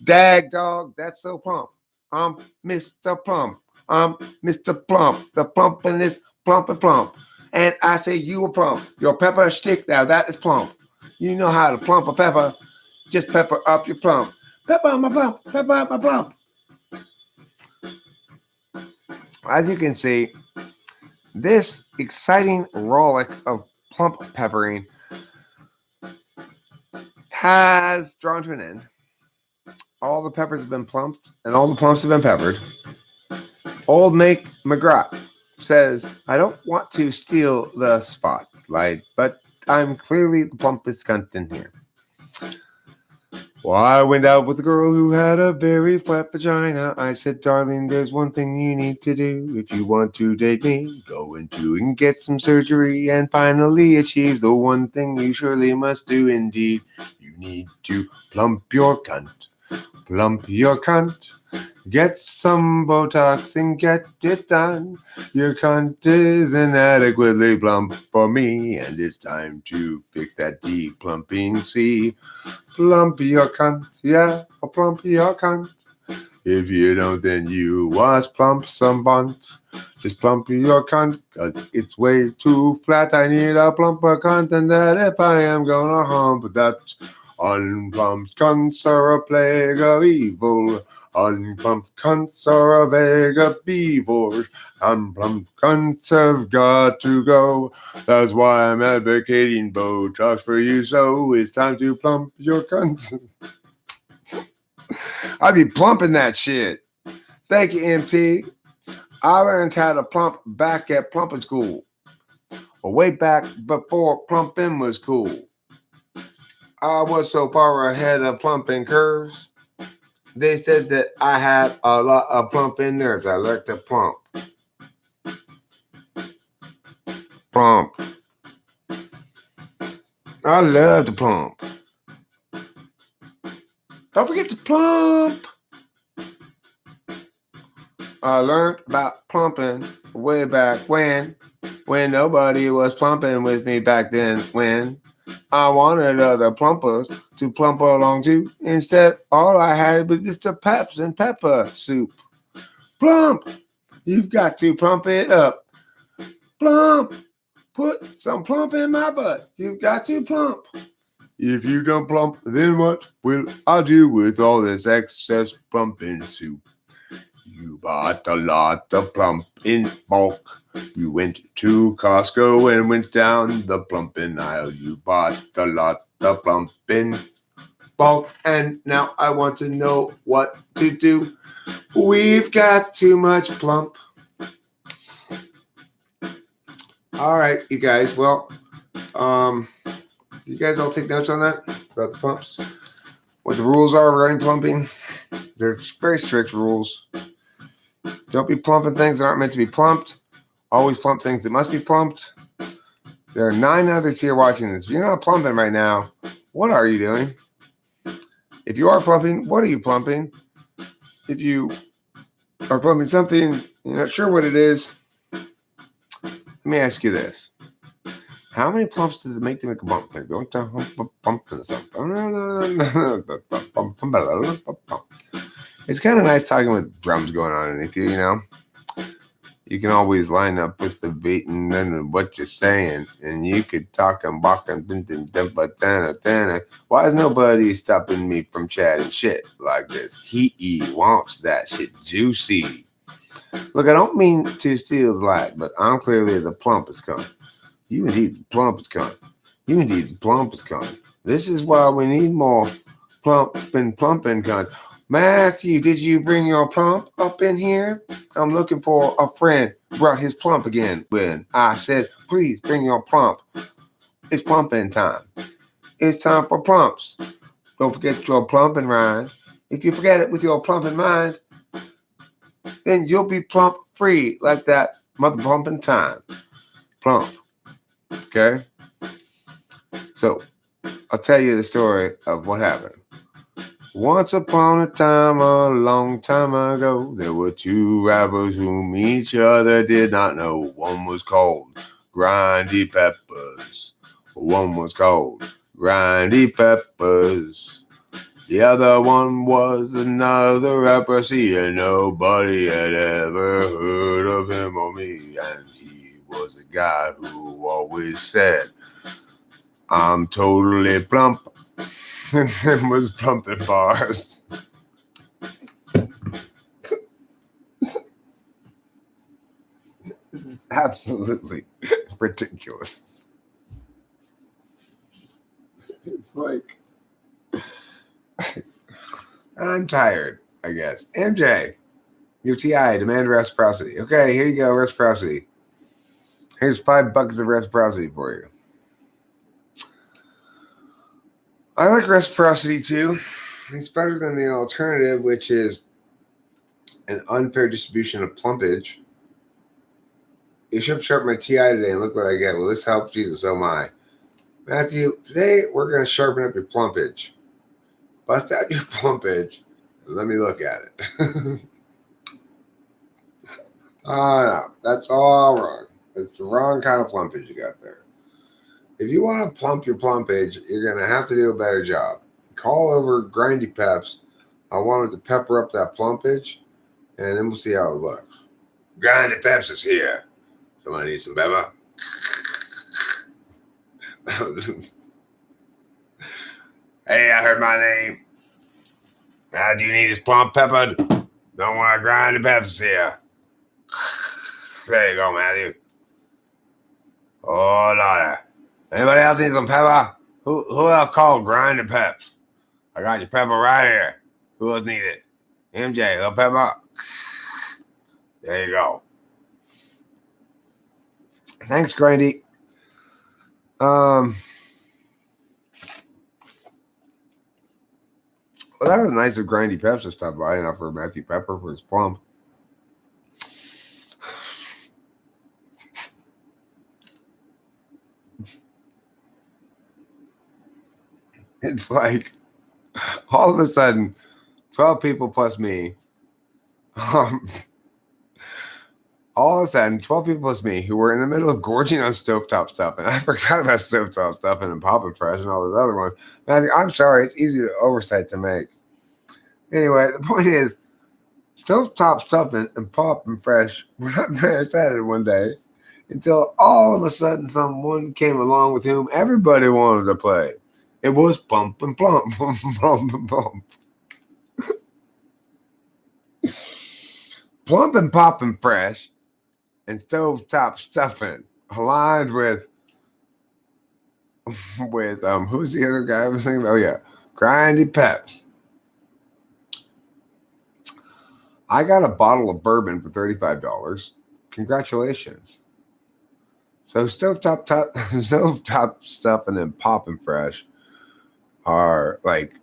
Speaker 1: Dag dog, that's so plump. I'm Mr. Plump. I'm Mr. Plump. The plumping is plump and plump. And I say you a plump. Your pepper stick now, that is plump. You know how to plump a pepper. Just pepper up your plump. Pepper on my plump. Pepper up my plump. As you can see, this exciting rollick of plump peppering has drawn to an end. All the peppers have been plumped, and all the plumps have been peppered. Old Make McGrath says, I don't want to steal the spotlight, but I'm clearly the plumpest cunt in here. Well, I went out with a girl who had a very flat vagina. I said, darling, there's one thing you need to do. If you want to date me, go into and get some surgery and finally achieve the one thing you surely must do indeed. You need to plump your cunt. Plump your cunt. Get some Botox and get it done. Your cunt is inadequately plump for me, and it's time to fix that de-plumping. See, plump your cunt, yeah, I'll plump your cunt. If you don't, then you was plump some bunt. Just plump your cunt, 'cause it's way too flat. I need a plumper cunt, and that if I am gonna hump that. Unplumped cunts are a plague of evil. Unplumped cunts are a vague of beavers. Unplumped cunts have got to go. That's why I'm advocating Botox for you. So it's time to plump your cunts. I be plumping that shit. Thank you, MT. I learned how to plump back at plumping school. Way back before plumping was cool. I was so far ahead of plumping curves. They said that I had a lot of plumping nerves. I learned to plump. Plump. I love to plump. Don't forget to plump. I learned about plumping way back when nobody was plumping with me back then, when I wanted other plumpers to plump along too. Instead, all I had was Mr. Peps and pepper soup. Plump! You've got to plump it up. Plump! Put some plump in my butt. You've got to plump. If you don't plump, then what will I do with all this excess plumping soup? You bought a lot of plump in bulk. You went to Costco and went down the plumping aisle. You bought a lot of plump in bulk, and now I want to know what to do. We've got too much plump. All right, you guys. Well, you guys all take notes on that about the plumps. What the rules are regarding plumping? There's very strict rules. Don't be plumping things that aren't meant to be plumped. Always plump things that must be plumped. There are 9 others here watching this. If you're not plumping right now, what are you doing? If you are plumping, what are you plumping? If you are plumping something, you're not sure what it is, let me ask you this. How many plumps does it make to make a bump? Don't pump It's kind of nice talking with drums going on underneath you, you know? You can always line up with the beat and then what you're saying, and you could talk and walk and why is nobody stopping me from chatting shit like this? He wants that shit juicy. Look, I don't mean to steal his light, but I'm clearly the plumpest cunt. You indeed the plumpest cunt. You indeed the plumpest cunt. This is why we need more plumping cunts. Matthew, did you bring your plump up in here? I'm looking for a friend who brought his plump again when I said, please bring your plump. It's plumping time. It's time for plumps. Don't forget your plumping rhyme. If you forget it with your plumping mind, then you'll be plump free like that mother plumping time. Plump. Okay? So, I'll tell you the story of what happened. Once upon a time, a long time ago, there were 2 rappers whom each other did not know. One was called Grindy Peppers. One was called Grindy Peppers. The other one was another rapper, see, and nobody had ever heard of him or me. And he was a guy who always said, I'm totally plump. And then was pumping bars. Absolutely ridiculous. It's like, I'm tired, I guess. MJ, your TI, demand reciprocity. Okay, here you go, reciprocity. Here's 5 buckets of reciprocity for you. I like reciprocity too. It's better than the alternative, which is an unfair distribution of plumpage. You should sharpen my TI today and look what I get. Will this help? Jesus, oh my. Matthew, today we're going to sharpen up your plumpage. Bust out your plumpage and let me look at it. Oh, no, that's all wrong. It's the wrong kind of plumpage you got there. If you want to plump your plumpage, you're going to have to do a better job. Call over Grindy Peps. I wanted to pepper up that plumpage, and then we'll see how it looks. Grindy Peps is here. Somebody need some pepper? Hey, I heard my name. Now do you need this plump peppered? Don't want to Grindy Peps is here. There you go, Matthew. Oh, Lord. Anybody else need some pepper? Who else called Grindy Peps? I got your pepper right here. Who else need it? MJ, little pepper. There you go. Thanks, Grindy. Well, that was nice of Grindy Peps to stop by and offer Matthew pepper for his plump. It's like all of a sudden, 12 people plus me. All of a sudden, 12 people plus me who were in the middle of gorging on stovetop stuff, and I forgot about stovetop stuff and Poppin' Fresh and all those other ones. Matthew, I'm sorry, it's easy to oversight to make. Anyway, the point is, stovetop stuff and Poppin' Fresh were not very excited one day until all of a sudden someone came along with whom everybody wanted to play. It was Pump and Plump, Pump and Plump. Plump and poppin' fresh and stovetop stuffing, aligned with who's the other guy I was thinking about? Oh yeah, Grindy Peps. I got a bottle of bourbon for $35. Congratulations. So stovetop stuffing and poppin' fresh are like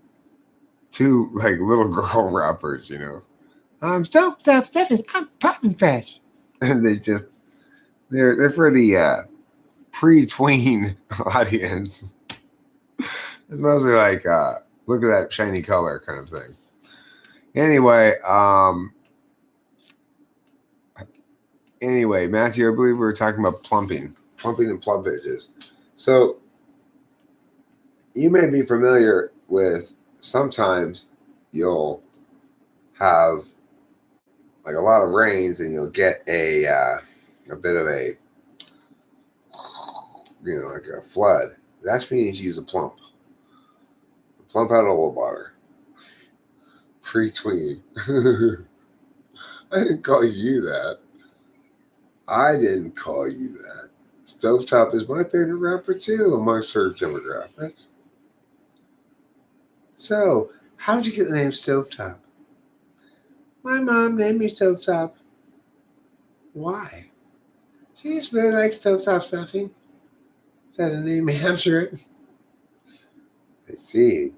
Speaker 1: two like little girl rappers, you know. I'm stovetop stuffing, I'm poppin' fresh, and they're for the pre-tween audience. It's mostly like look at that shiny color kind of thing. Anyway, Matthew, I believe we were talking about plumping and plumpages. So you may be familiar with, sometimes you'll have like a lot of rains and you'll get a bit of a, like a flood. That's when you need to use a plump. Plump out a little water. Pre-tween. I didn't call you that. I didn't call you that. Stovetop is my favorite rapper too amongst her demographic. So, how did you get the name Stovetop? My mom named me Stovetop. Why? She just really likes stovetop stuffing. Is that a name after it? I see.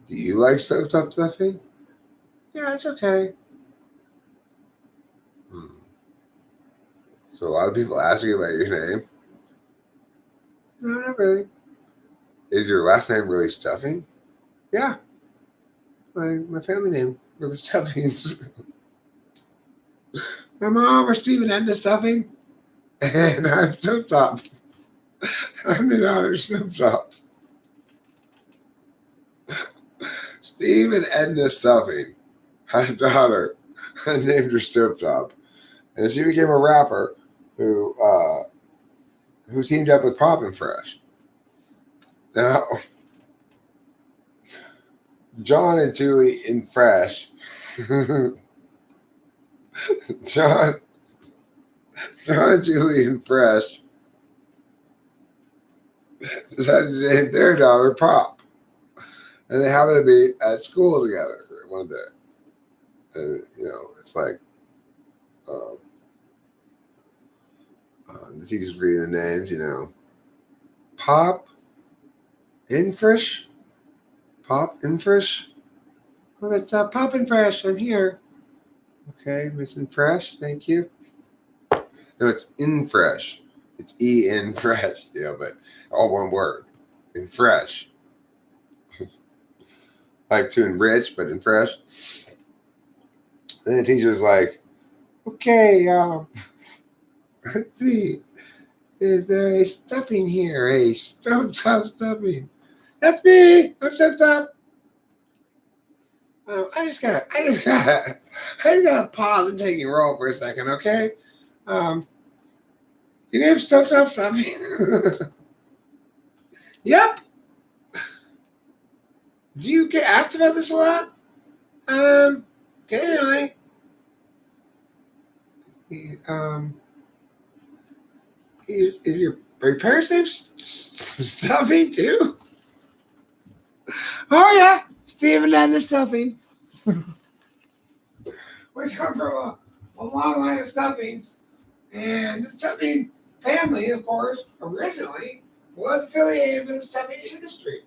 Speaker 1: Do you like stovetop stuffing? Yeah, it's okay. So a lot of people ask you about your name? No, not really. Is your last name really Stuffing? Yeah. My family name was the Stuffings. My mom was Stephen Edna Stuffing, and I'm Stovetop. I'm the daughter of Stovetop. Stephen Edna Stuffing had a daughter named her Stovetop, and she became a rapper who teamed up with Poppin' Fresh. Now, John and Julie in Fresh. John and Julie in Fresh decided to name their daughter Pop. And they happened to be at school together one day. And, it's like, the teacher's reading the names, Pop Infresh? Pop Infresh? Oh, that's Pop Infresh. I'm here. Okay, Miss Infresh, thank you. No, it's Infresh. It's E-N fresh, but all one word. Infresh. Like to enrich, but in fresh. And the teacher's like, okay, let's see. Is there a stuffing here? A stovetop stuffing. That's me. I'm Stovetop. I just gotta pause and take your roll for a second, okay? You name Stovetop stuffing? Yep. Do you get asked about this a lot? Occasionally. Is your parents' name Stuffing too? Oh yeah, Stephen and the Stuffing. We come from a long line of Stuffings, and the Stuffing family, of course, originally was affiliated with the stuffing industry.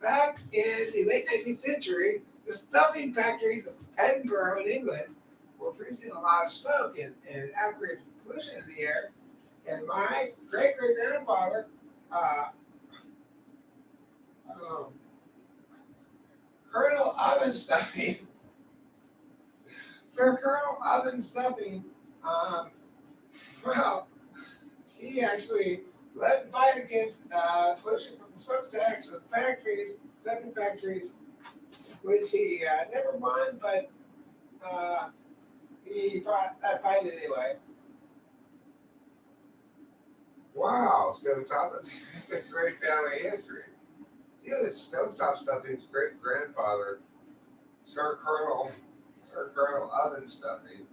Speaker 1: Back in the late 19th century, the stuffing factories of Edinburgh in England were producing a lot of smoke and acrid pollution in the air. And my great-great-grandfather, Colonel Oven Stuffing, Sir Colonel Oven Stuffing, he actually led the fight against pollution from the smokestacks of factories, stuffing factories, which he never won, but he fought that fight anyway. Wow, Stovetop, that's a great family history. You know that Stovetop Stuffing's great grandfather, Sir Colonel or kernel oven stuffing,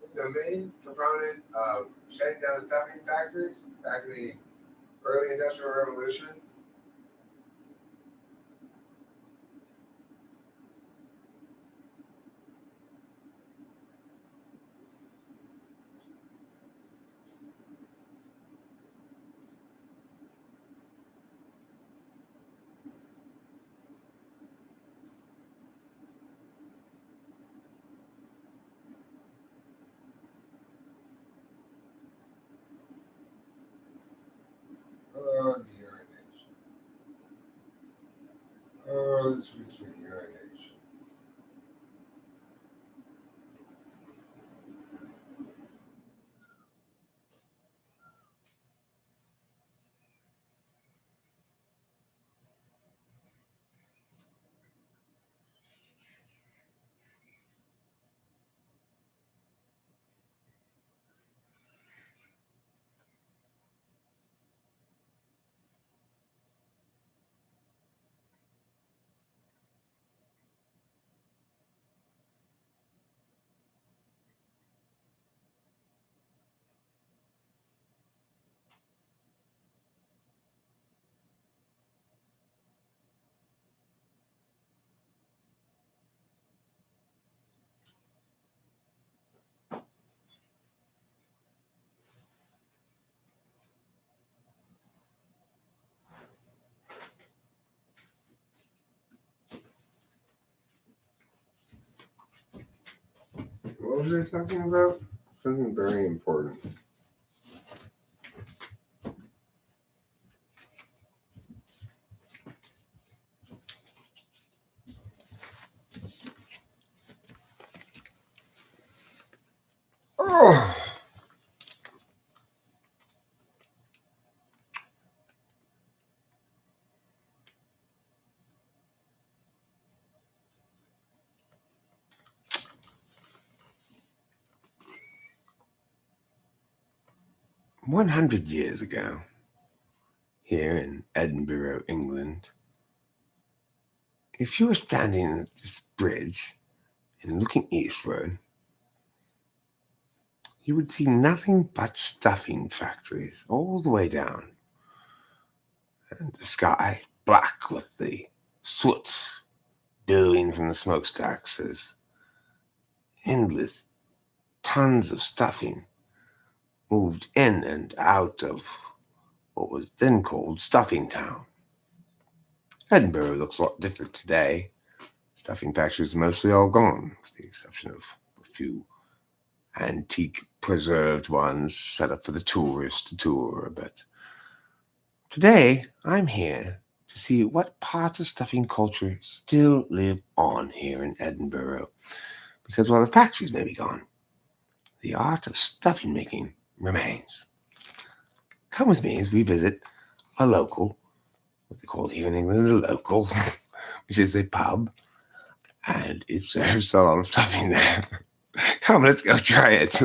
Speaker 1: was a main proponent of shutting down stuffing factories back in the early Industrial Revolution. Oh, the urination. Oh, the sweet, sweet urination. 100 years ago, here in Edinburgh, England, if you were standing at this bridge and looking eastward, you would see nothing but stuffing factories all the way down, and the sky black with the soot billowing from the smokestacks as endless tons of stuffing moved in and out of what was then called Stuffing Town. Edinburgh looks a lot different today. Stuffing factories are mostly all gone, with the exception of a few antique preserved ones set up for the tourist to tour. But today, I'm here to see what parts of stuffing culture still live on here in Edinburgh. Because while the factories may be gone, the art of stuffing making remains. Come with me as we visit a local, what they call here in England a local, which is a pub, and it serves a lot of stuffing there. Come, let's go try it.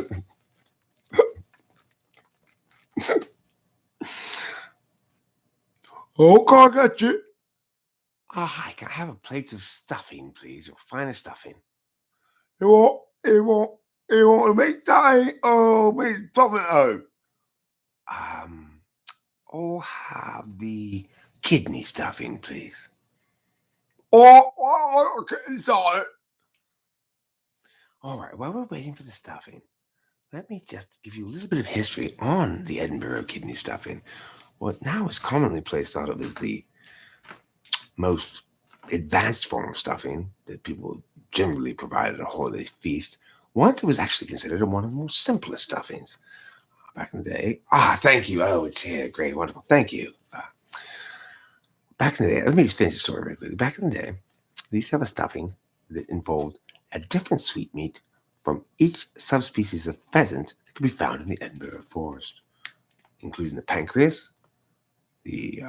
Speaker 1: Okay, I got you. Hi, can I have a plate of stuffing, please? Your finest stuffing. You want to make stuffing? Oh, make stuffing. Um, I'll have the kidney stuffing, please. Okay, sorry. All right, while we're waiting for the stuffing, let me just give you a little bit of history on the Edinburgh kidney stuffing. What now is commonly placed thought of as the most advanced form of stuffing that people generally provide at a holiday feast. Once it was actually considered one of the more simplest stuffings back in the day. Thank you. Oh, it's here. Great, wonderful. Thank you. Back in the day, let me just finish the story very quickly. Back in the day, they used to have a stuffing that involved a different sweetmeat from each subspecies of pheasant that could be found in the Edinburgh forest, including the pancreas, the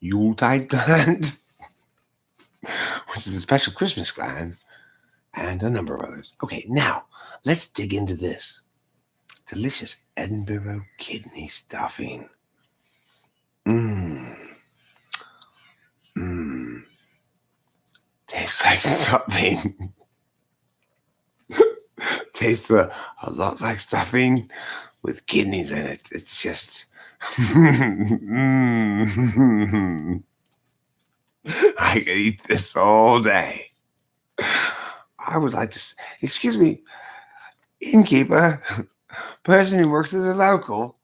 Speaker 1: Yuletide gland, which is a special Christmas gland, and a number of others. Okay, now let's dig into this delicious Edinburgh kidney stuffing. Mmm. Mmm. Tastes tastes like stuffing. Tastes a lot like stuffing with kidneys in it. It's just. I could eat this all day. I would like to. Excuse me, innkeeper, person who works at the local.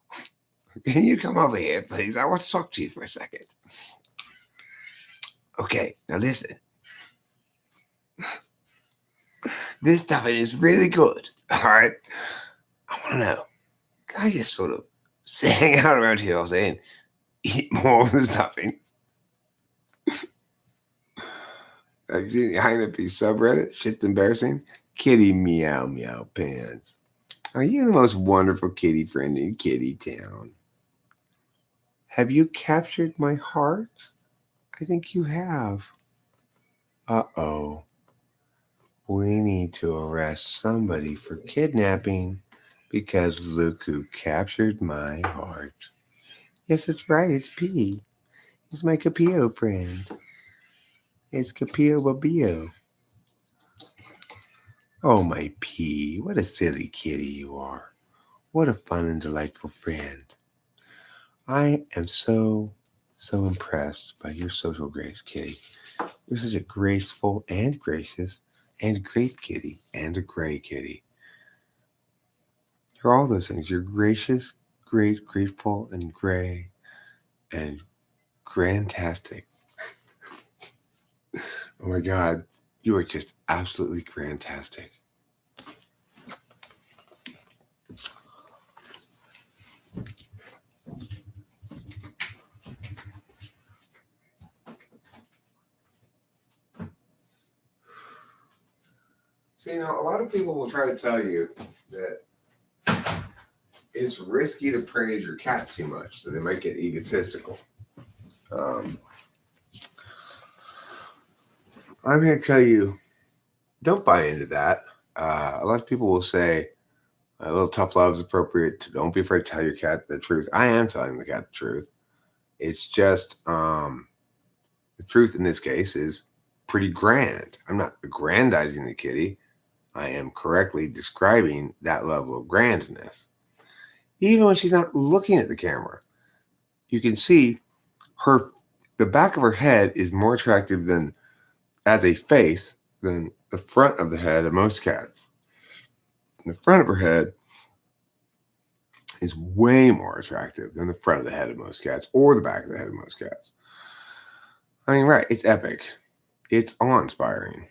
Speaker 1: Can you come over here, please? I want to talk to you for a second. Okay, now listen. This stuffing is really good. All right. I want to know. Can I just sort of hang out around here all day and eat more of the stuffing? Have you seen the Heinepy subreddit? Shit's embarrassing. Kitty meow meow pants. Are you the most wonderful kitty friend in Kitty Town? Have you captured my heart? I think you have. Uh-oh. We need to arrest somebody for kidnapping because look who captured my heart. Yes, that's right. It's P. It's my Capillo friend. It's Capillo Babio. Oh, my P. What a silly kitty you are. What a fun and delightful friend. I am so impressed by your social grace, kitty. You're such a graceful and gracious and great kitty and a gray kitty. You're all those things. You're gracious, great, grateful, and gray, and grantastic. Oh my God, you are just absolutely grantastic. So, a lot of people will try to tell you that it's risky to praise your cat too much, so they might get egotistical. I'm here to tell you, don't buy into that. A lot of people will say, a little tough love is appropriate. Don't be afraid to tell your cat the truth. I am telling the cat the truth. It's just the truth in this case is pretty grand. I'm not aggrandizing the kitty. I am correctly describing that level of grandness. Even when she's not looking at the camera, you can see the back of her head is more attractive than as a face than the front of the head of most cats. And the front of her head is way more attractive than the front of the head of most cats or the back of the head of most cats. I mean, right, it's epic. It's awe-inspiring.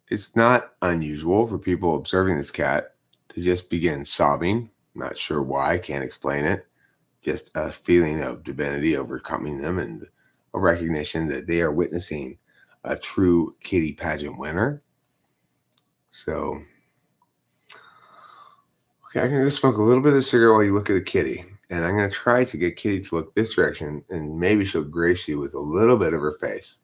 Speaker 1: It's not unusual for people observing this cat to just begin sobbing. Not sure why, can't explain it. Just a feeling of divinity overcoming them and a recognition that they are witnessing a true kitty pageant winner. So, okay, I'm going to go smoke a little bit of the cigarette while you look at the kitty. And I'm going to try to get Kitty to look this direction, and maybe she'll grace you with a little bit of her face.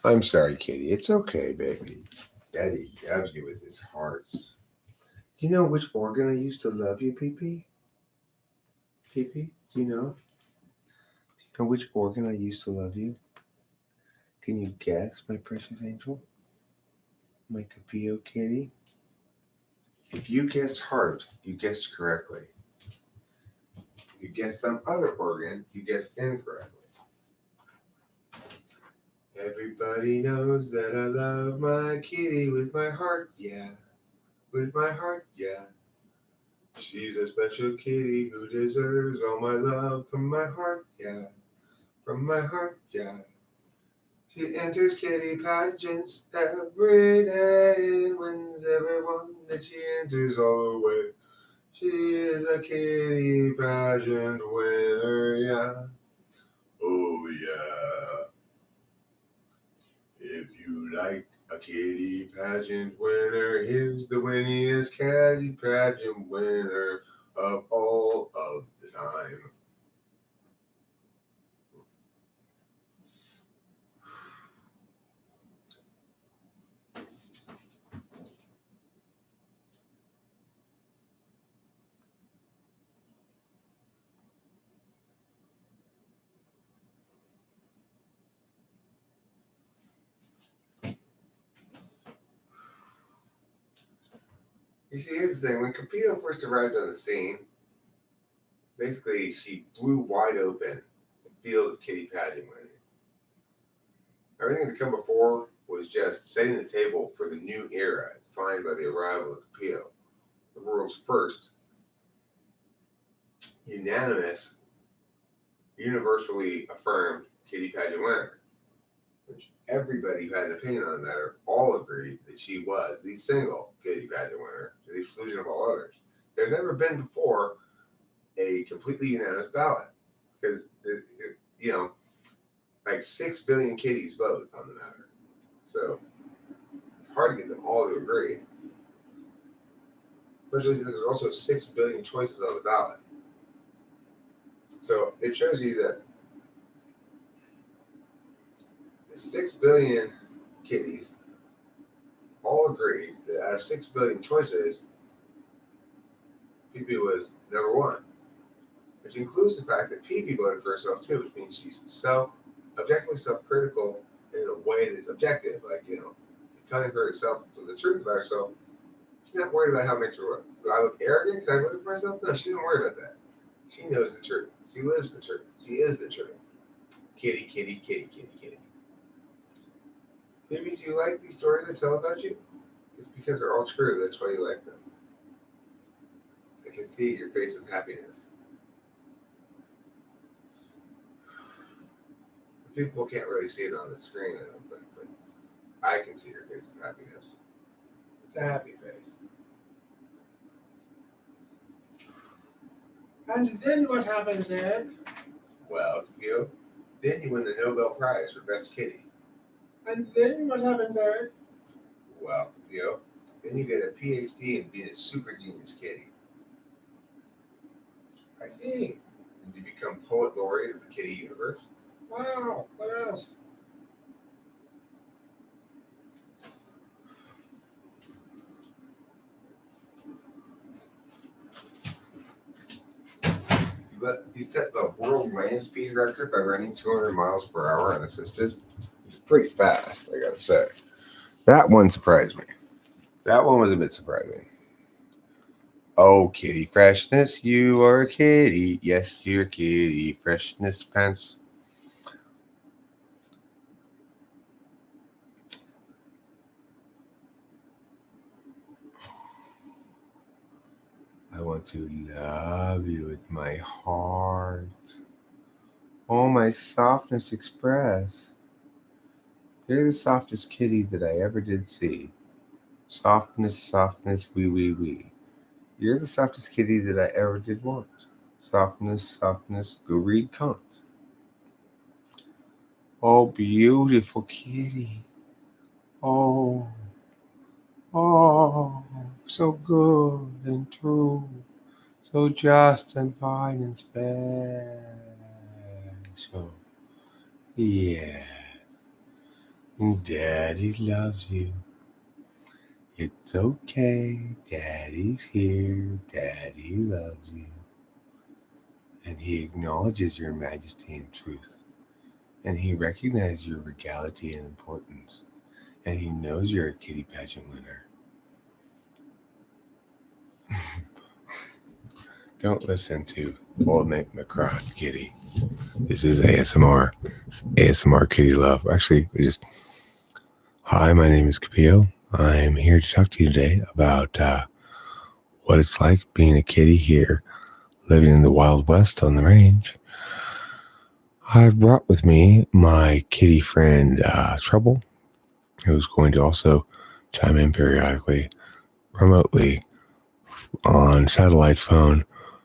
Speaker 1: I'm sorry, Kitty. It's okay, baby. Daddy jabs you with his heart. Do you know which organ I used to love you, Pee-Pee? Pee-Pee, do you know? Do you know which organ I used to love you? Can you guess, my precious angel? My Capillo kitty? If you guessed heart, you guessed correctly. If you guessed some other organ, you guessed incorrectly. Everybody knows that I love my kitty with my heart, yeah. With my heart, yeah. She's a special kitty who deserves all my love from my heart, yeah. From my heart, yeah. She enters kitty pageants every day and wins every one that she enters all the way. She is a kitty pageant winner, yeah. Oh, yeah. If you like a kitty pageant winner, here's the winningest kitty pageant winner of all of the time. You see, here's the thing. When Capito first arrived on the scene, basically she blew wide open the field of kitty pageant winning. Everything to come before was just setting the table for the new era defined by the arrival of Capito, the world's first unanimous, universally affirmed kitty pageant winner, which everybody who had an opinion on the matter all agreed that she was the single kitty pageant winner, to the exclusion of all others. There had never been before a completely unanimous ballot because, you know, like 6 billion kitties vote on the matter. So it's hard to get them all to agree, especially since there's also 6 billion choices on the ballot. So it shows you that the 6 billion kitties all agreed that out of 6 billion choices, PP was number one, which includes the fact that PP voted for herself too, which means she's objectively self-critical in a way that's objective. Like, she's telling herself the truth about herself. She's not worried about how it makes her look. Do I look arrogant because I voted for myself? No, she doesn't worry about that. She knows the truth. She lives the truth. She is the truth. Kitty, kitty, kitty, kitty, kitty. Maybe do you like these stories I tell about you? It's because they're all true. That's why you like them. I can see your face of happiness. People can't really see it on the screen, I don't think, but I can see your face of happiness. It's a happy face. And then what happens, Ed? Well, then you win the Nobel Prize for Best Kitty. And then what happens, Eric? Well, then you get a PhD in being a super genius kitty. I see. And you become poet laureate of the kitty universe. Wow, what else? He set the world land speed record by running 200 miles per hour unassisted. It's pretty fast, I gotta say. That one surprised me. That one was a bit surprising. Oh, kitty freshness, you are a kitty. Yes, you're kitty freshness pants. I want to love you with my heart. Oh, my softness express. You're the softest kitty that I ever did see. Softness, softness, wee, wee, wee. You're the softest kitty that I ever did want. Softness, softness, go read Kant. Oh, beautiful kitty. Oh, oh, so good and true. So just and fine and special. Yeah, Daddy loves you. It's okay. Daddy's here. Daddy loves you. And he acknowledges your majesty and truth. And he recognizes your regality and importance. And he knows you're a kitty pageant winner. Don't listen to Old Nick McCraw, kitty. This is ASMR. It's ASMR kitty love. Actually, hi, my name is Capio. I'm here to talk to you today about what it's like being a kitty here, living in the Wild West on the range. I've brought with me my kitty friend Trouble, who's going to also chime in periodically, remotely, on satellite phone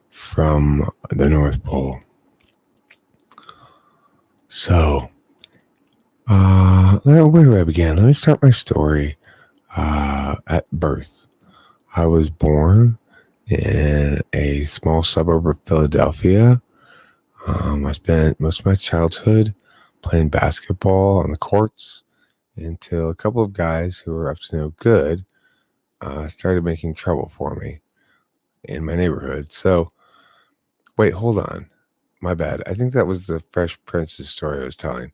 Speaker 1: from the North Pole. So, where do I begin? Let me start my story at birth. I was born in a small suburb of Philadelphia. I spent most of my childhood playing basketball on the courts until a couple of guys who were up to no good started making trouble for me in my neighborhood. So, wait, hold on. My bad. I think that was the Fresh Prince's story I was telling.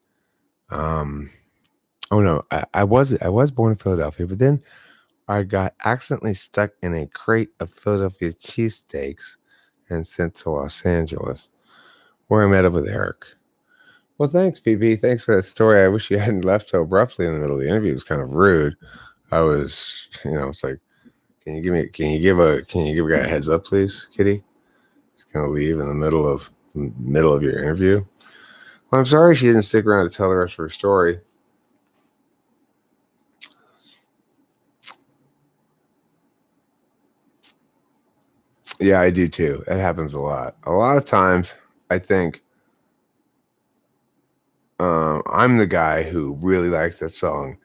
Speaker 1: Oh no, I was born in Philadelphia, but then I got accidentally stuck in a crate of Philadelphia cheesesteaks and sent to Los Angeles, where I met up with Eric. Well, thanks, PB. Thanks for that story. I wish you hadn't left so abruptly in the middle of the interview. It was kind of rude. I was, it's like, can you give a guy a heads up, please, Kitty? Just gonna leave in the middle of your interview. Well, I'm sorry she didn't stick around to tell the rest of her story. Yeah, I do too. That happens a lot. A lot of times, I think I'm the guy who really likes that song.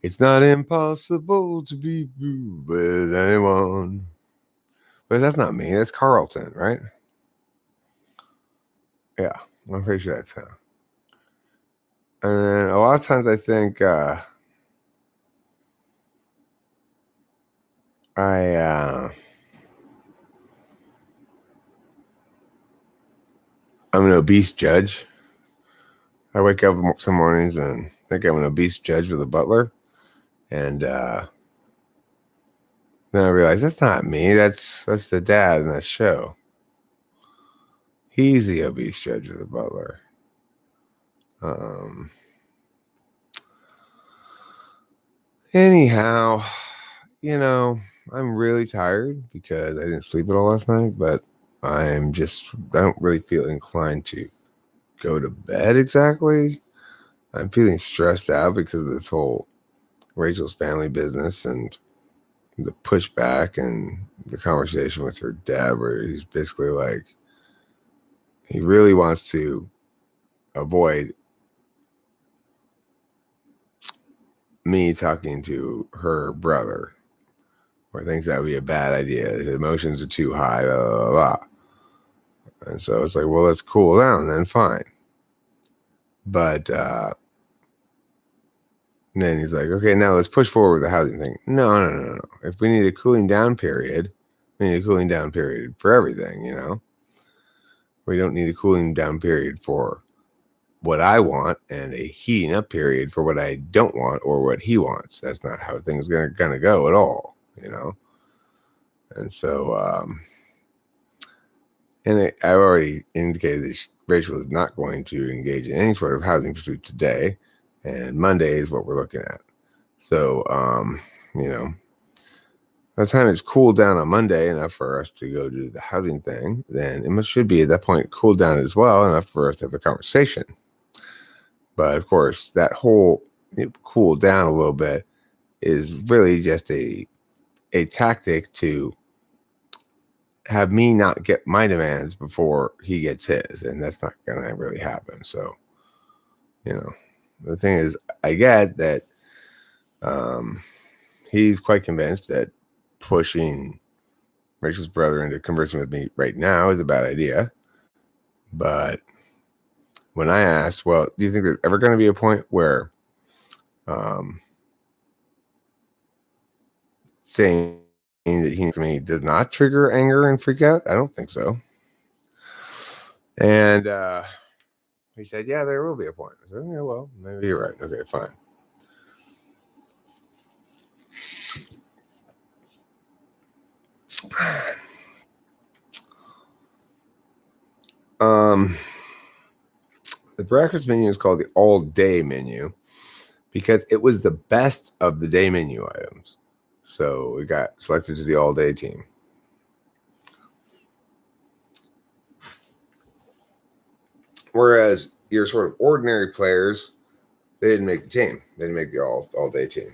Speaker 1: It's not impossible to be blue with anyone. But that's not me. That's Carlton, right? Yeah, I'm pretty sure that's him. And a lot of times I think I'm an obese judge. I wake up some mornings and think I'm an obese judge with a butler. And then I realize that's not me. That's the dad in that show. He's the obese judge with the butler. Anyhow, I'm really tired because I didn't sleep at all last night, but I don't really feel inclined to go to bed exactly. I'm feeling stressed out because of this whole Rachel's family business and the pushback and the conversation with her dad, where he's basically like, he really wants to avoid me talking to her brother, or thinks that would be a bad idea. His emotions are too high, blah, blah, blah. And so it's like, well, let's cool down then, fine. But then he's like, okay, now let's push forward with the housing thing. No. If we need a cooling down period, we need a cooling down period for everything, We don't need a cooling down period for what I want and a heating up period for what I don't want or what he wants. That's not how things are gonna go at all, And so, I've already indicated that Rachel is not going to engage in any sort of housing pursuit today, and Monday is what we're looking at. So, by the time it's cooled down on Monday enough for us to go do the housing thing, then it should be at that point cooled down as well enough for us to have the conversation. But of course, that whole cool down a little bit is really just a tactic to have me not get my demands before he gets his, and that's not going to really happen. So, the thing is, I get that he's quite convinced that pushing Rachel's brother into conversing with me right now is a bad idea. But when I asked, well, do you think there's ever going to be a point where saying that he needs me does not trigger anger and freak out? I don't think so. And he said, yeah, there will be a point. I said, yeah, well, maybe you're right. Okay, fine. The breakfast menu is called the all-day menu because it was the best of the day menu items. So we got selected to the all-day team. Whereas your sort of ordinary players, they didn't make the team. They didn't make the all-day team.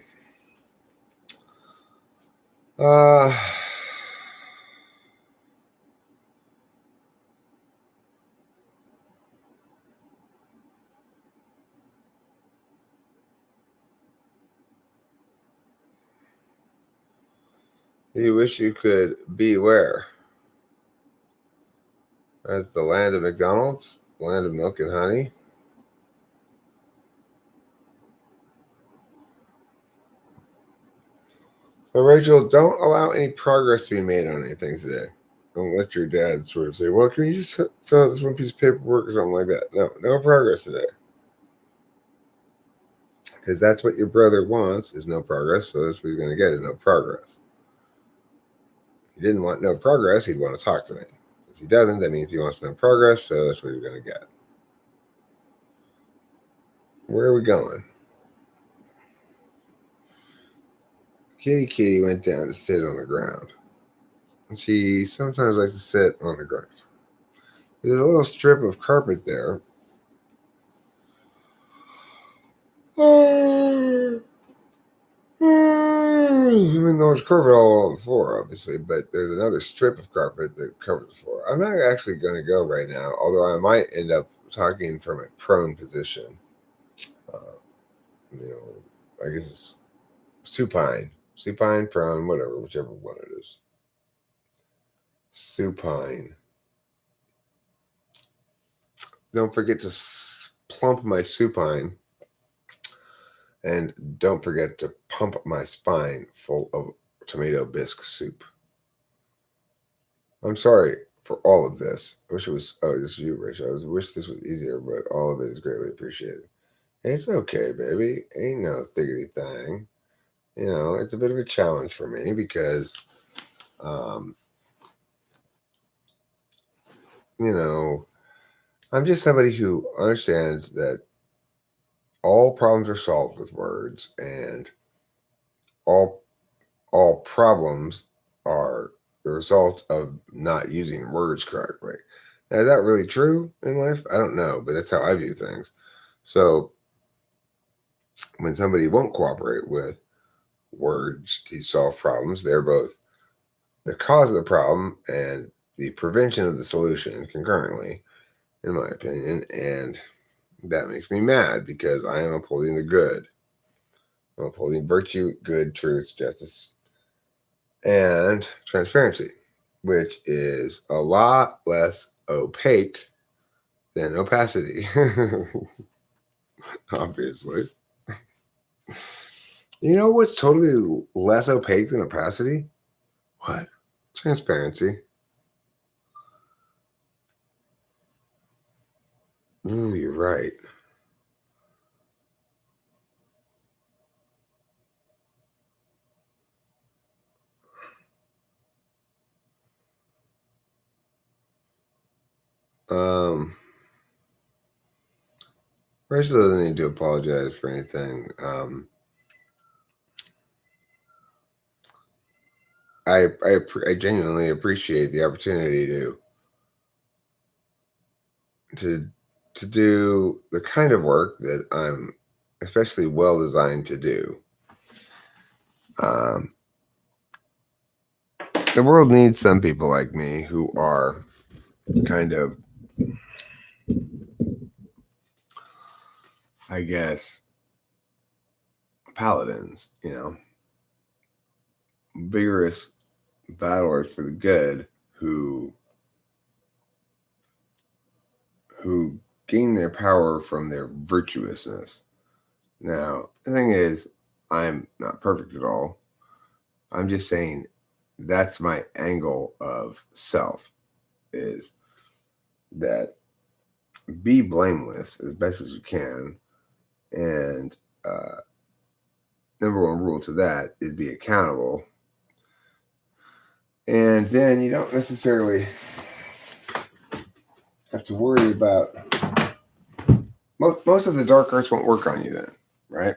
Speaker 1: You wish you could be where? That's the land of McDonald's, the land of milk and honey. So, Rachel, don't allow any progress to be made on anything today. Don't let your dad sort of say, well, can you just fill out this one piece of paperwork or something like that? No progress today. Because that's what your brother wants is no progress. So that's what he's going to get is no progress. He didn't want no progress. He'd want to talk to me. If he doesn't, that means he wants no progress. So that's what he's going to get. Where are we going? Kitty went down to sit on the ground. She sometimes likes to sit on the ground. There's a little strip of carpet there. Even though there's carpet all on the floor, obviously, but there's another strip of carpet that covers the floor. I'm not actually going to go right now, although I might end up talking from a prone position. I guess it's supine, prone, whatever, whichever one it is. Supine. Don't forget to plump my supine. And don't forget to pump my spine full of tomato bisque soup. I'm sorry for all of this. I wish it was, this is you, Rich. I wish this was easier, but all of it is greatly appreciated. It's okay, baby. Ain't no thiggity thing. It's a bit of a challenge for me because, I'm just somebody who understands that all problems are solved with words, and all problems are the result of not using words correctly. Now, is that really true in life? I don't know, but that's how I view things. So when somebody won't cooperate with words to solve problems, they're both the cause of the problem and the prevention of the solution concurrently, in my opinion. And that makes me mad because I am upholding the good. I'm upholding virtue, good, truth, justice, and transparency, which is a lot less opaque than opacity. Obviously. You know what's totally less opaque than opacity? What? Transparency. Ooh, you're right. Rachel doesn't need to apologize for anything. I genuinely appreciate the opportunity to do the kind of work that I'm especially well designed to do. The world needs some people like me who are kind of, I guess, paladins, vigorous battlers for the good who gain their power from their virtuousness. Now, the thing is, I'm not perfect at all. I'm just saying that's my angle of self, is that be blameless as best as you can. And number one rule to that is be accountable. And then you don't necessarily have to worry about most of the dark arts won't work on you then, right?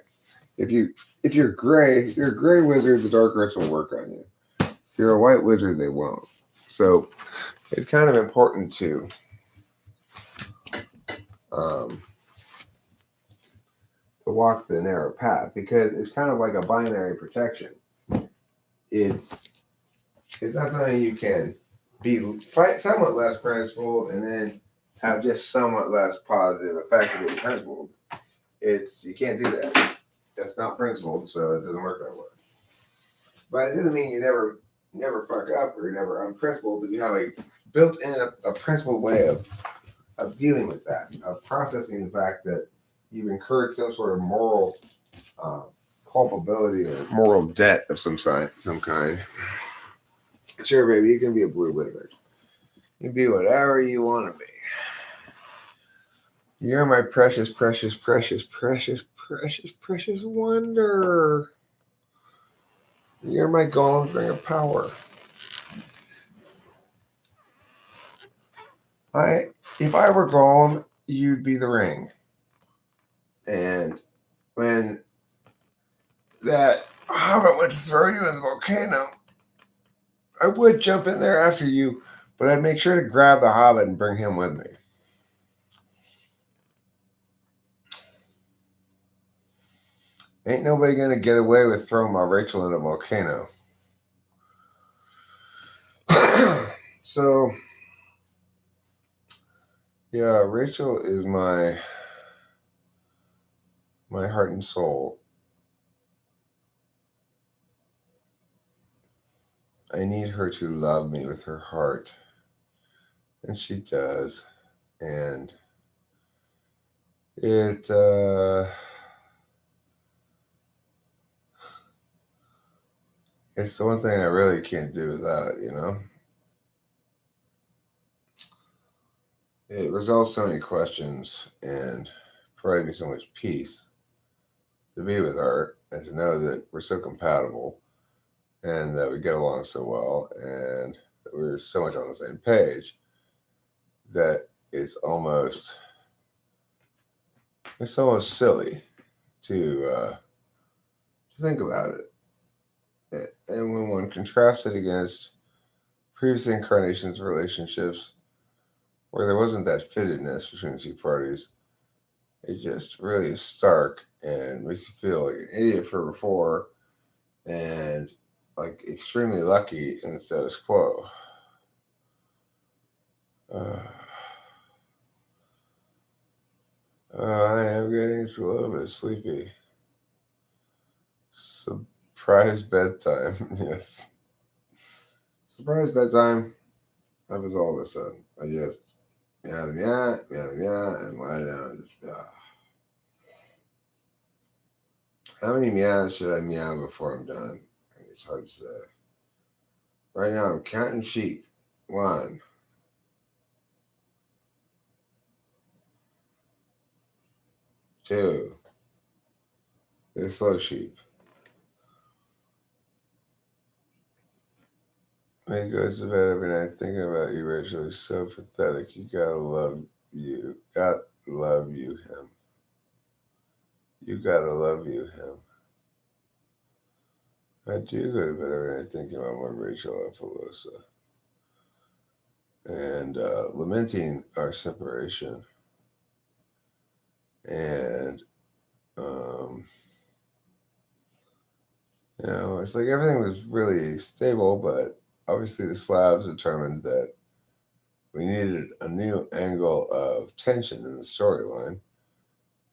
Speaker 1: If you're gray wizard, the dark arts will work on you. If you're a white wizard, they won't. So it's kind of important to walk the narrow path, because it's kind of like a binary protection. It's not something you can be somewhat less principled and then have just somewhat less positive effects of being principled. You can't do that. That's not principled, so it doesn't work that way. But it doesn't mean you never fuck up or you're never unprincipled, but you have a built-in a principled way of dealing with that, of processing the fact that you've incurred some sort of moral culpability or moral debt of some kind. Sure, baby, you can be a blue wizard. You can be whatever you want to be. You're my precious, precious, precious, precious, precious, precious wonder. You're my golem's ring of power. If I were Golem, you'd be the ring. And when that hobbit went to throw you in the volcano, I would jump in there after you, but I'd make sure to grab the hobbit and bring him with me. Ain't nobody gonna get away with throwing my Rachel in a volcano. So, yeah, Rachel is my heart and soul. I need her to love me with her heart. And she does. And it's the one thing I really can't do without, It resolves so many questions and provides me so much peace to be with her and to know that we're so compatible and that we get along so well and that we're so much on the same page that it's almost silly to think about it. And when one contrasts it against previous incarnations of relationships where there wasn't that fittedness between the two parties, it just really is stark and makes you feel like an idiot for before and like extremely lucky in the status quo. I am getting a little bit sleepy. Surprise bedtime, yes. Surprise bedtime. That was all of a sudden. I just meow, and lie down and just How many meows should I meow before I'm done? It's hard to say. Right now I'm counting sheep. 1, 2. They're slow sheep. When he goes to bed every night thinking about you, Rachel, is so pathetic. You gotta love you. Gotta love you, him. You gotta love you, him. I do go to bed every night thinking about my Rachel and Felosa. And lamenting our separation. And, it's like everything was really stable, but obviously the Slavs determined that we needed a new angle of tension in the storyline.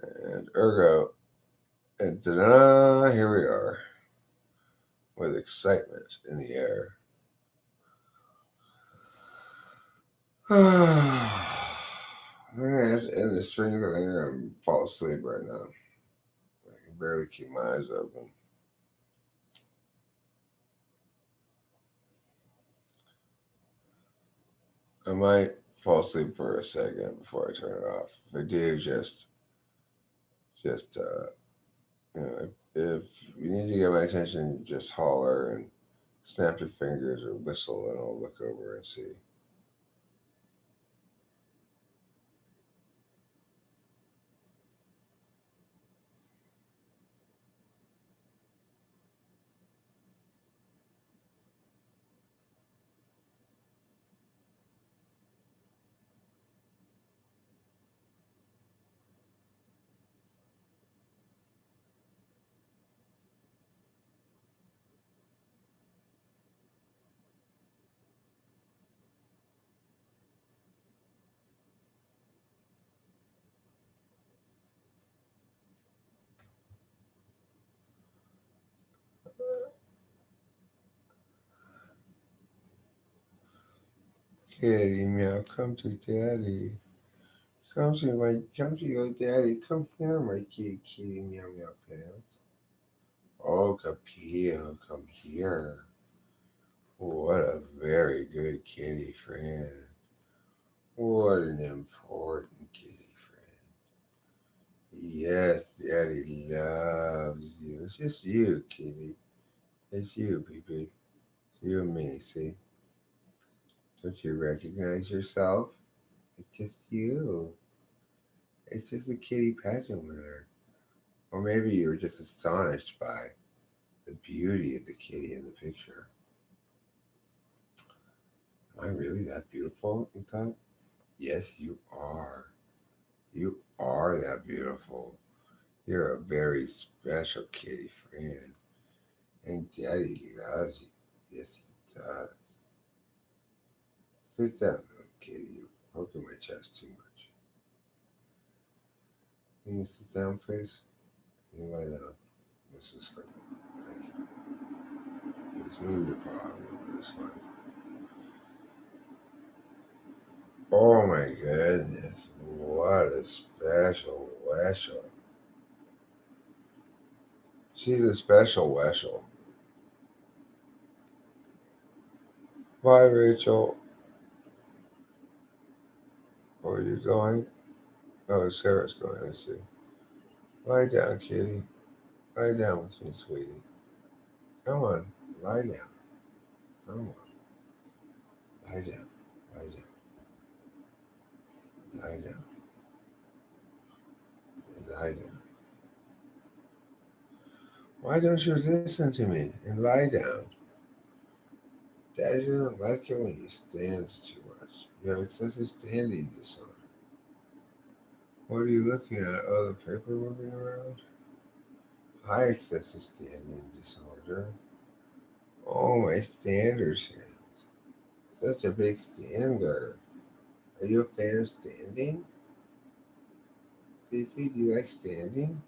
Speaker 1: And ergo, and da-da-da, here we are with excitement in the air. I'm going to have to end the stream because I'm going to fall asleep right now. I can barely keep my eyes open. I might fall asleep for a second before I turn it off. If I do, just if you need to get my attention, just holler and snap your fingers or whistle, and I'll look over and see. Kitty meow, come to daddy. Come to your daddy. Come here, my kitty meow meow pants. Oh, Capio, come here. What a very good kitty friend. What an important kitty friend. Yes, Daddy loves you. It's just you, kitty. It's you, baby. It's you and me, see? Don't you recognize yourself? It's just you. It's just the kitty pageant winner. Or maybe you were just astonished by the beauty of the kitty in the picture. Am I really that beautiful? You thought? Yes, you are. You are that beautiful. You're a very special kitty friend. And Daddy loves you. Yes, he does. Sit down, little kitty. You're poking my chest too much. Can you sit down, please? Can you lie down? This is her. Thank you. Just move your paw over this one. Oh my goodness. What a special Weshel. She's a special Weshel. Bye, Rachel. Where are you going? Oh, Sarah's going, I see. Lie down, kitty. Lie down with me, sweetie. Come on. Lie down. Come on. Lie down. Lie down. Lie down. Lie down. Why don't you listen to me and lie down? Daddy doesn't like it when you stand too much. You have excessive standing disorder. What are you looking at? Oh, the paper moving around? High excessive standing disorder. Oh, my stander's hands. Such a big stander. Are you a fan of standing? Fifi, do you like standing?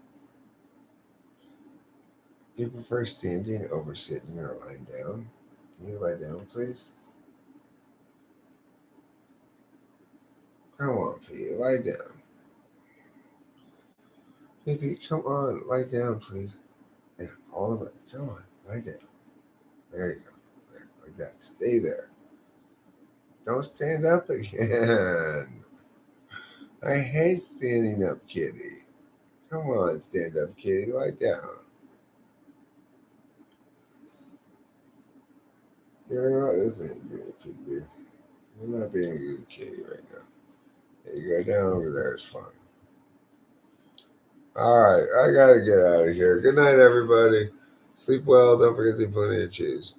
Speaker 1: Do you prefer standing over sitting or lying down? Can you lie down, please? Come on, Fifi, lie down. Fifi, come on, lie down, please. Yeah, all of it. Come on, lie down. There you go. There, like that. Stay there. Don't stand up again. I hate standing up, kitty. Come on, stand up, kitty. Lie down. You're not listening to me, Fifi. You're not being a good kitty right now. Hey, you go down over there. It's fine. All right, I gotta get out of here. Good night, everybody. Sleep well. Don't forget to eat plenty of cheese.